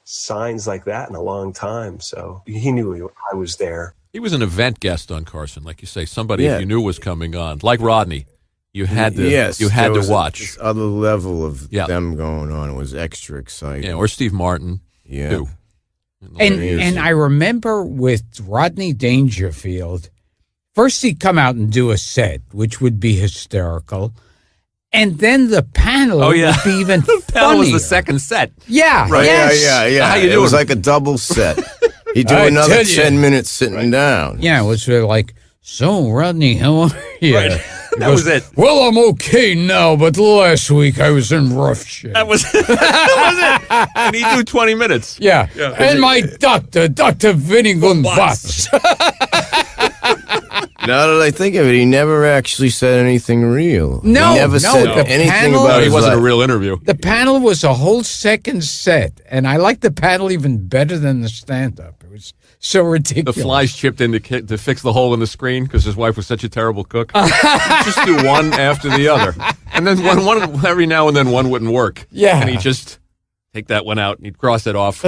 signs like that in a long time. So he knew I was there. He was an event guest on Carson, like you say, somebody you knew was coming on, like Rodney. You had to watch. This other level of them going on. It was extra exciting. Yeah, or Steve Martin. Yeah. Too. And I remember with Rodney Dangerfield, first he'd come out and do a set, which would be hysterical. And then the panel would be even The panel was funnier. the second set. Yeah. Right. Yes. Yeah. How you It doing? was like a double set. He'd do I another tell you. 10 minutes sitting down. Yeah, it was sort of like, so, Rodney, how are you? Right. He That was it. Well, I'm okay now, but last week I was in rough shape. That was it. And he'd do 20 minutes. Yeah. And my doctor, Dr. Vinnigan Butts. Now that I think of it, he never actually said anything real. No, he never said the anything panel- about It his wasn't a life. real interview. The panel was a whole second set, and I liked the panel even better than the stand-up. It was so The ridiculous. flies chipped in to fix the hole in the screen because his wife was such a terrible cook. Just do one after the other. And then one every now and then one wouldn't work. Yeah. And he'd just take that one out and he'd cross it off.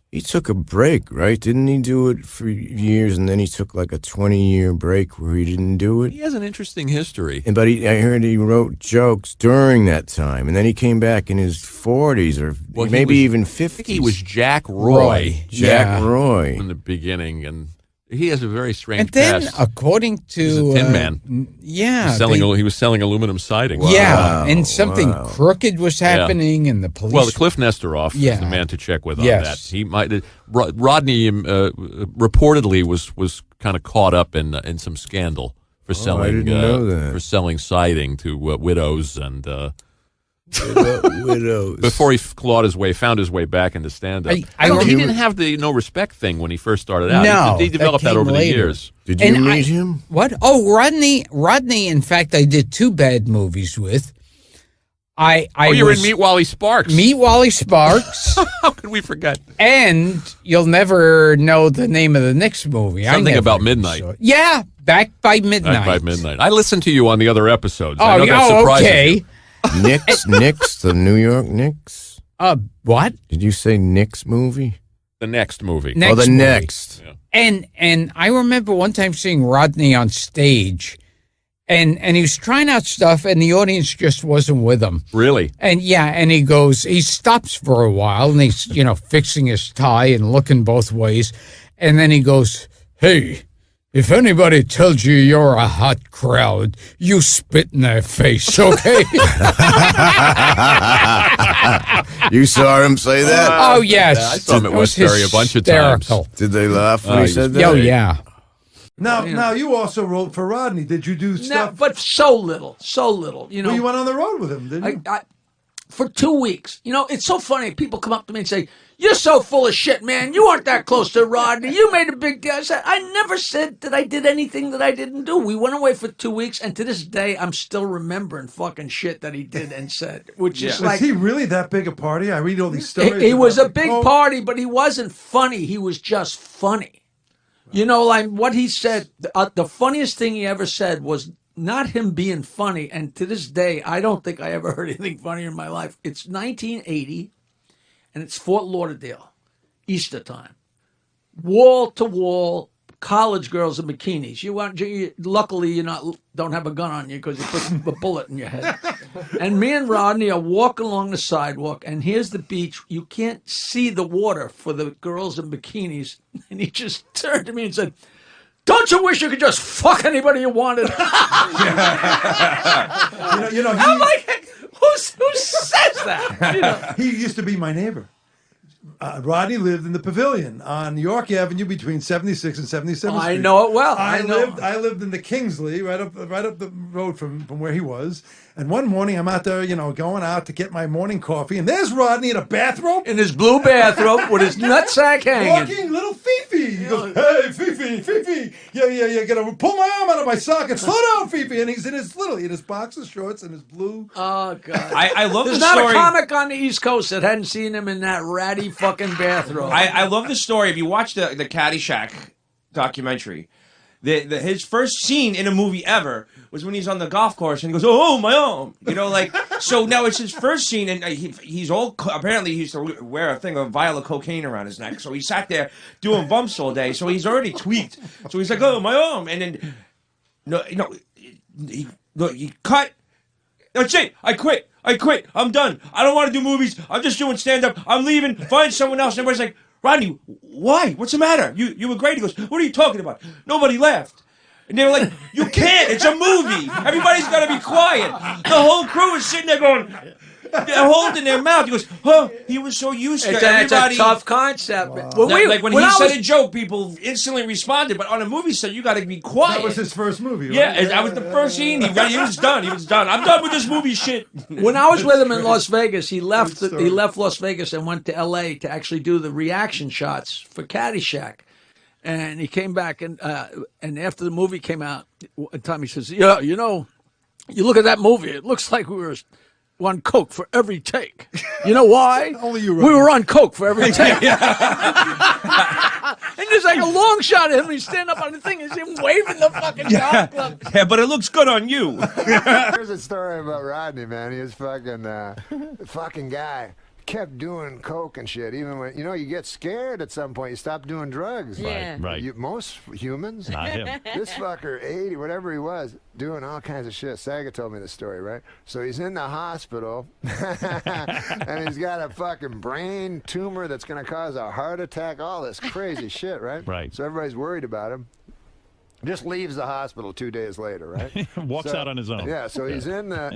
He took a break, right? Didn't he do it for years, and then he took like a 20-year break where he didn't do it? He has an interesting history. But I heard he wrote jokes during that time, and then he came back in his 40s or maybe even 50s. I think he was Jack Roy. Jack Roy. In the beginning, and he has a very strange And then, past. according to... He's a tin man. Yeah. He was selling aluminum siding. Yeah, and something crooked was Yeah. happening, and the police... Well, the Cliff Nesteroff is Yeah. the man to check with on Yes. that. He might Rodney reportedly was kind of caught up in some scandal for selling didn't know that. for selling siding to widows and Widows. before he found his way back into stand up. He didn't have the no respect thing when he first started out. No, he developed that came over the later. years. Did you meet him? What? Oh, Rodney, in fact, I did 2 bad movies with. You were in Meet Wally Sparks. Meet Wally Sparks. How could we forget? And you'll never know the name of the next movie. Something I never about midnight. saw it. Yeah, Back by Midnight. Back by midnight. I listened to you on the other episodes. I know that surprises okay. you. Knicks, the New York Knicks. What? Did you say Knicks movie? The next movie. Next the movie. next. Yeah. And I remember one time seeing Rodney on stage, and he was trying out stuff, and the audience just wasn't with him. Really? And he stops for a while, and he's, fixing his tie and looking both ways. And then he goes, hey, if anybody tells you you're a hot crowd, you spit in their face, okay? You saw him say that? Oh, yes. I saw him at It was Westbury a bunch of times. hysterical. Did they laugh when he said that? Oh, yeah. Now, you also wrote for Rodney. Did you do stuff? But so little. You know, Well, you went on the road with him, didn't you? for 2 weeks. It's so funny. People come up to me and say, "You're so full of shit, man. You aren't that close to Rodney. You made a big deal." I never said that I did anything that I didn't do. We went away for 2 weeks, and to this day, I'm still remembering fucking shit that he did and said, which is like... Was he really that big a party? I read all these stories. He was a about big the party, but he wasn't funny. He was just funny. Like what he said, the funniest thing he ever said was not him being funny. And to this day, I don't think I ever heard anything funnier in my life. It's 1980, and it's Fort Lauderdale, Easter time. Wall to wall, college girls in bikinis. Luckily, you don't have a gun on you because you put a bullet in your head. And me and Rodney are walking along the sidewalk, and here's the beach. You can't see the water for the girls in bikinis. And he just turned to me and said, "Don't you wish you could just fuck anybody you wanted?" I'm like, who says that? He used to be my neighbor. Rodney lived in the Pavilion on York Avenue between 76 and 77th Street. I know it well. I lived in the Kingsley, right up the road from where he was. And one morning I'm out there, going out to get my morning coffee, and there's Rodney in a bathrobe. In his blue bathrobe with his nutsack hanging. Walking little Fifi. He goes, "Hey, Fifi. Yeah, gonna pull my arm out of my socket. Slow down, Fifi." And he's in his boxer shorts and his blue. Oh, God. I love There's the story. not a comic on the East Coast that hadn't seen him in that ratty fucking bathrobe. I love the story. If you watch the Caddyshack documentary, his first scene in a movie ever was when he's on the golf course and he goes, "Oh, my arm," So now it's his first scene, and he's all apparently he used to wear a vial of cocaine around his neck, so he sat there doing bumps all day, so he's already tweaked. So he's like, "Oh, my arm," and then he cut. That's it. I quit. I'm done. I don't want to do movies. I'm just doing stand-up. I'm leaving. Find someone else. And everybody's like, "Rodney, why? What's the matter? You were great." He goes, "What are you talking about?" Nobody laughed. And they were like, "You can't. It's a movie. Everybody's got to be quiet." The whole crew is sitting there going, they're holding their mouth. He goes, "Huh?" He was so used to everybody. It's a tough concept. Wow. When he said a joke, people instantly responded. But on a movie set, you got to be quiet. That was his first movie, right? Yeah, that was the first scene. He was done. I'm done with this movie shit. When I was with him in Las Vegas, he left Las Vegas and went to L.A. to actually do the reaction shots for Caddyshack. And he came back, and after the movie came out, one time he says, "Yeah, you look at that movie. It looks like we were on coke for every take. You know why? Only you. We were on coke for every take." And there's like a long shot of him. He's standing up on the thing. Is him waving the fucking golf club. Yeah, but it looks good on you. Here's a story about Rodney, man. He was fucking guy. Kept doing coke and shit, even when you get scared at some point. You stop doing drugs. Yeah. Right. Most humans. Not him. This fucker, 80, whatever he was, doing all kinds of shit. Saga told me the story, right? So he's in the hospital, and he's got a fucking brain tumor that's going to cause a heart attack. All this crazy shit, right? Right. So everybody's worried about him. Just leaves the hospital 2 days later, right? Walks out on his own. Yeah, so he's in the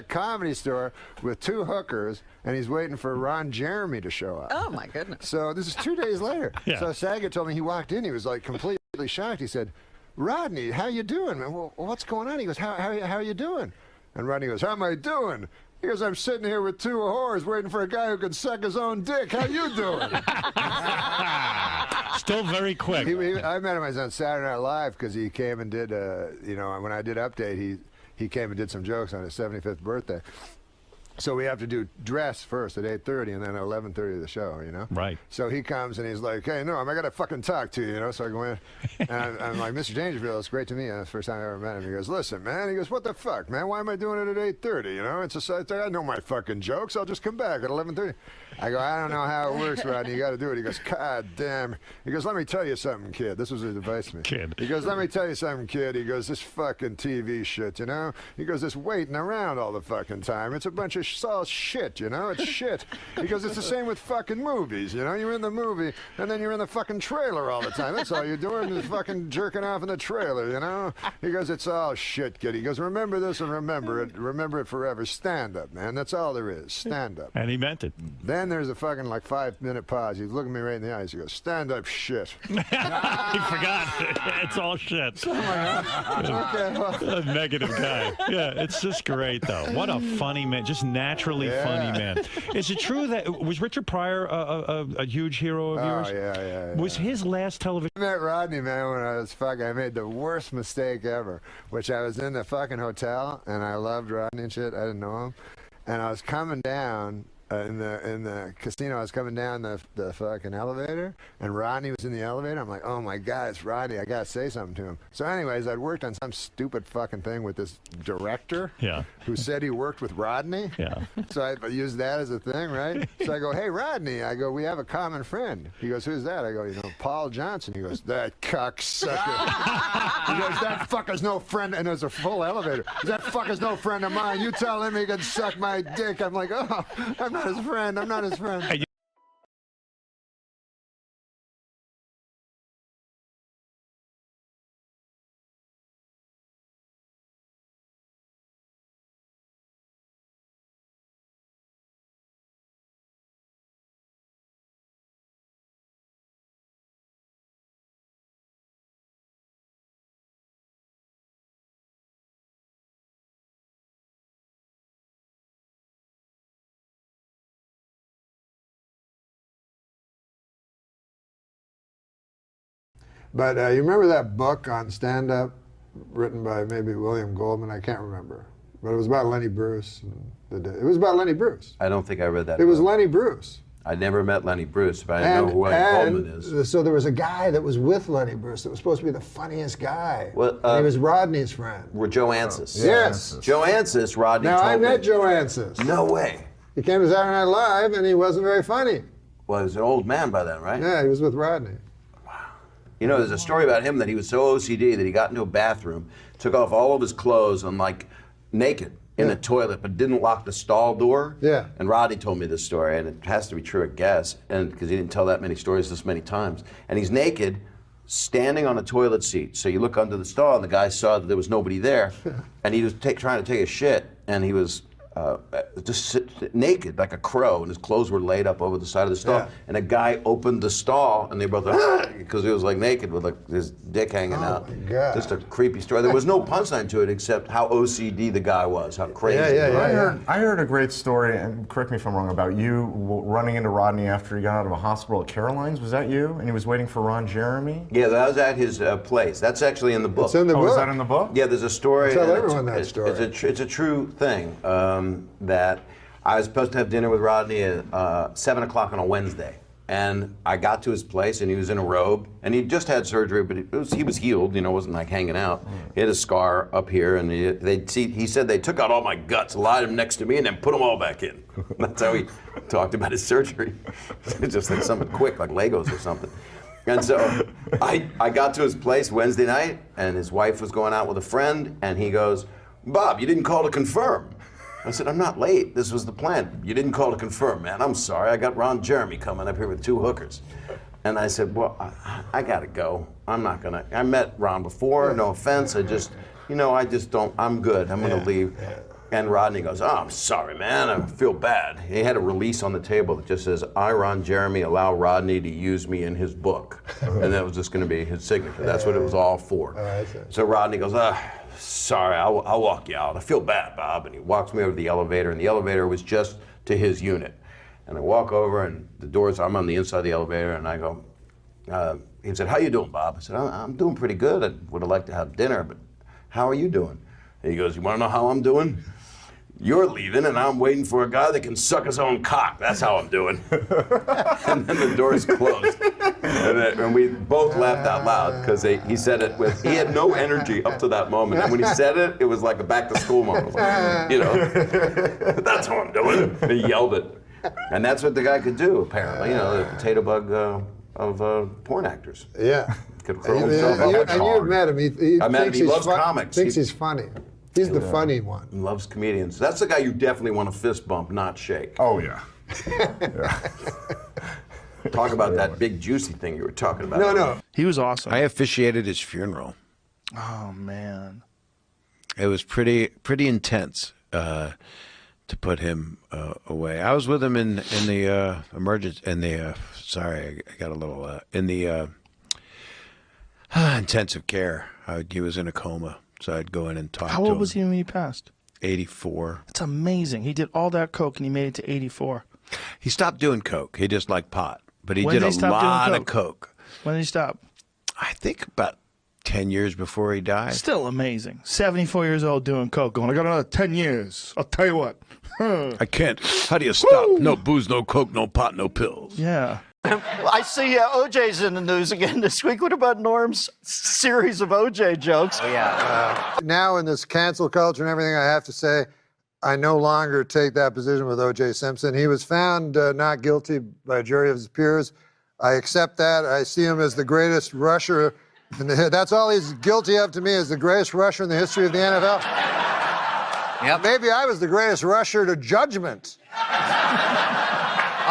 comedy store with two hookers, and he's waiting for Ron Jeremy to show up. Oh my goodness! So this is 2 days later. Yeah. So Saget told me he walked in, he was like completely shocked. He said, "Rodney, how you doing, man? Well, what's going on?" He goes, "How are you doing?" And Rodney goes, "How am I doing?" He goes, "I'm sitting here with two whores waiting for a guy who can suck his own dick. How you doing?" Still very quick. I met him on Saturday Night Live because he came and did, when I did Update, he came and did some jokes on his 75th birthday. So we have to do dress first at 8:30 and then at 11:30 the show, Right. So he comes and he's like, "Hey, Norm, I got to fucking talk to you, So I go in and I'm like, "Mr. Dangerfield, it's great to meet you." That's the first time I ever met him. He goes, "Listen, man." He goes, "What the fuck, man? Why am I doing it at 8:30? I know my fucking jokes. I'll just come back at 11:30. I go, "I don't know how it works, Rodney. You got to do it." He goes, "God damn." He goes, "Let me tell you something, kid." This was his advice to me. Kid. He goes, "Let me tell you something, kid." He goes, "This fucking TV shit, He goes, "This waiting around all the fucking time. It's a bunch of all shit, It's shit." He goes, "It's the same with fucking movies, You're in the movie, and then you're in the fucking trailer all the time. That's all you're doing is fucking jerking off in the trailer, He goes, "It's all shit, kid." He goes, "Remember this and remember it. Remember it forever. Stand up, man. That's all there is. Stand up." And he meant it. Then there's a fucking 5-minute pause. He's looking me right in the eyes. He goes, "Stand up, shit." He forgot. It's all shit. Okay, well. A negative guy. Yeah, it's just great, though. What a funny man. Just naturally funny man. Is it true that, was Richard Pryor a huge hero of yours? Oh, yeah. Was his last television? I met Rodney, man, when I made the worst mistake ever, which I was in the fucking hotel, and I loved Rodney and shit. I didn't know him. And I was coming down in the casino. I was coming down the fucking elevator, and Rodney was in the elevator. I'm like, oh my God, it's Rodney. I gotta say something to him. So, anyways, I'd worked on some stupid fucking thing with this director, who said he worked with Rodney. So I used that as a thing, right? So I go, hey Rodney, I go, we have a common friend. He goes, who's that? I go, Paul Johnson. He goes, that cocksucker. He goes, that fucker's no friend. And there's a full elevator. That fucker's no friend of mine. You tell him he can suck my dick. I'm like, oh, I'm not his friend. I'm not his friend. But you remember that book on stand-up written by maybe William Goldman? I can't remember. But it was about Lenny Bruce. It was about Lenny Bruce. I don't think I read that. It was Lenny Bruce. I never met Lenny Bruce, but I know who William Goldman is. So there was a guy that was with Lenny Bruce that was supposed to be the funniest guy. Well, and he was Rodney's friend. Joe Ancis. Yes. Joe Ancis, Rodney Now, told I met me. Joe Ancis. No way. He came to Saturday Night Live, and he wasn't very funny. Well, he was an old man by then, right? Yeah, he was with Rodney. You know, there's a story about him that he was so OCD that he got into a bathroom, took off all of his clothes, and like naked in the toilet, but didn't lock the stall door. Yeah. And Rodney told me this story, and it has to be true, I guess, and because he didn't tell that many stories this many times. And he's naked, standing on a toilet seat. So you look under the stall, and the guy saw that there was nobody there, and he was trying to take a shit, and he was just naked like a crow, and his clothes were laid up over the side of the stall. And a guy opened the stall, and they both because he was like naked with like his dick hanging out. My God. Just a creepy story. There was no punchline to it except how OCD the guy was, how crazy. I heard a great story, and correct me if I'm wrong, about you running into Rodney after he got out of a hospital at Caroline's. Was that you? And he was waiting for Ron Jeremy? Yeah, that was at his place. That's actually in the book. It's in the book. Is that in the book? Yeah, there's a story. Tell everyone that story. It's a true thing. That I was supposed to have dinner with Rodney at 7 o'clock on a Wednesday. And I got to his place, and he was in a robe, and he'd just had surgery, but he was healed, wasn't like hanging out. He had a scar up here, and he said they took out all my guts, lied him next to me, and then put them all back in. That's how he talked about his surgery. Just like something quick, like Legos or something. And so I got to his place Wednesday night, and his wife was going out with a friend, and he goes, "Bob, you didn't call to confirm." I said, "I'm not late. This was the plan." "You didn't call to confirm, man. I'm sorry. I got Ron Jeremy coming up here with 2 hookers." And I said, "Well, I gotta go. I'm not gonna. I met Ron before. No offense. I just don't. I'm good. I'm gonna leave." And Rodney goes, "Oh, I'm sorry, man. I feel bad." He had a release on the table that just says, "I, Ron Jeremy, allow Rodney to use me in his book," and that was just going to be his signature. That's what it was all for. So Rodney goes, "Sorry, I'll walk you out. I feel bad, Bob." And he walks me over to the elevator, and the elevator was just to his unit. And I walk over, and the doors, I'm on the inside of the elevator, and I go, he said, "How you doing, Bob?" I said, "I'm doing pretty good. I would have liked to have dinner, but how are you doing?" And he goes, "You want to know how I'm doing? You're leaving, and I'm waiting for a guy that can suck his own cock. That's how I'm doing." And then the doors closed. And we both laughed out loud because he said it he had no energy up to that moment. And when he said it, it was like a back-to-school moment. "That's how I'm doing." He yelled it. And that's what the guy could do, apparently. The potato bug of porn actors. Yeah. Could curl himself up. And you've met him. I met him. He loves comics. Thinks he's funny. He's the funny one. He loves comedians. That's the guy you definitely want to fist bump, not shake. Oh, yeah. Talk about that big juicy thing you were talking about. No. He was awesome. I officiated his funeral. Oh, man. It was pretty intense to put him away. I was with him in the emergency, sorry, I got a little, in the intensive care. He was in a coma, so I'd go in and talk to him. How old was he when he passed? 84. That's amazing. He did all that coke and he made it to 84. He stopped doing coke. He just liked pot, but he did a lot of coke. When did he stop? I think about 10 years before he died. Still amazing. 74 years old doing coke. Going, I got another 10 years. I'll tell you what. I can't. How do you stop? Woo! No booze, no coke, no pot, no pills. Yeah. I see OJ's in the news again this week. What about Norm's series of OJ jokes? Oh, yeah. Now in this cancel culture and everything, I have to say, I no longer take that position with O.J. Simpson. He was found not guilty by a jury of his peers. I accept that. I see him as the greatest rusher in the that's all he's guilty of to me, is the greatest rusher in the history of the NFL. Yep. Maybe I was the greatest rusher to judgment.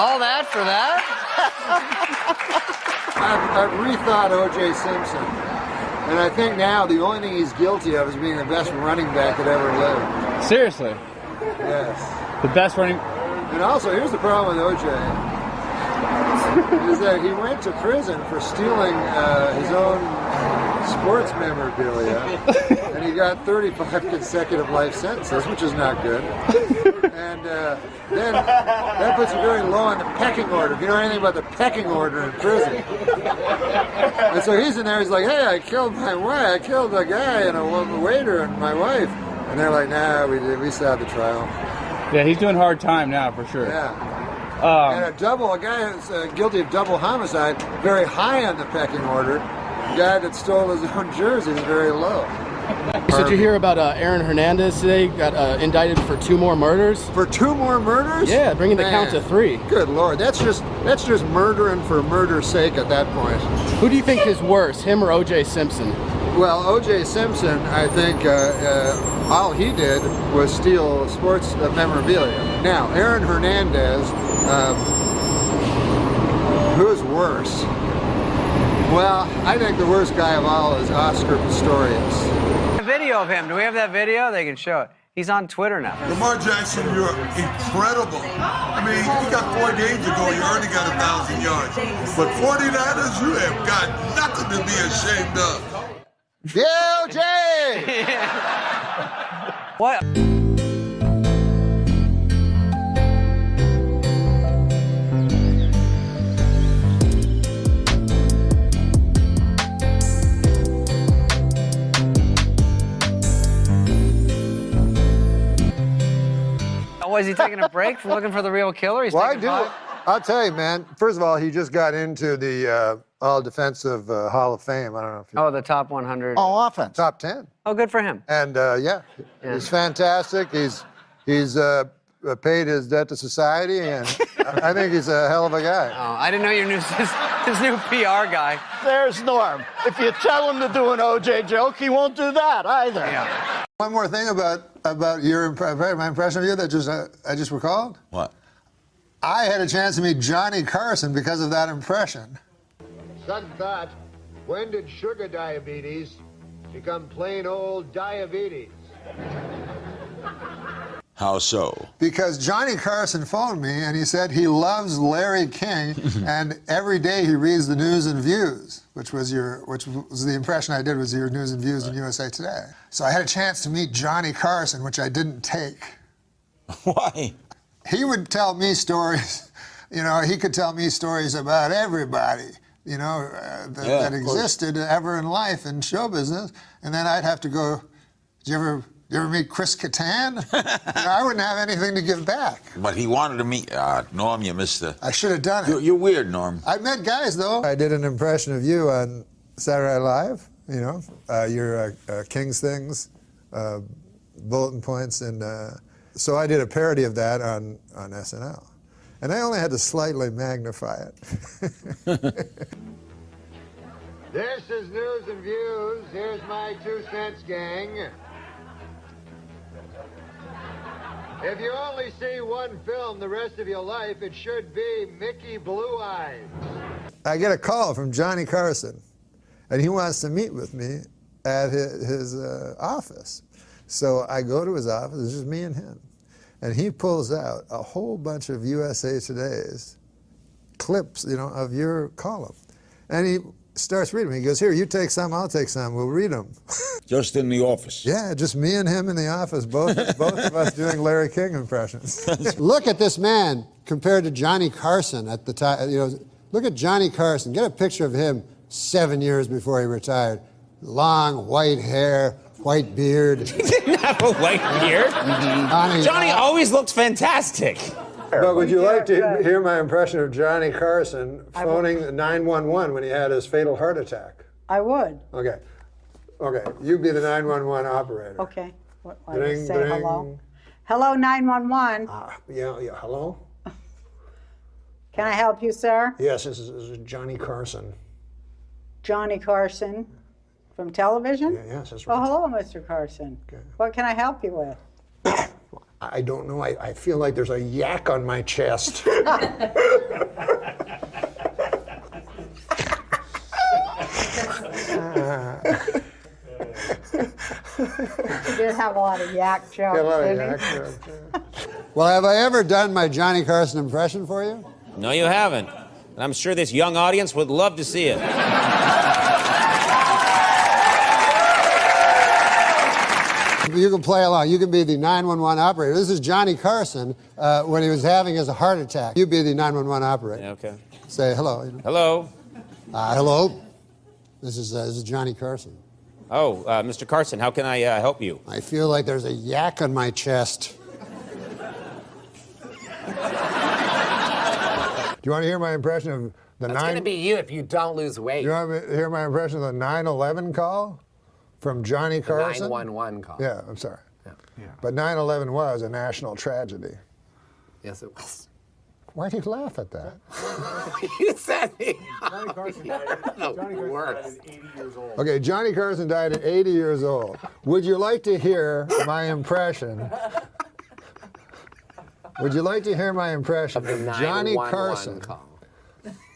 All that for that? I've rethought O.J. Simpson, and I think now the only thing he's guilty of is being the best running back that ever lived. Seriously? Yes. The best running... And also, here's the problem with O.J. is that he went to prison for stealing his own sports memorabilia, and he got 35 consecutive life sentences, which is not good. And then that puts you very low on the pecking order. If you know anything about the pecking order in prison. And so he's in there, he's like, hey, I killed my wife, I killed a guy and a waiter and my wife. And they're like, nah, we still have the trial. Yeah, he's doing hard time now, for sure. Yeah. And a guy who's guilty of double homicide, very high on the pecking order. The guy that stole his own jersey is very low. So did you hear about Aaron Hernandez today? Got indicted for 2 more murders. For 2 more murders? Yeah, bringing the count to 3. Good Lord, that's just murdering for murder's sake at that point. Who do you think is worse, him or O.J. Simpson? Well, O.J. Simpson, I think all he did was steal sports memorabilia. Now, Aaron Hernandez, who's worse? Well, I think the worst guy of all is Oscar Pistorius. A video of him. Do we have that video? They can show it. He's on Twitter now. Lamar Jackson, you're incredible. I mean, you got 4 games ago, you already got 1,000 yards. But 49ers, you have got nothing to be ashamed of. Yeah, OJ! What? Was he taking a break from looking for the real killer? He's taking 5? I'll tell you, man. First of all, he just got into the All-Defensive Hall of Fame. I don't know if you... Oh, the top 100. Oh, offense. Top 10. Oh, good for him. And, yeah, he's fantastic. He's paid his debt to society, and I think he's a hell of a guy. Oh, I didn't know you knew his new PR guy. There's Norm. If you tell him to do an OJ joke, he won't do that either. Yeah. One more thing about my impression of you that I just recalled. What? I had a chance to meet Johnny Carson because of that impression. Sudden thought, when did sugar diabetes become plain old diabetes? How so? Because Johnny Carson phoned me and he said he loves Larry King and every day he reads the News and Views, which was the impression I did was your News and Views in USA Today. So I had a chance to meet Johnny Carson, which I didn't take. Why? He would tell me stories, he could tell me stories about everybody, that existed ever in life in show business. And then I'd have to go, did you ever meet Chris Kattan? I wouldn't have anything to give back. But he wanted to meet Norm. You missed the. I should have done it. You're weird, Norm. I met guys though. I did an impression of you on Saturday Night Live. Your King's Things, bulletin points, and so I did a parody of that on SNL, and I only had to slightly magnify it. This is News and Views. Here's my 2 cents, gang. If you only see one film the rest of your life, it should be Mickey Blue Eyes. I get a call from Johnny Carson, and he wants to meet with me at his office. So I go to his office, it's just me and him. And he pulls out a whole bunch of USA Today's clips, of your column. And he starts reading them. He goes, here, you take some, I'll take some, we'll read them. Just in the office. Yeah, just me and him in the office, both of us doing Larry King impressions. Look at this man compared to Johnny Carson at the time. Look at Johnny Carson. Get a picture of him 7 years before he retired. long white hair, white beard. He didn't have a white beard. Johnny always looked fantastic. But would you like to hear my impression of Johnny Carson phoning 911 when he had his fatal heart attack? I would. Okay. Okay, you be the 911 operator. Okay. What, I Ding, just say ding. hello? Hello, 911. Yeah, hello? Can I help you, sir? Yes, this is Johnny Carson. Johnny Carson from television? Yes, that's Oh, right. hello, Mr. Carson. What can I help you with? I don't know, I feel like there's a yak on my chest. You did have a lot of yak jokes, Yeah, a lot of didn't yak you? jokes, Well, have I ever done my Johnny Carson impression for you? No, you haven't. And I'm sure this young audience would love to see it. You can play along. You can be the 911 operator. This is Johnny Carson when he was having his heart attack. You be the 911 operator. Yeah, okay. Say hello. Hello. Hello. This is Johnny Carson. Oh, Mr. Carson, how can I help you? I feel like there's a yak on my chest. Do you want to hear my impression of the That's going to be you if you don't lose weight. Do you want to hear my impression of the 911 call from Johnny Carson? 911 call. Yeah, I'm sorry. But 9/11 was a national tragedy. Yes, it was. Why do you laugh at that? You said it. Johnny Carson died at 80 years old. Okay, Johnny Carson died at 80 years old. Would you like to hear my impression? Would you like to hear my impression of Johnny Carson? Call.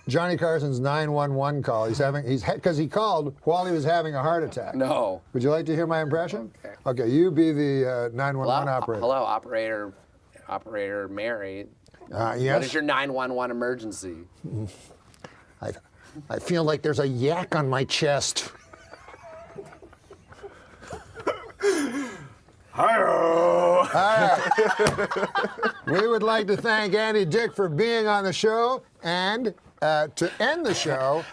Johnny Carson's 911 call. Because he called while he was having a heart attack. No. Would you like to hear my impression? Okay, you be the 911 operator. Hello, operator Mary. Yes. What is your 911 emergency? I feel like there's a yak on my chest. Hi-oh. All right. We would like to thank Andy Dick for being on the show, and to end the show,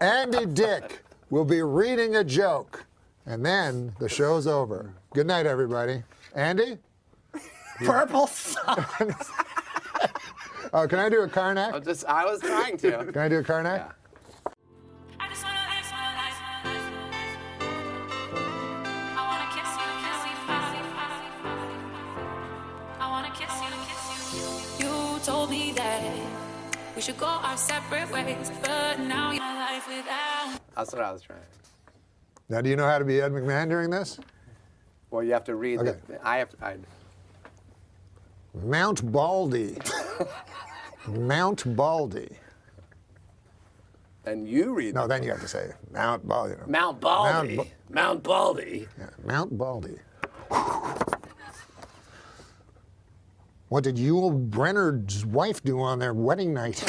Andy Dick will be reading a joke, and then the show's over. Good night, everybody. Andy? Purple socks. Oh, can I do a Karnak? I was trying to. Can I do a Karnak? Yeah. You told me that we should go our separate ways, but now your life without. That's what I was trying. Now, do you know how to be Ed McMahon during this? Well, you have to read Okay. Mount Baldy. Mount Baldy. And you read. No, then you have to say Mount Baldy. Mount Baldy. Mount Baldy. Yeah, Mount Baldy. What did Yul Brennard's wife do on their wedding night?